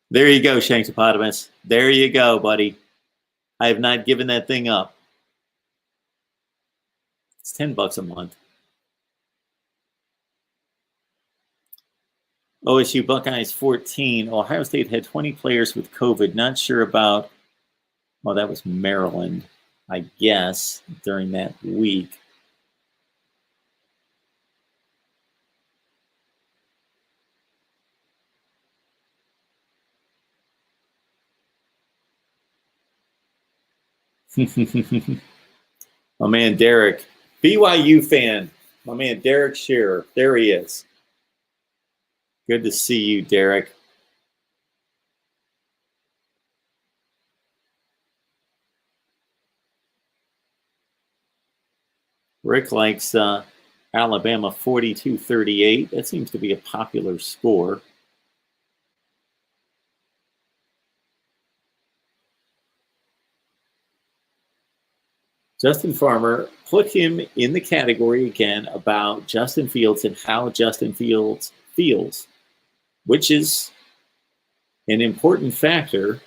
There you go, Shanktopotamus. There you go, buddy. I have not given that thing up. It's $10 a month. OSU Buckeyes 14. Ohio State had 20 players with COVID. Not sure about, well, that was Maryland, I guess, during that week. My man Derek, BYU fan, my man Derek Shearer, there he is. Good to see you, Derek. Rick likes Alabama 42-38. That seems to be a popular score. Justin Farmer, put him in the category again about Justin Fields and how Justin Fields feels, which is an important factor.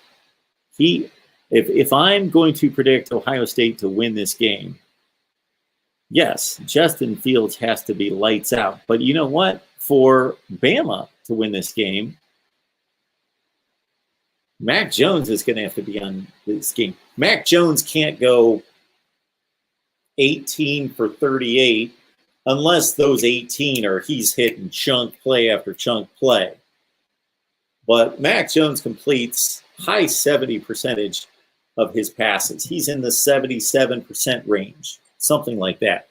If I'm going to predict Ohio State to win this game, yes, Justin Fields has to be lights out. But you know what? For Bama to win this game, Mac Jones is going to have to be on this game. Mac Jones can't go 18 for 38 unless those 18 are he's hitting chunk play after chunk play. But Mac Jones completes high 70% of his passes. He's in the 77% range, something like that.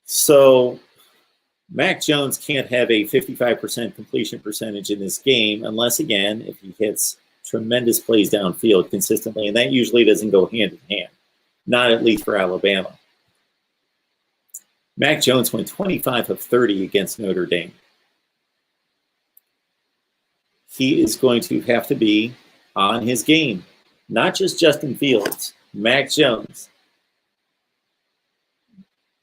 So Mac Jones can't have a 55% completion percentage in this game unless, again, if he hits tremendous plays downfield consistently, and that usually doesn't go hand in hand. Not at least for Alabama. Mac Jones went 25 of 30 against Notre Dame. He is going to have to be on his game. Not just Justin Fields, Mac Jones.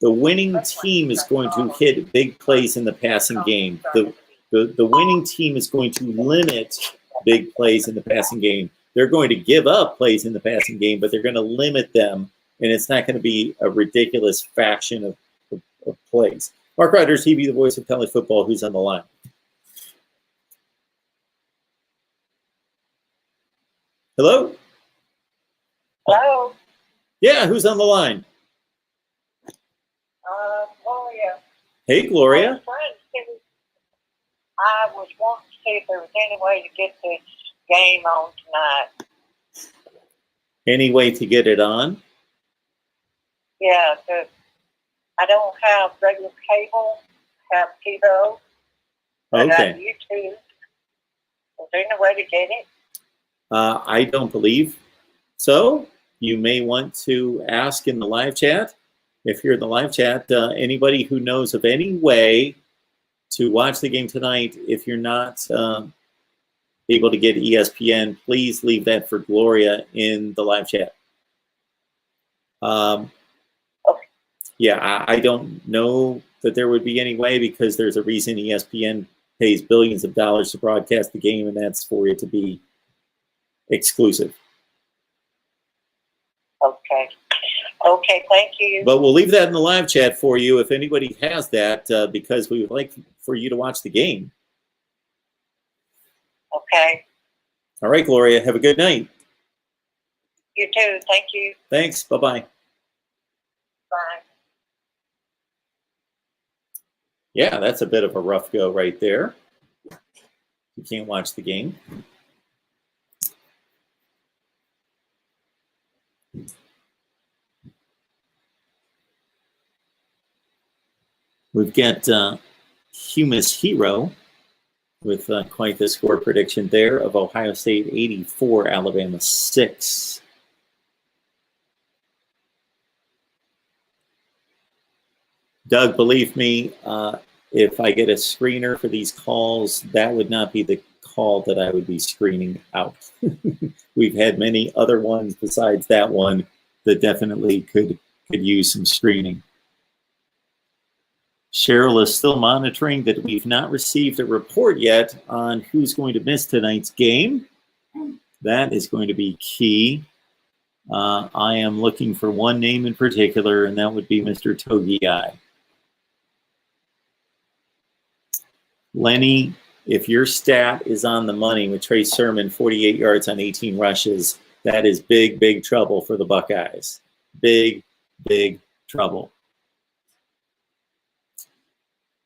The winning team is going to hit big plays in the passing game. The winning team is going to limit big plays in the passing game. They're going to give up plays in the passing game, but they're going to limit them, and it's not going to be a ridiculous faction of plays. MarkRogersTV, the voice of college football, who's on the line? Hello? Hello? Yeah, who's on the line? Gloria. Hey, Gloria. I was wanting to see if there was any way to get this game on tonight. Any way to get it on? Yeah, because I don't have regular cable, have TiVo. I got Okay. YouTube. Is there any way to get it? I don't believe so. You may want to ask in the live chat. If you're in the live chat, anybody who knows of any way to watch the game tonight, if you're not able to get ESPN, please leave that for Gloria in the live chat. Yeah, I don't know that there would be any way, because there's a reason ESPN pays billions of dollars to broadcast the game, and that's for it to be exclusive. Okay. Okay, thank you. But we'll leave that in the live chat for you if anybody has that, because we would like for you to watch the game. Okay. All right, Gloria, have a good night. You too. Thank you. Thanks. Bye-bye. Bye. Yeah, that's a bit of a rough go right there. You can't watch the game. We've got Humus Hero with quite the score prediction there of Ohio State 84, Alabama 6. Doug, believe me, if I get a screener for these calls, that would not be the call that I would be screening out. We've had many other ones besides that one that definitely could use some screening. Cheryl is still monitoring that we've not received a report yet on who's going to miss tonight's game. That is going to be key. I am looking for one name in particular, and that would be Mr. Togiai. Lenny, if your stat is on the money with Trey Sermon, 48 yards on 18 rushes, that is big, big trouble for the Buckeyes. Big, big trouble.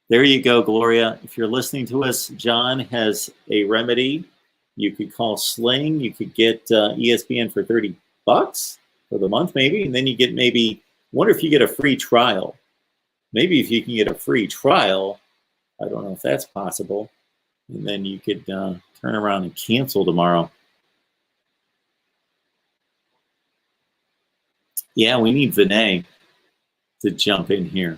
There you go, Gloria. If you're listening to us, John has a remedy. You could call Sling. You could get ESPN for $30 for the month, maybe, and then you get maybe, wonder if you get a free trial. Maybe if you can get a free trial, I don't know if that's possible, and then you could turn around and cancel tomorrow. Yeah, we need Vinay to jump in here.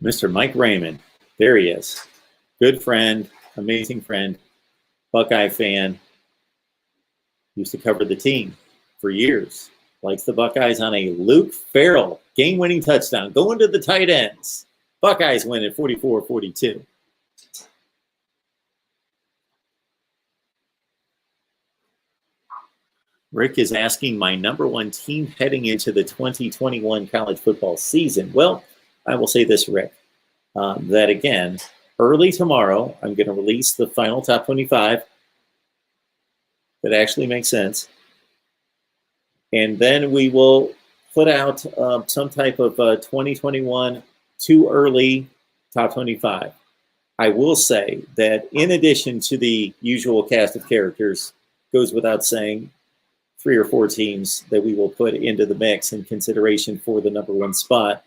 Mr. Mike Raymond, there he is. Good friend, amazing friend, Buckeye fan. Used to cover the team for years. Likes the Buckeyes on a Luke Farrell game-winning touchdown. Going to the tight ends. Buckeyes win at 44-42. Rick is asking my number one team heading into the 2021 college football season. Well, I will say this, Rick, that again, early tomorrow, I'm going to release the final top 25 that actually makes sense. And then we will put out some type of 2021 too early top 25. I will say that in addition to the usual cast of characters, goes without saying, 3 or 4 teams that we will put into the mix in consideration for the number one spot.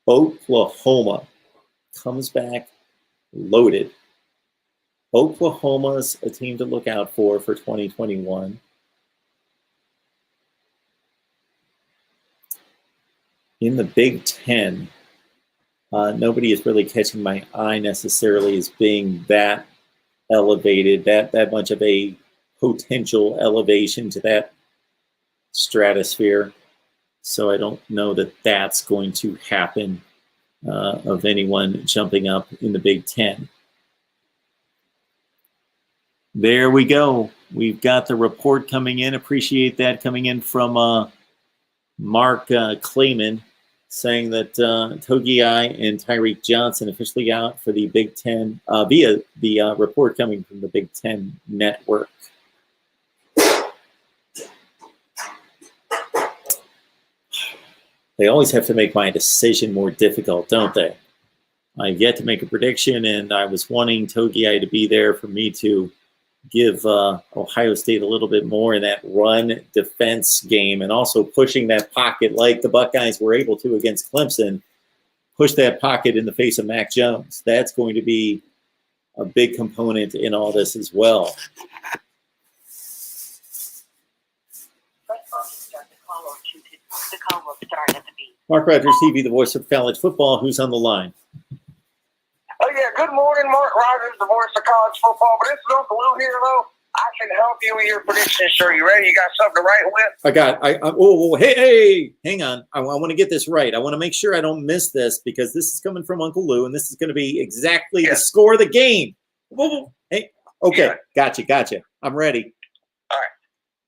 Oklahoma comes back loaded. Oklahoma's a team to look out for 2021. In the Big Ten, nobody is really catching my eye necessarily as being that elevated, that much of a potential elevation to that stratosphere. So I don't know that that's going to happen of anyone jumping up in the Big Ten. There we go. We've got the report coming in. Appreciate that coming in from Mark Clayman, saying that Togiai and Tyreek Johnson officially out for the Big Ten via the report coming from the Big Ten Network. They always have to make my decision more difficult, don't they? I've yet to make a prediction, and I was wanting Togiai to be there for me to give Ohio State a little bit more in that run defense game, and also pushing that pocket like the Buckeyes were able to against Clemson, push that pocket in the face of Mac Jones. That's going to be a big component in all this as well. The call will start at the beat. Mark Rogers TV, the voice of college football. Who's on the line? Oh, yeah. Good morning, Mark Rogers, the voice of college football. But this is Uncle Lou here, though. I can help you with your predictions, sir. You ready? You got something to write with? Hey, hang on. I want to get this right. I want to make sure I don't miss this, because this is coming from Uncle Lou, and this is going to be exactly the score of the game. Whoa. Hey, okay. Yeah. Gotcha. I'm ready. All right.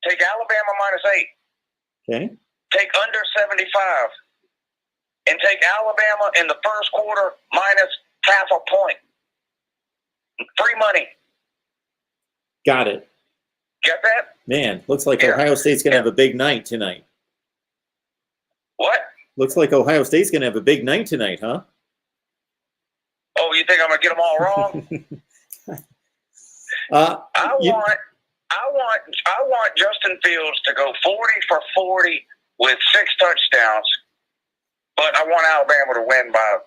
Take Alabama -8. Okay. Take under 75. And take Alabama in the first quarter -0.5 point. Free money. Got it. Get that? Man, looks like Ohio State's going to have a big night tonight. What? Looks like Ohio State's going to have a big night tonight, huh? Oh, you think I'm going to get them all wrong? I want Justin Fields to go 40 for 40 with 6 touchdowns, but I want Alabama to win by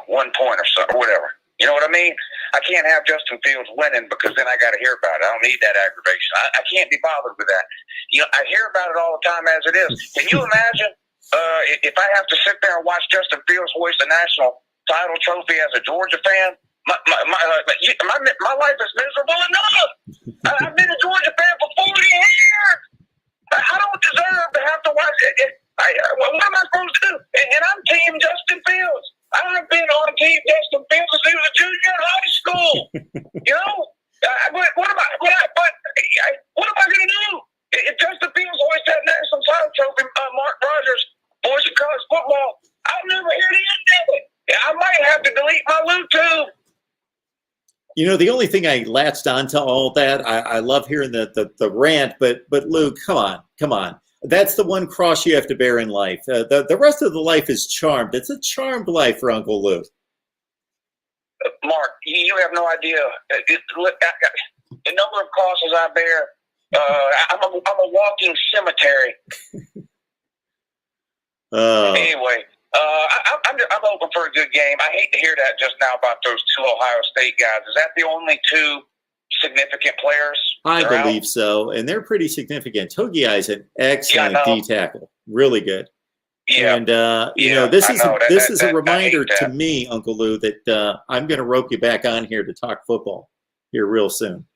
1 point or so, or whatever. You know what I mean? I can't have Justin Fields winning, because then I got to hear about it. I don't need that aggravation. I can't be bothered with that. I hear about it all the time as it is. Can you imagine if I have to sit there and watch Justin Fields hoist a national title trophy as a Georgia fan? My life is miserable enough. I've been a Georgia fan for 40 years. I don't deserve to have to watch it. What am I supposed to do? And I'm Team Justin Fields. I've been on Team Justin Fields since he was a junior in high school. What am I going to do? If Justin Fields always had national title trophy, Mark Rogers, voice of college football, I'll never hear the end of it. I might have to delete my YouTube. The only thing I latched onto all that, I love hearing the rant, but Luke, come on. That's the one cross you have to bear in life. The rest of the life is charmed. It's a charmed life for Uncle Lou. Mark, you have no idea. The number of crosses I bear, I'm a walking cemetery. Anyway. I'm hoping for a good game. I hate to hear that just now about those 2 Ohio State guys. Is that the only 2 significant players? I believe so, and they're pretty significant. Togiai is an excellent D tackle, really good. Yeah, and this is a reminder to me, Uncle Lou, that I'm going to rope you back on here to talk football here real soon.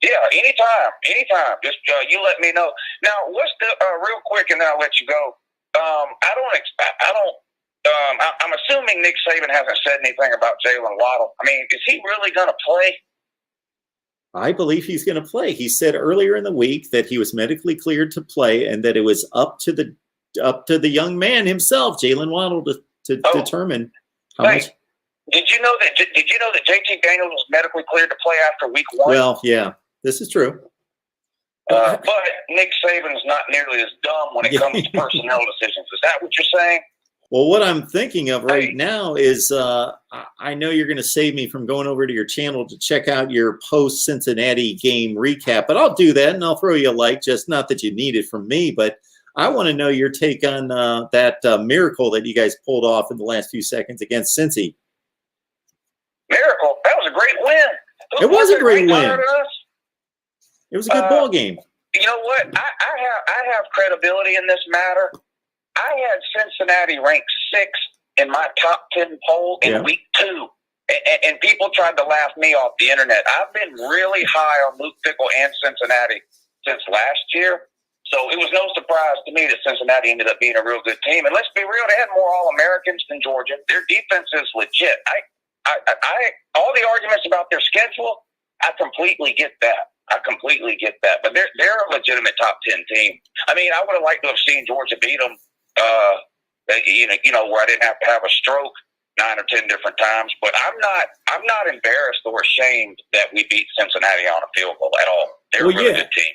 Yeah, anytime. Just you let me know. Now, what's the real quick, and then I'll let you go. I'm assuming Nick Saban hasn't said anything about Jalen Waddle. I mean, is he really going to play? I believe he's going to play. He said earlier in the week that he was medically cleared to play, and that it was up to the young man himself, Jalen Waddle, to determine how much. Did you know that JT Daniels was medically cleared to play after week 1? Well, yeah, this is true. But Nick Saban's not nearly as dumb when it comes to personnel decisions. Is that what you're saying? Well, what I'm thinking of right now is I know you're going to save me from going over to your channel to check out your post-Cincinnati game recap, but I'll do that, and I'll throw you a like, just not that you need it from me, but I want to know your take on that miracle that you guys pulled off in the last few seconds against Cincy. Miracle? That was a great win. It was a great win. It was a good ball game. You know what? I have credibility in this matter. I had Cincinnati ranked 6th in my top 10 poll in week 2. And people tried to laugh me off the internet. I've been really high on Luke Fickell and Cincinnati since last year. So it was no surprise to me that Cincinnati ended up being a real good team. And let's be real, they had more All-Americans than Georgia. Their defense is legit. All the arguments about their schedule, I completely get that. But they're a legitimate top 10 team. I mean, I would have liked to have seen Georgia beat them, where I didn't have to have a stroke 9 or 10 different times. But I'm not embarrassed or ashamed that we beat Cincinnati on a field goal at all. They're a really good team.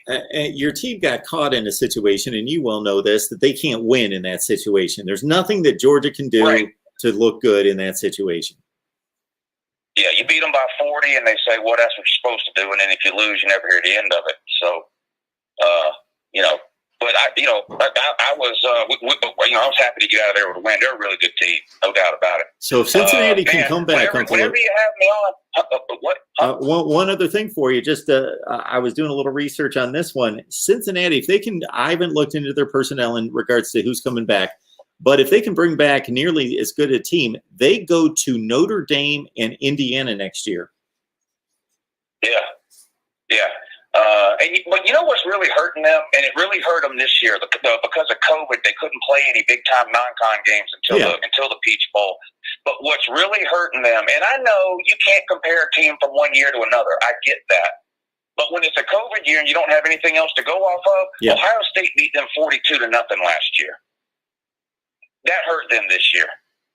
Your team got caught in a situation, and you well know this, that they can't win in that situation. There's nothing that Georgia can do to look good in that situation. Yeah, you beat them by 40, and they say, well, that's what you're supposed to do. And then if you lose, you never hear the end of it. So, but I was happy to get out of there with a win. They're a really good team, no doubt about it. So if Cincinnati can come back, whenever you have me on, one other thing for you, just I was doing a little research on this one. Cincinnati, if they can, I haven't looked into their personnel in regards to who's coming back. But if they can bring back nearly as good a team, they go to Notre Dame and Indiana next year. Yeah. But you know what's really hurting them, and it really hurt them this year because of COVID. They couldn't play any big time non-con games until the Peach Bowl. But what's really hurting them, and I know you can't compare a team from one year to another. I get that. But when it's a COVID year and you don't have anything else to go off of, Ohio State beat them 42-0 last year. That hurt them this year.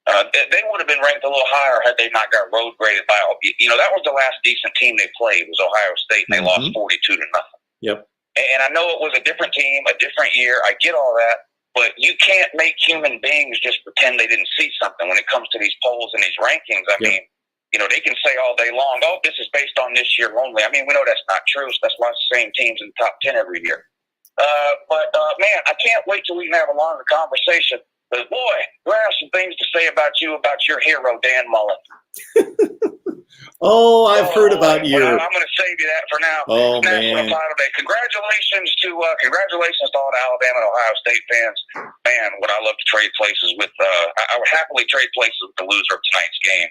They would have been ranked a little higher had they not got road graded by. That was the last decent team they played was Ohio State, and they lost 42-0. Yep. And I know it was a different team, a different year. I get all that, but you can't make human beings just pretend they didn't see something when it comes to these polls and these rankings. I mean, they can say all day long, "Oh, this is based on this year only." I mean, we know that's not true. So that's why it's the same teams in the top 10 every year. But man, I can't wait till we can have a longer conversation. But boy, do I have some things to say about your hero, Dan Mullen. I've heard about you. Well, I'm going to save you that for now. Oh, National man. Title Day. Congratulations to all the Alabama and Ohio State fans. Man, would I love to trade places with I would happily trade places with the loser of tonight's game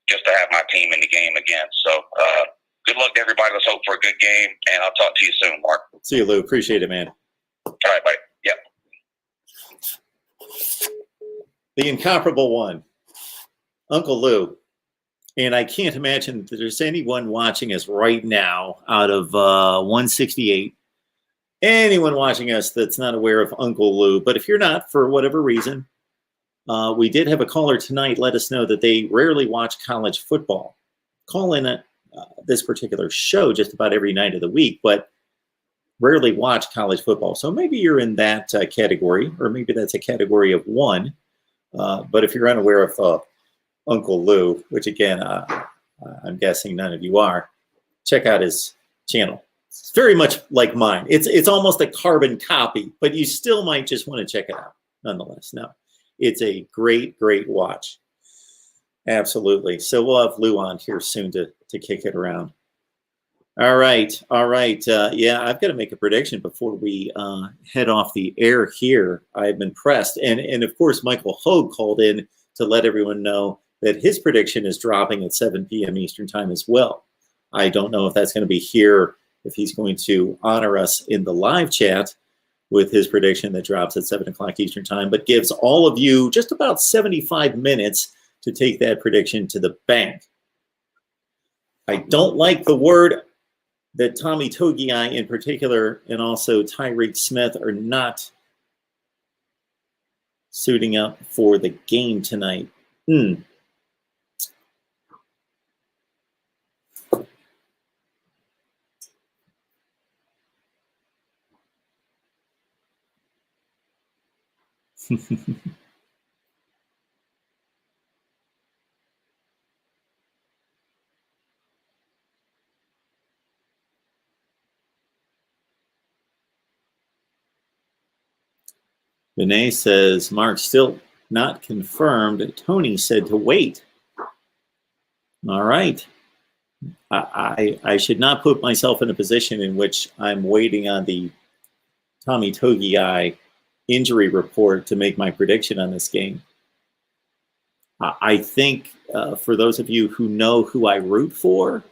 just to have my team in the game again. So good luck to everybody. Let's hope for a good game, and I'll talk to you soon, Mark. See you, Lou. Appreciate it, man. All right, buddy. Yep. The incomparable one, Uncle Lou. And I can't imagine that there's anyone watching us right now out of 168. Anyone watching us that's not aware of Uncle Lou. But if you're not, for whatever reason, we did have a caller tonight let us know that they rarely watch college football. Call in this particular show just about every night of the week, but rarely watch college football. So maybe you're in that category, or maybe that's a category of one. But if you're unaware of Uncle Lou, which again, I'm guessing none of you are, check out his channel. It's very much like mine. It's almost a carbon copy, but you still might just want to check it out nonetheless. No, it's a great watch. Absolutely. So we'll have Lou on here soon to kick it around. All right. Yeah, I've got to make a prediction before we head off the air here. I've been pressed. And of course, Michael Hogue called in to let everyone know that his prediction is dropping at 7 p.m. Eastern time as well. I don't know if that's going to be here, if he's going to honor us in the live chat with his prediction that drops at 7 o'clock Eastern time, but gives all of you just about 75 minutes to take that prediction to the bank. I don't like the word that Tommy Togiai in particular and also Tyreek Smith are not suiting up for the game tonight. Renee says, Mark, still not confirmed. Tony said to wait. All right. I should not put myself in a position in which I'm waiting on the Tommy Togiai injury report to make my prediction on this game. I think for those of you who know who I root for,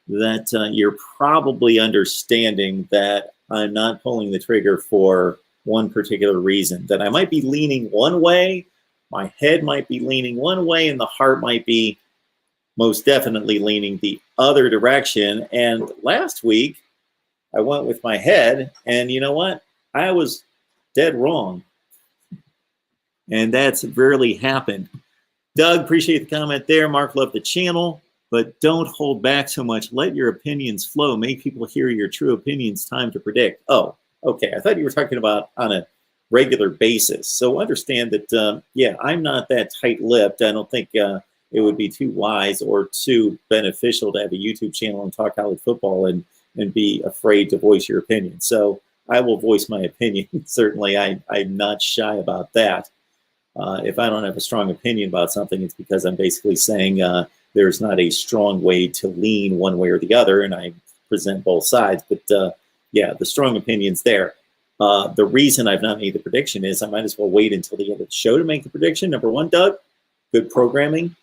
that you're probably understanding that I'm not pulling the trigger for one particular reason. That I might be leaning one way, my head might be leaning one way, and the heart might be most definitely leaning the other direction. And last week, I went with my head, and you know what? I was dead wrong. And that's rarely happened. Doug, appreciate the comment there. Mark, love the channel, but don't hold back so much. Let your opinions flow. Make people hear your true opinions. Time to predict. Oh, okay. I thought you were talking about on a regular basis. So understand that, yeah, I'm not that tight-lipped. I don't think it would be too wise or too beneficial to have a YouTube channel and talk college football and be afraid to voice your opinion. So I will voice my opinion. Certainly, I'm not shy about that. If I don't have a strong opinion about something, it's because I'm basically saying there's not a strong way to lean one way or the other, and I present both sides. But yeah, the strong opinion's there. The reason I've not made the prediction is I might as well wait until the end of the show to make the prediction. Number one, Doug, good programming.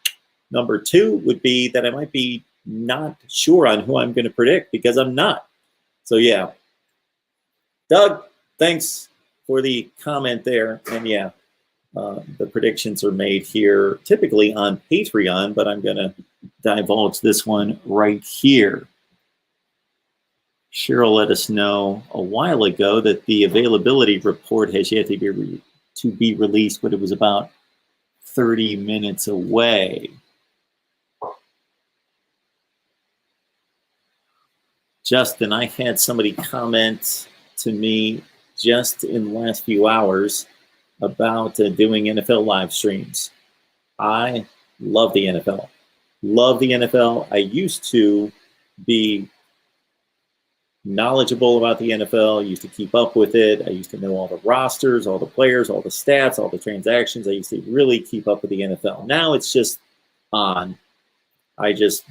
Number two would be that I might be not sure on who I'm going to predict because I'm not. So yeah, Doug, thanks for the comment there. And yeah, the predictions are made here typically on Patreon, but I'm going to divulge this one right here. Cheryl let us know a while ago that the availability report has yet to be released, but it was about 30 minutes away. Justin, I had somebody comment to me just in the last few hours about doing NFL live streams. I love the NFL. Love the NFL. I used to be knowledgeable about the NFL. I used to keep up with it. I used to know all the rosters, all the players, all the stats, all the transactions. I used to really keep up with the NFL. Now it's just on. I just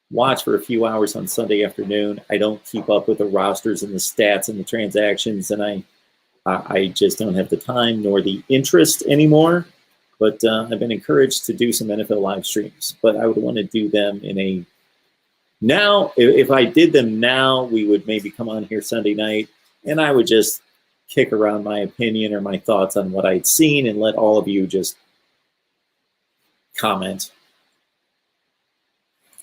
watch for a few hours on Sunday afternoon. I don't keep up with the rosters and the stats and the transactions, and I just don't have the time nor the interest anymore. But I've been encouraged to do some NFL live streams. But I would want to do them in a now. If I did them now, we would maybe come on here Sunday night, and I would just kick around my opinion or my thoughts on what I'd seen, and let all of you just comment.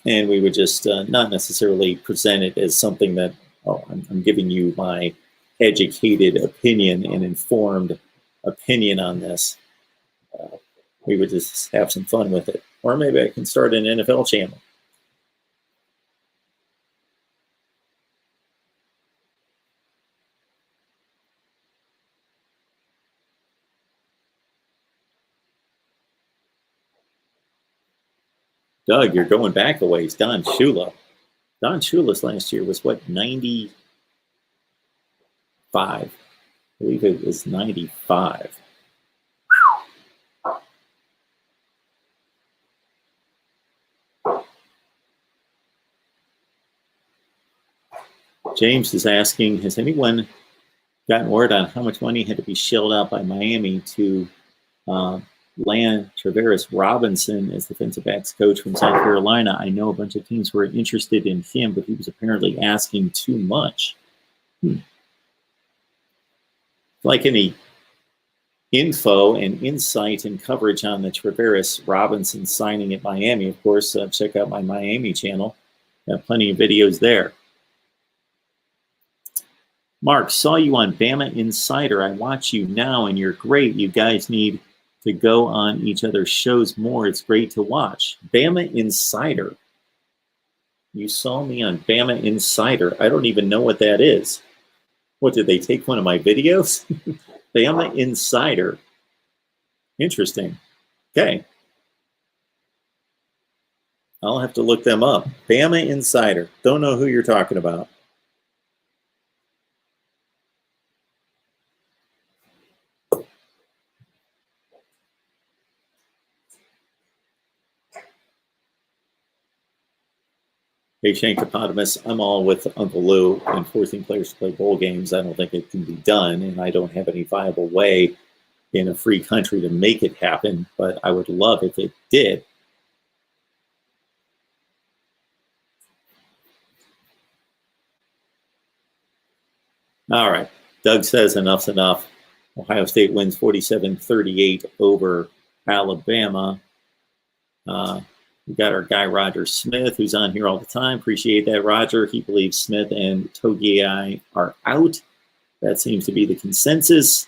And we would just not necessarily present it as something that, oh, I'm giving you my educated opinion and informed opinion on this. We would just have some fun with it. Or maybe I can start an NFL channel. Doug, you're going back a ways. Don Shula. Don Shula's last year was what, 95? I believe it was 95. James is asking, has anyone gotten word on how much money had to be shelled out by Miami to land Travaris Robinson as defensive backs coach from South Carolina? I know a bunch of teams were interested in him, but he was apparently asking too much. Like any info and insight and coverage on the Travaris Robinson signing at Miami, of course, check out my Miami channel. Got plenty of videos there. Mark, saw you on Bama Insider. I watch you now, and you're great. You guys need to go on each other's shows more. It's great to watch. Bama Insider. You saw me on Bama Insider. I don't even know what that is. What, did they take one of my videos? Bama Insider. Interesting. Okay. I'll have to look them up. Bama Insider. Don't know who you're talking about. Hey, Shankopotamus, I'm all with Uncle Lou in forcing players to play bowl games. I don't think it can be done, and I don't have any viable way in a free country to make it happen, but I would love if it did. All right. Doug says enough's enough. Ohio State wins 47-38 over Alabama. We got our guy, Roger Smith, who's on here all the time. Appreciate that, Roger. He believes Smith and Togiai are out. That seems to be the consensus.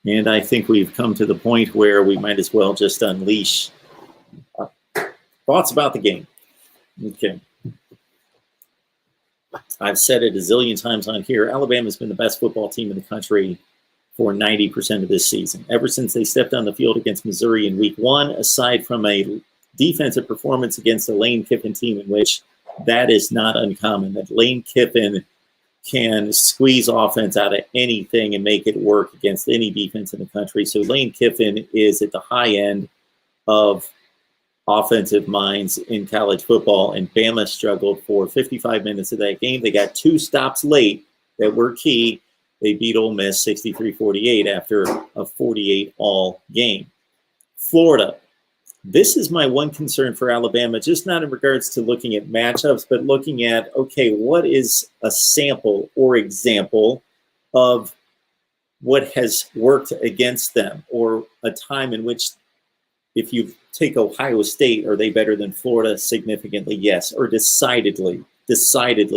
And I think we've come to the point where we might as well just unleash thoughts about the game. Okay. I've said it a zillion times on here. Alabama's been the best football team in the country for 90% of this season. Ever since they stepped on the field against Missouri in week 1, aside from a defensive performance against a Lane Kiffin team in which that is not uncommon, that Lane Kiffin can squeeze offense out of anything and make it work against any defense in the country. So Lane Kiffin is at the high end of offensive minds in college football, and Bama struggled for 55 minutes of that game. They got 2 stops late that were key. They beat Ole Miss 63-48 after a 48-all game. Florida. This is my one concern for Alabama, just not in regards to looking at matchups, but looking at, okay, what is a sample or example of what has worked against them, or a time in which, if you take Ohio State, are they better than Florida? Significantly, yes, or decidedly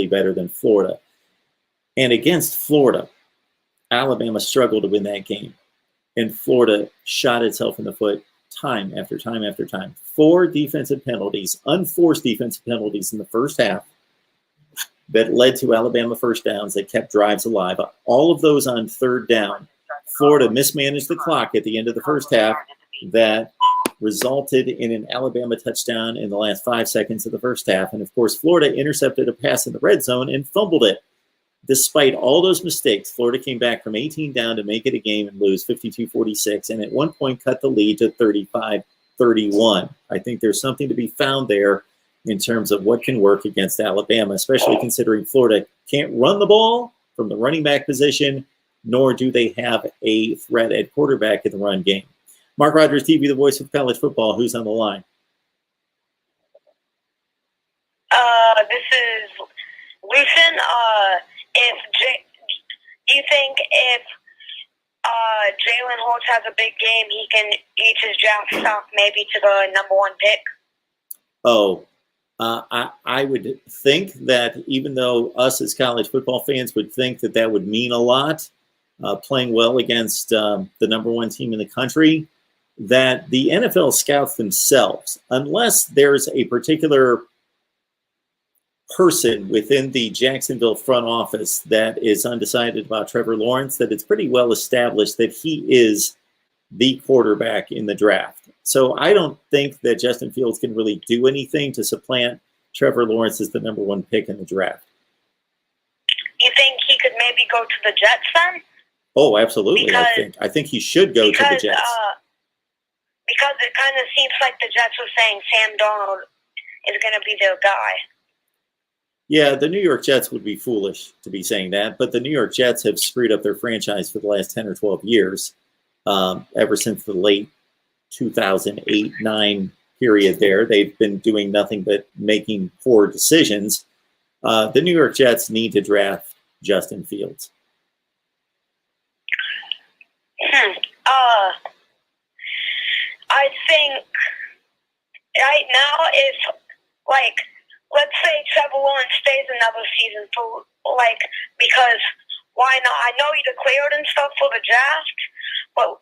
better than Florida. And against Florida, Alabama struggled to win that game, and Florida shot itself in the foot time after time after time. 4 defensive penalties, unforced defensive penalties in the first half that led to Alabama first downs that kept drives alive. All of those on third down. Florida mismanaged the clock at the end of the first half that resulted in an Alabama touchdown in the last 5 seconds of the first half. And of course, Florida intercepted a pass in the red zone and fumbled it. Despite all those mistakes, Florida came back from 18 down to make it a game and lose 52-46, and at one point cut the lead to 35-31. I think there's something to be found there in terms of what can work against Alabama, especially considering Florida can't run the ball from the running back position, nor do they have a threat at quarterback in the run game. Mark Rogers TV, the voice of college football. Who's on the line? This is Lucian. Do you think if Jalen Hurts has a big game, he can eat his draft stock maybe to the #1 pick? I would think that even though us as college football fans would think that that would mean a lot, playing well against the #1 team in the country, that the NFL scouts themselves, unless there's a particular person within the Jacksonville front office that is undecided about Trevor Lawrence, that it's pretty well established that he is the quarterback in the draft. So I don't think that Justin Fields can really do anything to supplant Trevor Lawrence as the #1 pick in the draft. You think he could maybe go to the Jets then? Oh, absolutely. I think he should go to the Jets. Because it kind of seems like the Jets were saying Sam Darnold is going to be their guy. Yeah, the New York Jets would be foolish to be saying that, but the New York Jets have screwed up their franchise for the last 10 or 12 years, ever since the late 2008-9 period there. They've been doing nothing but making poor decisions. The New York Jets need to draft Justin Fields. I think right now, if, let's say Trevor Lawrence stays another season for, because why not? I know he declared and stuff for the draft, but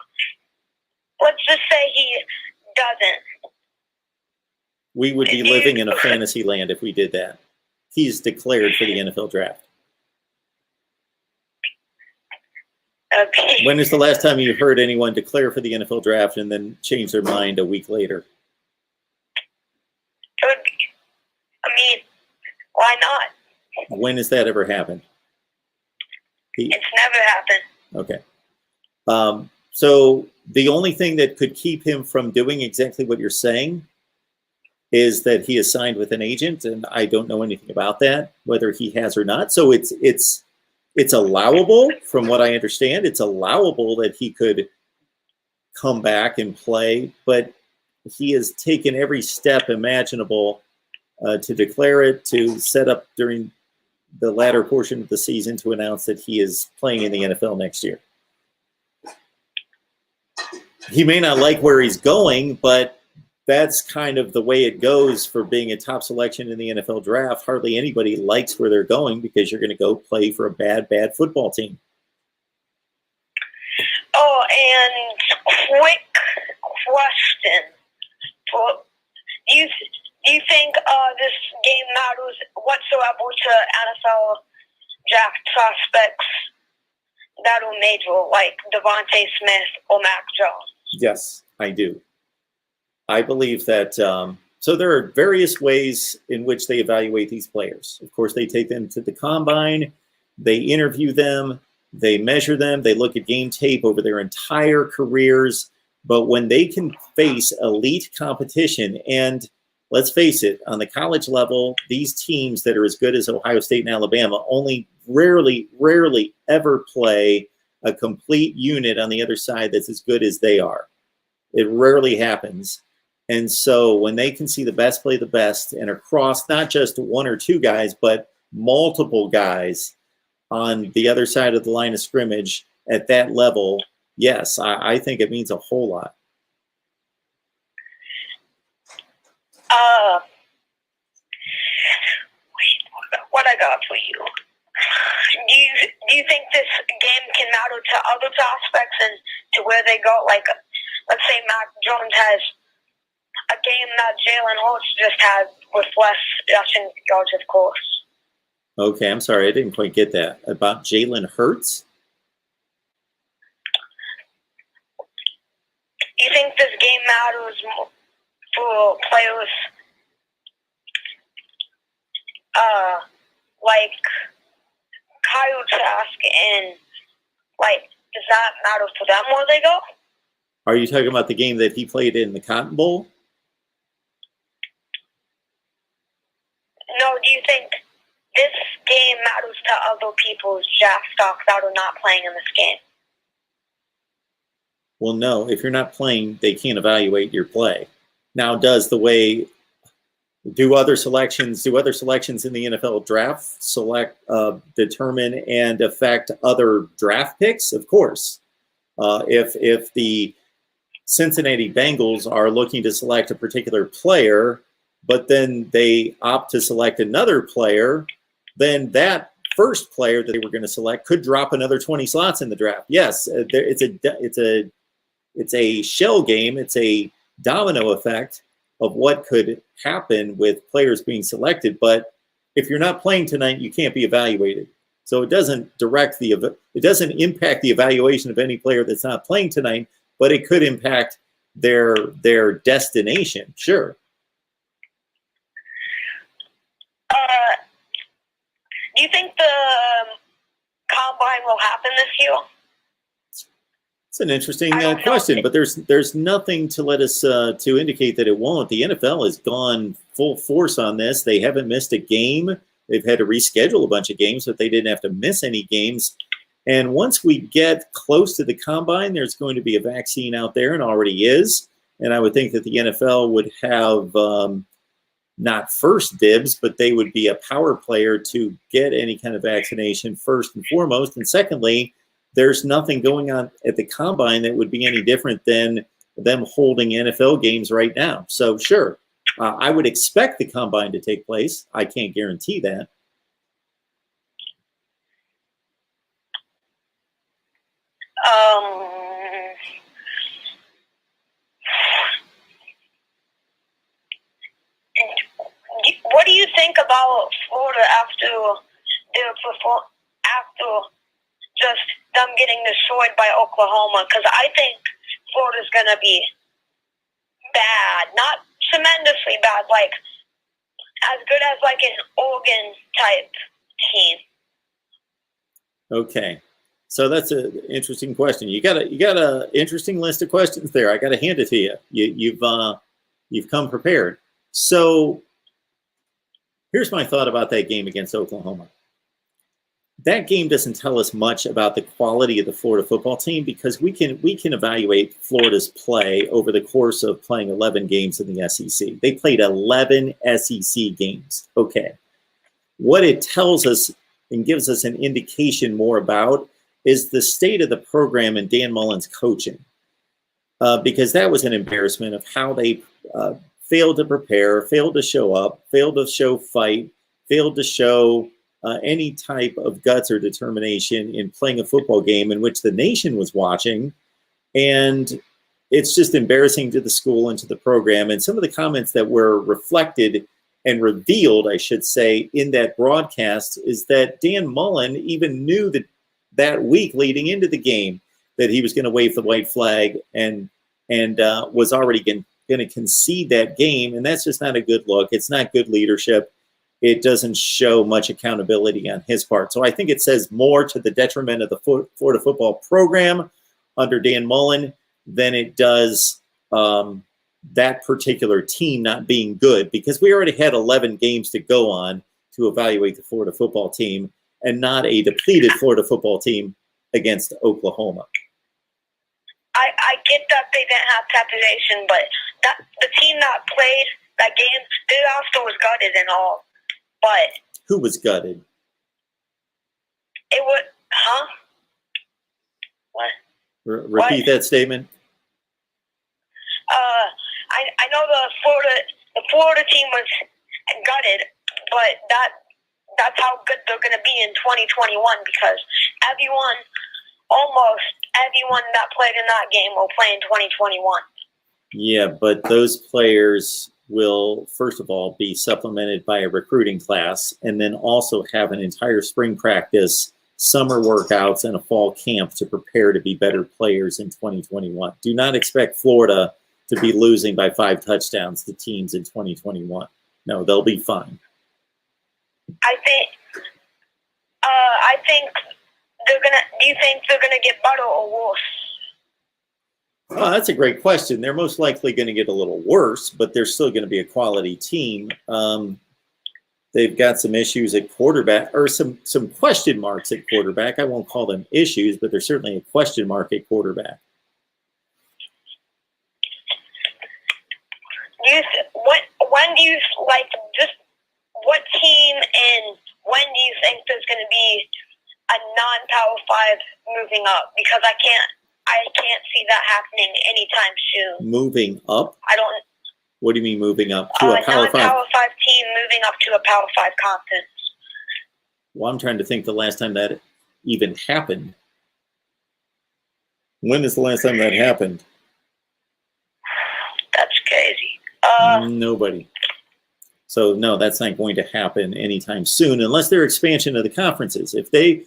let's just say he doesn't. We would be living in a fantasy land if we did that. He's declared for the NFL draft. Okay. When is the last time you heard anyone declare for the NFL draft and then change their mind a week later? Why not? When has that ever happened? It's never happened. Okay. So the only thing that could keep him from doing exactly what you're saying is that he is signed with an agent, and I don't know anything about that, whether he has or not. So it's allowable, from what I understand. It's allowable that he could come back and play, but he has taken every step imaginable to declare it, to set up during the latter portion of the season to announce that he is playing in the NFL next year. He may not like where he's going, but that's kind of the way it goes for being a top selection in the NFL draft. Hardly anybody likes where they're going because you're going to go play for a bad football team. Oh, and quick question. Do you think this game matters whatsoever to NFL draft prospects that are major, like Devontae Smith or Mac Jones? Yes, I do. I believe that, so there are various ways in which they evaluate these players. Of course, they take them to the combine, they interview them, they measure them, they look at game tape over their entire careers. But when they can face elite competition, and let's face it, on the college level, these teams that are as good as Ohio State and Alabama only rarely ever play a complete unit on the other side that's as good as they are. It rarely happens. And so when they can see the best play the best and across not just one or two guys, but multiple guys on the other side of the line of scrimmage at that level, yes, I think it means a whole lot. What I got for you? Do you think this game can matter to other prospects and to where they go? Like, let's say Mac Jones has a game that Jalen Hurts just had with less rushing yards, of course. Okay, I'm sorry, I didn't quite get that. About Jalen Hurts? You think this game matters for players like Kyle Trask, and like, does that matter for them where they go? Are you talking about the game that he played in the Cotton Bowl? No, do you think this game matters to other people's draft stock that are not playing in this game? Well, no. If you're not playing, they can't evaluate your play. Now, do other selections in the NFL draft determine and affect other draft picks? Of course. If the Cincinnati Bengals are looking to select a particular player, but then they opt to select another player, then that first player that they were going to select could drop another 20 slots in the draft. Yes, it's a shell game. It's a domino effect of what could happen with players being selected. But if you're not playing tonight, you can't be evaluated. So it doesn't impact the evaluation of any player that's not playing tonight, but it could impact their destination. Sure. Do you think the combine will happen this year? It's an interesting question, but there's nothing to let us to indicate that it won't. The NFL has gone full force on this. They haven't missed a game. They've had to reschedule a bunch of games, but they didn't have to miss any games. And once we get close to the combine, there's going to be a vaccine out there, and already is. And I would think that the NFL would have not first dibs, but they would be a power player to get any kind of vaccination first and foremost. And secondly, there's nothing going on at the combine that would be any different than them holding NFL games right now. So sure, I would expect the combine to take place. I can't guarantee that. What do you think about Florida after just them getting destroyed by Oklahoma? Because I think Florida's going to be bad, not tremendously bad, like as good as like an Oregon type team. Okay, so that's an interesting question. You got a interesting list of questions there. I got to hand it to you. You've come prepared. So here's my thought about that game against Oklahoma. that game doesn't tell us much about the quality of the Florida football team, because we can evaluate Florida's play over the course of playing 11 games in the SEC. They played 11 SEC games. Okay. What it tells us and gives us an indication more about is the state of the program and Dan Mullen's coaching, because that was an embarrassment of how they failed to prepare, failed to show up, failed to show fight, failed to show any type of guts or determination in playing a football game in which the nation was watching. And it's just embarrassing to the school and to the program. And some of the comments that were reflected and revealed, I should say, in that broadcast is that Dan Mullen even knew that week leading into the game that he was going to wave the white flag and was already going to concede that game. And that's just not a good look. It's not good leadership. It doesn't show much accountability on his part. So I think it says more to the detriment of the Florida football program under Dan Mullen than it does that particular team not being good, because we already had 11 games to go on to evaluate the Florida football team, and not a depleted Florida football team against Oklahoma. I get that they didn't have capitalization, but the team that played that game, they also was gutted and all. But who was gutted? It was, huh? What? Repeat that statement. I know the Florida team was gutted, but that's how good they're going to be in 2021, because almost everyone that played in that game will play in 2021. Yeah, but those players will, first of all, be supplemented by a recruiting class, and then also have an entire spring practice, summer workouts, and a fall camp to prepare to be better players in 2021. Do not expect Florida to be losing by 5 touchdowns to teams in 2021. No, they'll be fine. I think they're gonna. Do you think they're gonna get better or worse? Well, that's a great question. They're most likely going to get a little worse, but they're still going to be a quality team. They've got some issues at quarterback, or some question marks at quarterback. I won't call them issues, but there's certainly a question mark at quarterback. What team and when do you think there's going to be a non-Power 5 moving up? Because I can't see that happening anytime soon. Moving up? I don't. What do you mean moving up to a Power 5? Non-Power 5 team moving up to a Power 5 conference. Well, I'm trying to think the last time that even happened. When is the last time that happened? That's crazy. Nobody. So, no, that's not going to happen anytime soon unless they're expansion of the conferences. If they,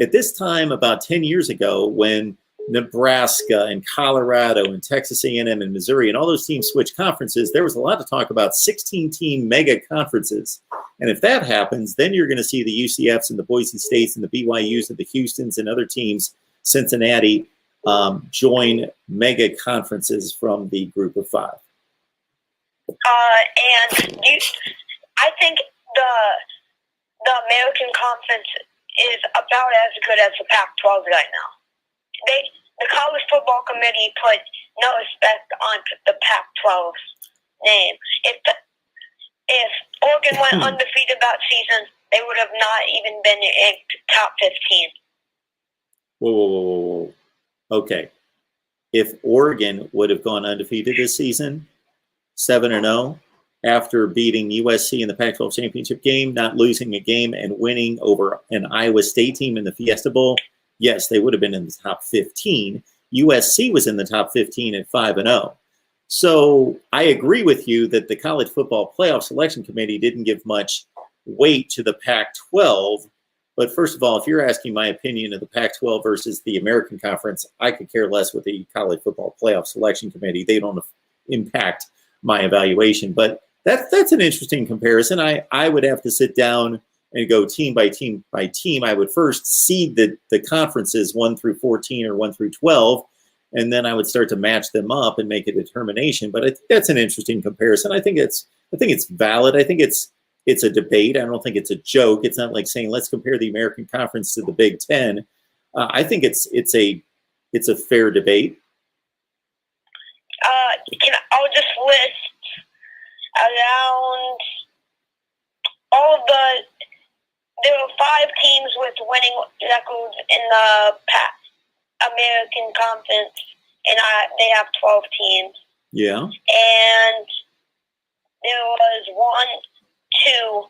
at this time about 10 years ago, when Nebraska and Colorado and Texas A&M and Missouri and all those teams switched conferences, there was a lot to talk about 16-team mega conferences. And if that happens, then you're going to see the UCFs and the Boise States and the BYUs and the Houstons and other teams, Cincinnati, join mega conferences from the group of 5. I think the American Conference is about as good as the Pac-12 right now. The College Football Committee put no respect on the Pac-12's name. If Oregon went undefeated that season, they would have not even been in top 15. Whoa. Okay. If Oregon would have gone undefeated this season, 7-0, after beating USC in the Pac-12 championship game, not losing a game, and winning over an Iowa State team in the Fiesta Bowl, yes, they would have been in the top 15. USC was in the top 15 at 5-0. So I agree with you that the College Football Playoff Selection Committee didn't give much weight to the Pac-12. But first of all, if you're asking my opinion of the Pac-12 versus the American Conference, I could care less with the College Football Playoff Selection Committee. They don't impact my evaluation. But that's an interesting comparison. I would have to sit down and go team by team by team. I would first seed the conferences 1 through 14 or 1 through 12, and then I would start to match them up and make a determination. But I think that's an interesting comparison. I think it's valid. I think it's it's a debate. I don't think it's a joke. It's not like saying let's compare the American Conference to the Big Ten. I think it's a fair debate. I'll just list around all of there were 5 teams with winning records in the American Conference, and they have 12 teams. Yeah. And there was 1, 2,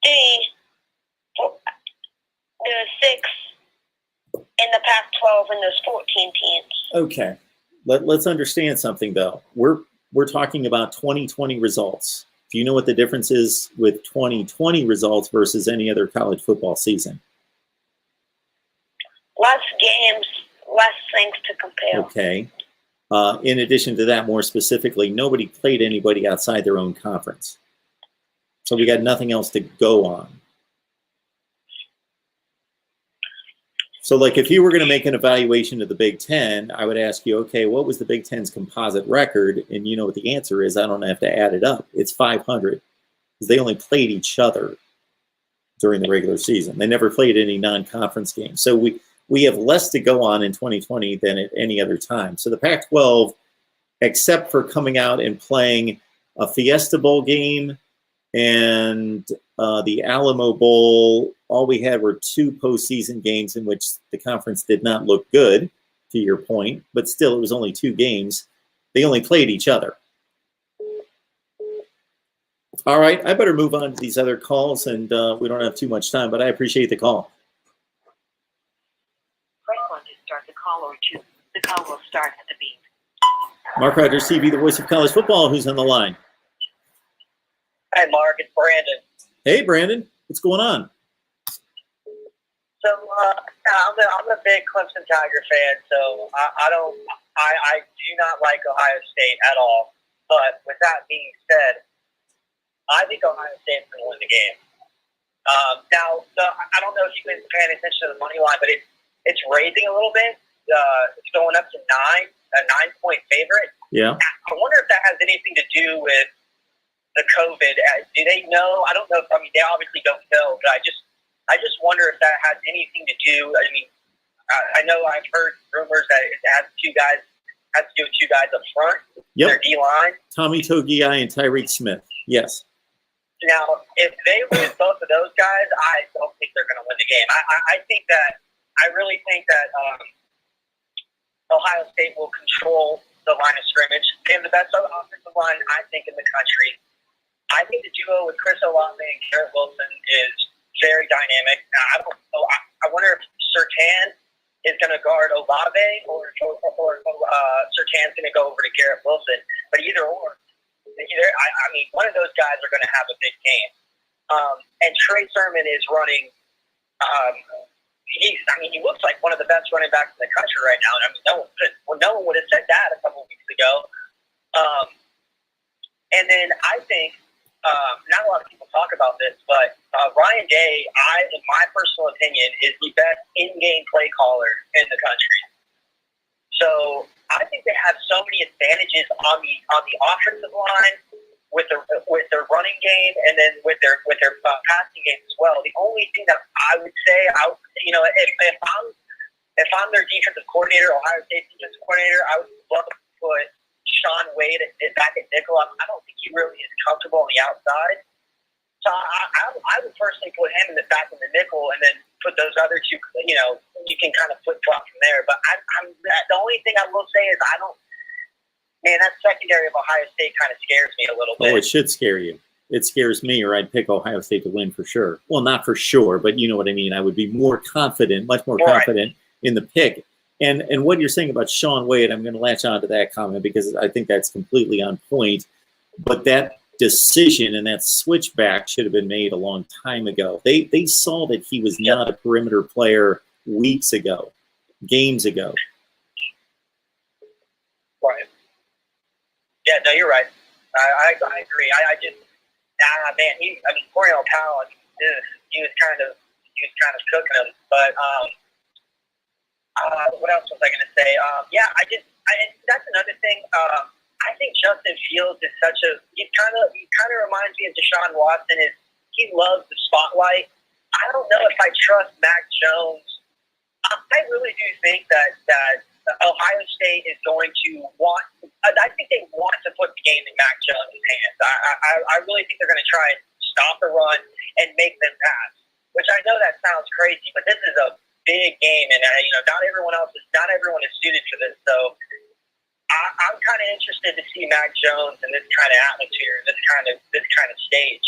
3, 4, there were 6 in the Pac-12, and there's 14 teams. Okay. Let's understand something, though. We're talking about 2020 results. Do you know what the difference is with 2020 results versus any other college football season? Less games, less things to compare. Okay. In addition to that, more specifically, nobody played anybody outside their own conference. So we got nothing else to go on. So like if you were going to make an evaluation of the Big Ten, I would ask you, okay, what was the Big Ten's composite record? And you know what the answer is. I don't have to add it up. It's 500 because they only played each other during the regular season. They never played any non-conference games. So we have less to go on in 2020 than at any other time. So the Pac-12, except for coming out and playing a Fiesta Bowl game and the Alamo Bowl, all we had were 2 postseason games in which the conference did not look good, to your point, but still it was only 2 games. They only played each other. All right, I better move on to these other calls, and we don't have too much time, but I appreciate the call. Press 1 to start the call, or 2. The call will start at the beep. Mark Rogers TV, the voice of college football. Who's on the line? Hi, Mark. It's Brandon. Hey, Brandon. What's going on? So I'm a big Clemson Tiger fan. So I do not like Ohio State at all. But with that being said, I think Ohio State's going to win the game. Now, I don't know if you've been paying attention to the money line, but it's raising a little bit. It's going up to 9, a 9-point favorite. Yeah. I wonder if that has anything to do with the COVID. Do they know? I don't know. I mean, they obviously don't know, but I just wonder if that has anything to do. I mean, I know I've heard rumors that it has to do with 2 guys up front. Yep. Their D line. Tommy Togiai and Tyreek Smith. Yes. Now, if they lose both of those guys, I don't think they're going to win the game. I really think that Ohio State will control the line of scrimmage. They have the best offensive line, I think, in the country. I think the duo with Chris Olave and Garrett Wilson is very dynamic. I don't know. I wonder if Surtain is going to guard Olave or Surtain's going to go over to Garrett Wilson. But either, I mean, one of those guys are going to have a big game. And Trey Sermon is running. He looks like one of the best running backs in the country right now. And I mean, no one would have said that a couple of weeks ago. And then I think. Not a lot of people talk about this, but Ryan Day, in my personal opinion, is the best in-game play caller in the country. So I think they have so many advantages on the offensive line with their running game, and then with their passing game as well. The only thing that I would say, if I'm their defensive coordinator, Ohio State defensive coordinator, I would love to put Sean Wade back at nickel. I don't think he really is comfortable on the outside. So I would personally put him back in the nickel, and then put those other 2. You can kind of flip-flop from there. But the only thing I will say is that secondary of Ohio State kind of scares me a little bit. Oh, it should scare you. It scares me, or I'd pick Ohio State to win for sure. Well, not for sure, but you know what I mean. I would be more confident, much more confident in the pick. And what you're saying about Sean Wade, I'm going to latch on to that comment because I think that's completely on point. But that decision and that switchback should have been made a long time ago. They saw that he was not a perimeter player weeks ago, games ago. Right. Yeah, no, you're right. I agree. Coriel Powell, he was kind of cooking him. But what else was I going to say? That's another thing. I think Justin Fields is he kind of reminds me of Deshaun Watson. he loves the spotlight. I don't know if I trust Mac Jones. I really do think that Ohio State is going to want. I think they want to put the game in Mac Jones' hands. I really think they're going to try and stop the run and make them pass. Which I know that sounds crazy, but this is a big game, and not everyone is suited for this. So I'm kind of interested to see Mac Jones in this kind of atmosphere, this kind of stage.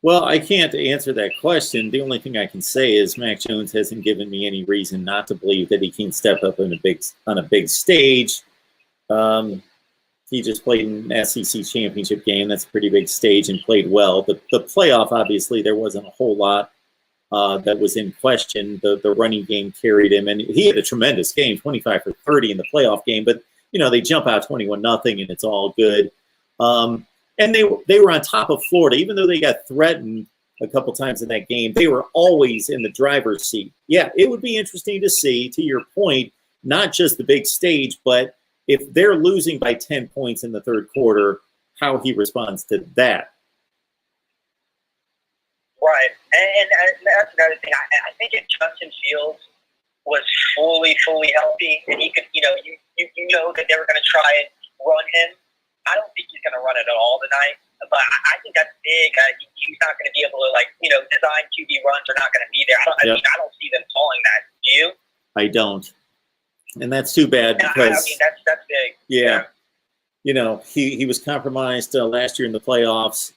Well, I can't answer that question. The only thing I can say is Mac Jones hasn't given me any reason not to believe that he can step up on a big stage. He just played an SEC championship game. That's a pretty big stage and played well. The playoff, obviously, there wasn't a whole lot that was in question. The running game carried him, and he had a tremendous game, 25 for 30 in the playoff game. But, they jump out 21-0, and it's all good. And they were on top of Florida. Even though they got threatened a couple times in that game, they were always in the driver's seat. Yeah, it would be interesting to see, to your point, not just the big stage, but if they're losing by 10 points in the third quarter, how he responds to that. Right. And that's another thing. I think if Justin Fields was fully healthy and he could, you know that they were going to try and run him, I don't think he's going to run it at all tonight. But I think that's big. He's not going to be able to, design QB runs are not going to be there. I don't see them calling that. Do you? I don't. And that's too bad because that's big. Yeah. He was compromised last year in the playoffs,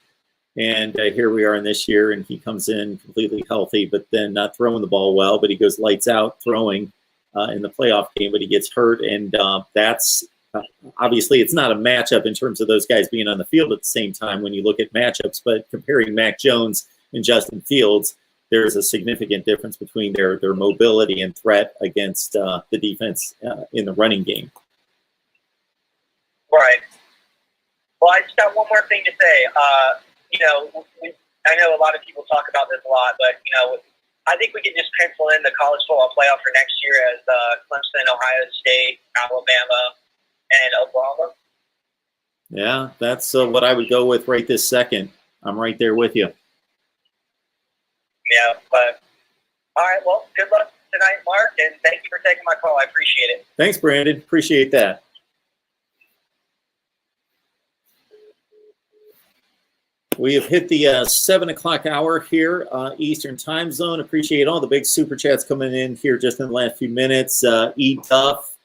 and here we are in this year, and he comes in completely healthy, but then not throwing the ball well, but he goes lights out throwing in the playoff game, but he gets hurt, and that's obviously it's not a matchup in terms of those guys being on the field at the same time when you look at matchups, but comparing Mac Jones and Justin Fields, there's a significant difference between their mobility and threat against the defense in the running game. Right. Well, I just got one more thing to say. I know a lot of people talk about this a lot, but, I think we can just pencil in the college football playoff for next year as Clemson, Ohio State, Alabama, and Oklahoma. Yeah, that's what I would go with right this second. I'm right there with you. Yeah, but all right. Well, good luck tonight, Mark, and thank you for taking my call. I appreciate it. Thanks, Brandon. Appreciate that. We have hit the 7 o'clock hour here, Eastern time zone. Appreciate all the big super chats coming in here just in the last few minutes. E. Duff,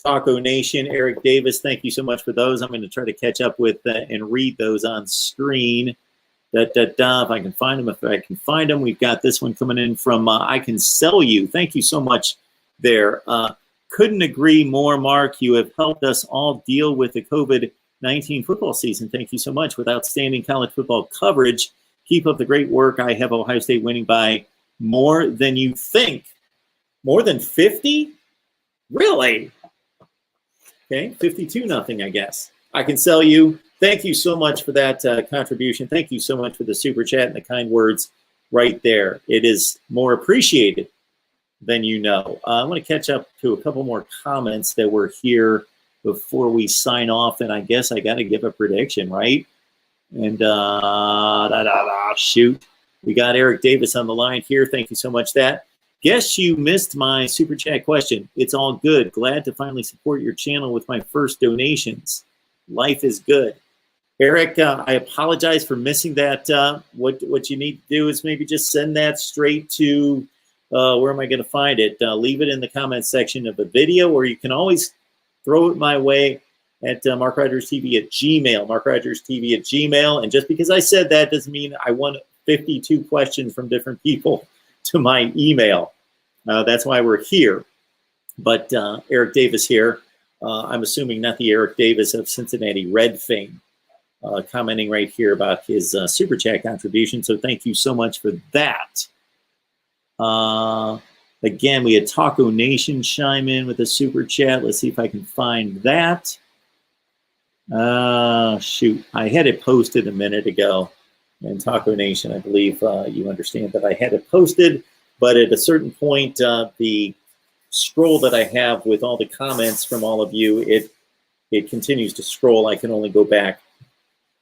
Taco Nation, Eric Davis, thank you so much for those. I'm going to try to catch up with and read those on screen. If I can find them, we've got this one coming in from I Can Sell You. Thank you so much there. Couldn't agree more, Mark. You have helped us all deal with the COVID-19 football season. Thank you so much. With outstanding college football coverage, keep up the great work. I have Ohio State winning by more than you think. More than 50? Really? Okay, 52-0, I guess. I Can Sell You. Thank you so much for that contribution. Thank you so much for the super chat and the kind words right there. It is more appreciated than you know. I want to catch up to a couple more comments that were here before we sign off, and I guess I got to give a prediction, right? And shoot. We got Eric Davis on the line here. Thank you so much. Guess you missed my super chat question. It's all good. Glad to finally support your channel with my first donations. Life is good. Eric, I apologize for missing that. What you need to do is maybe just send that straight to, where am I going to find it? Leave it in the comment section of the video, or you can always throw it my way at MarkRogersTV at Gmail, MarkRogersTV at Gmail. And just because I said that doesn't mean I want 52 questions from different people to my email. That's why we're here. But Eric Davis here, I'm assuming not the Eric Davis of Cincinnati Red fame, commenting right here about his super chat contribution. So thank you so much for that. Again, we had Taco Nation chime in with a super chat. Let's see if I can find that. Shoot, I had it posted a minute ago. And Taco Nation, I believe you understand that I had it posted. But at a certain point, the scroll that I have with all the comments from all of you, it continues to scroll. I can only go back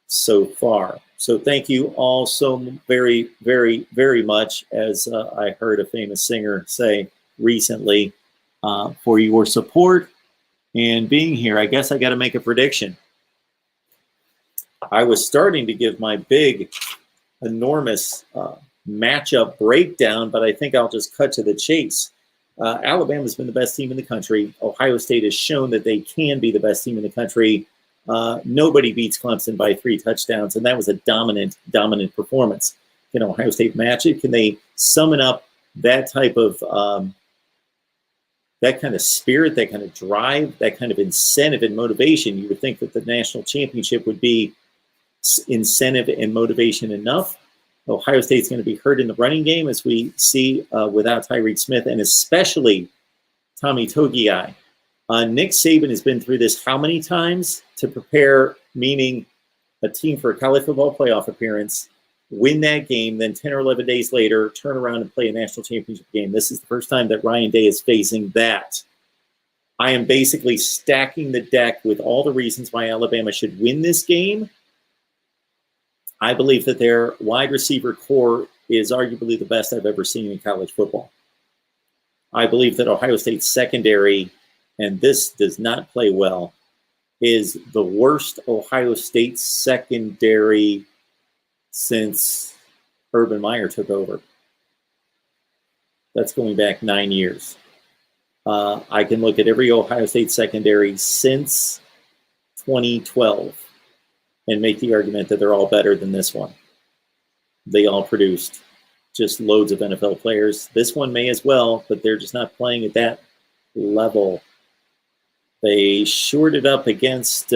so far. So thank you all so very, very, very much, as I heard a famous singer say recently, for your support and being here. I guess I got to make a prediction. I was starting to give my big, enormous matchup breakdown, but I think I'll just cut to the chase. Alabama's been the best team in the country. Ohio State has shown that they can be the best team in the country. Nobody beats Clemson by 3 touchdowns, and that was a dominant performance. Can Ohio State match it? Can they summon up that type of that kind of spirit, that kind of drive, that kind of incentive and motivation? You would think that the national championship would be incentive and motivation enough. Ohio State's going to be hurt in the running game, as we see without Tyreek Smith, and especially Tommy Togiai. Nick Saban has been through this how many times to prepare, meaning a team for a college football playoff appearance, win that game, then 10 or 11 days later, turn around and play a national championship game. This is the first time that Ryan Day is facing that. I am basically stacking the deck with all the reasons why Alabama should win this game. I believe that their wide receiver core is arguably the best I've ever seen in college football. I believe that Ohio State's secondary, and this does not play well, is the worst Ohio State secondary since Urban Meyer took over. That's going back 9 years. I can look at every Ohio State secondary since 2012 and make the argument that they're all better than this one. They all produced just loads of NFL players. This one may as well, but they're just not playing at that level. They shored it up against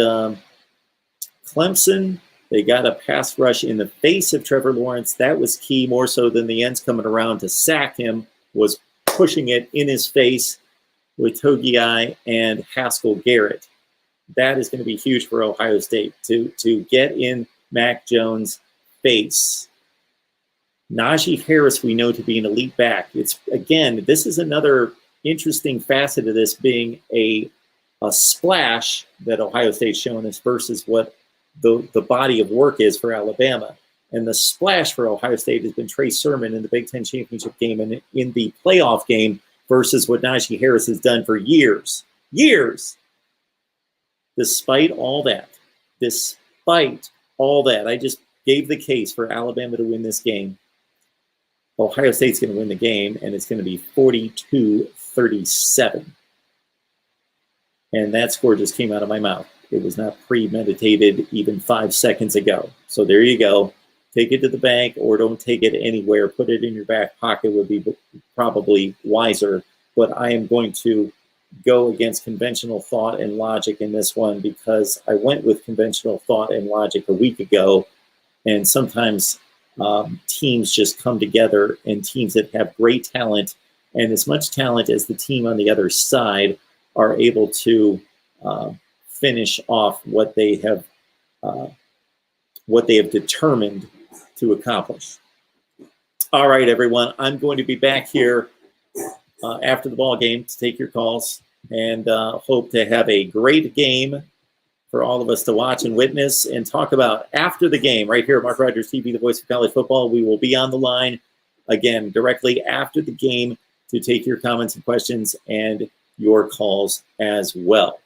Clemson. They got a pass rush in the face of Trevor Lawrence. That was key, more so than the ends coming around to sack him, was pushing it in his face with Togiai and Haskell Garrett. That is going to be huge for Ohio State to get in Mac Jones' face. Najee Harris, we know to be an elite back. It's, again, this is another interesting facet of this being a splash that Ohio State's shown us versus what the body of work is for Alabama. And the splash for Ohio State has been Trey Sermon in the Big Ten championship game and in the playoff game versus what Najee Harris has done for years. Years! Despite all that, I just gave the case for Alabama to win this game. Ohio State's going to win the game, and it's going to be 42-37. And that score just came out of my mouth. It was not premeditated even 5 seconds ago. So there you go. Take it to the bank or don't take it anywhere. Put it in your back pocket would be probably wiser. But I am going to go against conventional thought and logic in this one because I went with conventional thought and logic a week ago. And sometimes teams just come together, and teams that have great talent and as much talent as the team on the other side are able to finish off what they have determined to accomplish. All right, everyone, I'm going to be back here after the ball game to take your calls, and hope to have a great game for all of us to watch and witness and talk about after the game right here at Mark Rogers TV, the voice of college football. We will be on the line again directly after the game to take your comments and questions and your calls as well.